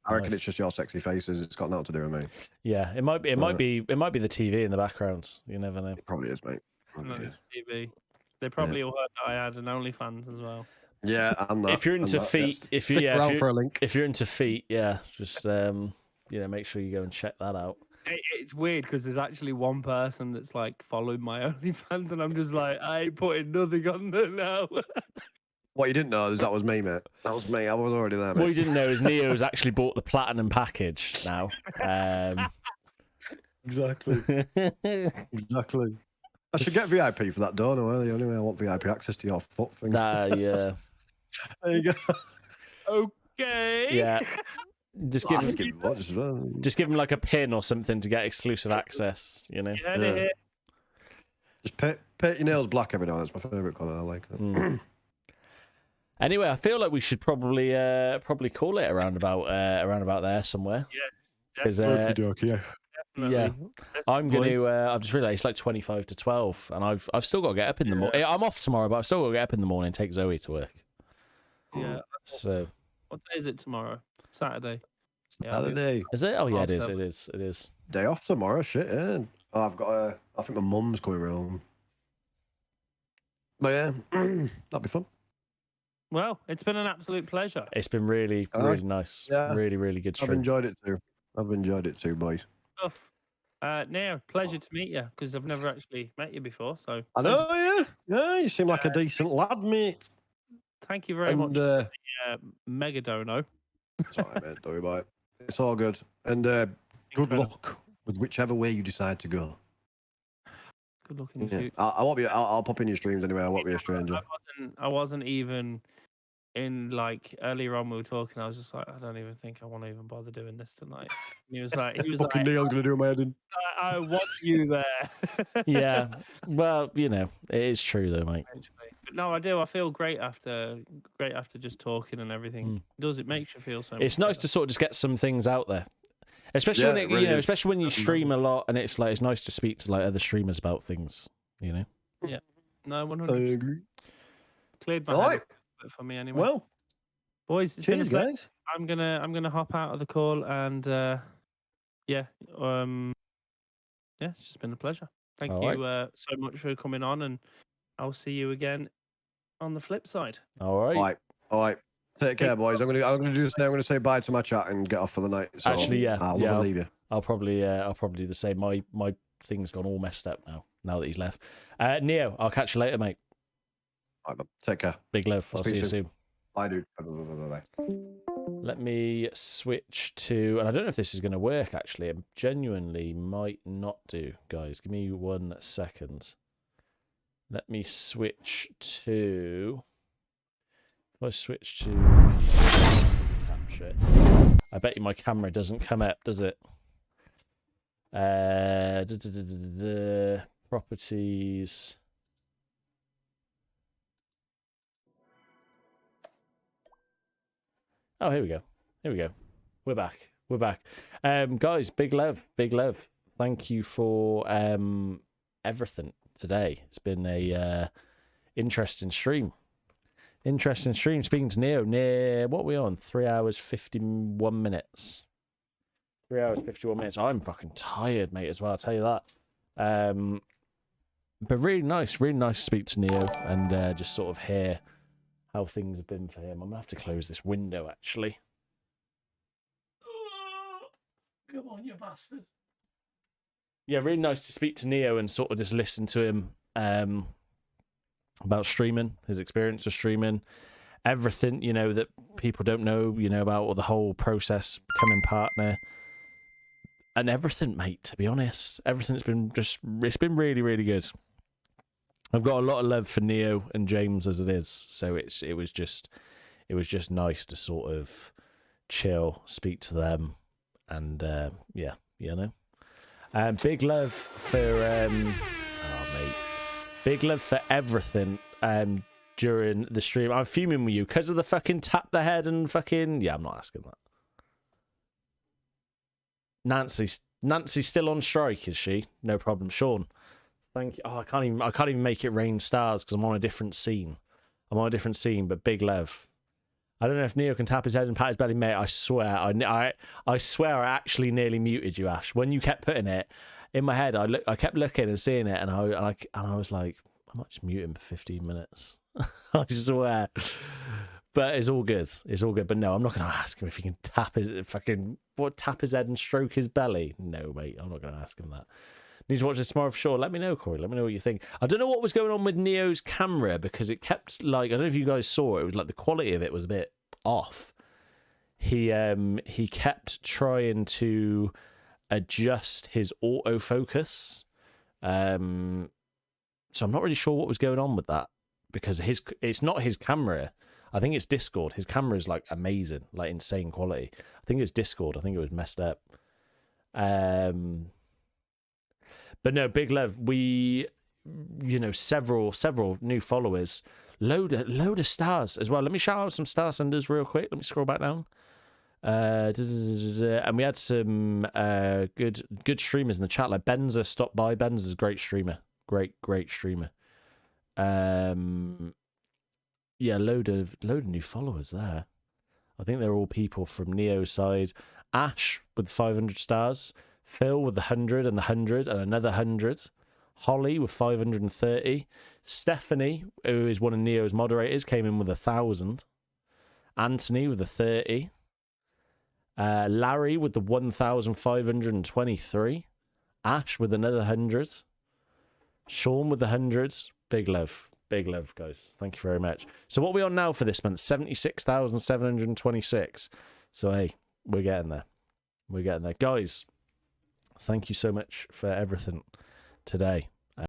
I reckon Nice. it's just your sexy faces. It's got nothing to do with me. Yeah, it might be the TV in the background. You never know. It probably is, mate. Probably Not is. TV. They probably all heard that I had an OnlyFans as well. Yeah, and that. If you're and into that, feet, yes. if Stick you around for a link. if you're into feet, yeah, just you know, make sure you go and check that out. It's weird because there's actually one person that's like followed my OnlyFans, and I'm just like, I ain't putting nothing on there now. What you didn't know is that was me, mate. That was me. I was already there, mate. What you didn't know is Neo's actually bought the platinum package now. Exactly. Exactly. I should get VIP for that door, no? The only way I want VIP access to your foot thing. Yeah. There you go. Okay. Yeah. Just give Just him, give it watch as well. just give him like a pin or something to get exclusive access. You know. You heard it here. Just paint your nails black every night. It's my favourite colour. I like it. Mm. Anyway, I feel like we should probably call it around about there somewhere. Yeah. 'Cause, Okey-dokey, yeah. Definitely. I'm going Boys. to. I've just realised it's like 25 to 12, and I've still got to get up in the morning. I'm off tomorrow, but I've still got to get up in the morning and take Zoe to work. Yeah. So What day is it tomorrow? Saturday. Saturday. is it? Oh yeah, Half it is. seven. It is. It is. Day off tomorrow. Shit, yeah. Oh, I've got. I think my mum's coming round. But yeah, that'll be fun. Well, it's been an absolute pleasure. It's been really, All really right. nice. Yeah. Really, really good I've stream. enjoyed it too, boys. Stuff. Now, pleasure to meet you because I've never actually met you before. So I know, yeah. Yeah, you seem like a decent lad, mate. thank you very much, And Megadono. sorry, mate. Don't worry about it. It's all good. And good Incredible. luck with whichever way you decide to go. Good luck in the Yeah. future. I won't be. I'll pop in your streams anyway. I won't be a stranger. I wasn't even in like earlier on we were talking. I was just like, I don't even think I want to even bother doing this tonight. And he was like, Fucking Neil's gonna do my head in. I want you there. Yeah. Well, you know, it is true though, mate. But no, I do. I feel great after just talking and everything. Does it makes you feel so? It's much nice to sort of just get some things out there, especially when Yeah, it, it really is. especially when you stream a lot, and it's like it's nice to speak to like other streamers about things, you know. better. No, I 100%. agree. Cleared my All head right. up a bit for me anyway. Well, boys, it's been a cheers, pleasure. guys. I'm gonna hop out of the call and yeah, it's just been a pleasure. Thank All you so much for coming on, and I'll see you again on the flip side. All right. All right. Take care, boys. I'm gonna do this now. I'm gonna say bye to my chat and get off for the night. So Actually, yeah, I'll yeah, never leave you. I'll probably do the same. My thing's gone all messed up now that he's left. Neo, I'll catch you later, mate. All right, man. Take care. Big love. I'll Speak see you soon. soon. Bye, dude. Bye. Let me switch to, and I don't know if this is going to work actually. It genuinely might not do, guys. Give me 1 second. Let me switch to. If I switch to capture, I bet you my camera doesn't come up, does it? Properties. Oh, here we go. Here we go. We're back. We're back. Guys, big love. Thank you for everything today. It's been a interesting stream. Speaking to Neo, what are we on? 3 hours, 51 minutes. 3 hours, 51 minutes. I'm fucking tired, mate, as well, I'll tell you that. But really nice to speak to Neo and just sort of hear how things have been for him. I'm gonna have to close this window actually. Come on, you bastard. Yeah, really nice to speak to Neo and sort of just listen to him about streaming, his experience of streaming, everything, you know, that people don't know, you know, about, or the whole process, becoming partner, and everything, mate, to be honest. Everything's been it's been really, really good. I've got a lot of love for Neo and James as it is, so it was just nice to sort of chill, speak to them, and yeah, you know. Big love for mate. Big love for everything during the stream. I'm fuming with you because of the fucking tap the head and fucking yeah. I'm not asking that. Nancy's still on strike, is she? No problem, Sean. Thank you. Oh, I can't even make it rain stars because I'm on a different scene. But big love. I don't know if Neo can tap his head and pat his belly, mate. I swear, I swear, I actually nearly muted you, Ash. When you kept putting it in my head, I kept looking and seeing it, and I was like, I might just mute him for 15 minutes. I swear. But it's all good. But no, I'm not going to ask him if he can tap his head and stroke his belly. No, mate, I'm not going to ask him that. Need to watch this tomorrow for sure. Let me know, Corey. Let me know what you think. I don't know what was going on with Neo's camera because it kept like, I don't know if you guys saw it. It was like the quality of it was a bit off. He kept trying to adjust his autofocus. So I'm not really sure what was going on with that because it's not his camera. I think it's Discord. His camera is like amazing, like insane quality. I think it's Discord. I think it was messed up. But no, big love. We, you know, several new followers, load of stars as well. Let me shout out some star senders real quick. Let me scroll back down. And we had some good streamers in the chat, like Benza stopped by. Benza's a great streamer, great streamer. Yeah, load of new followers there. I think they're all people from Neo's side. Ash with 500 stars, Phil with the 100 and the 100 and another 100, Holly with 530, Stephanie, who is one of Neo's moderators, came in with 1,000, Anthony with the 30, Larry with the 1,523, Ash with another 100, Sean with the 100. Big love, guys. Thank you very much. So what are we on now for this month? 76,726. So hey, we're getting there. Guys, thank you so much for everything today.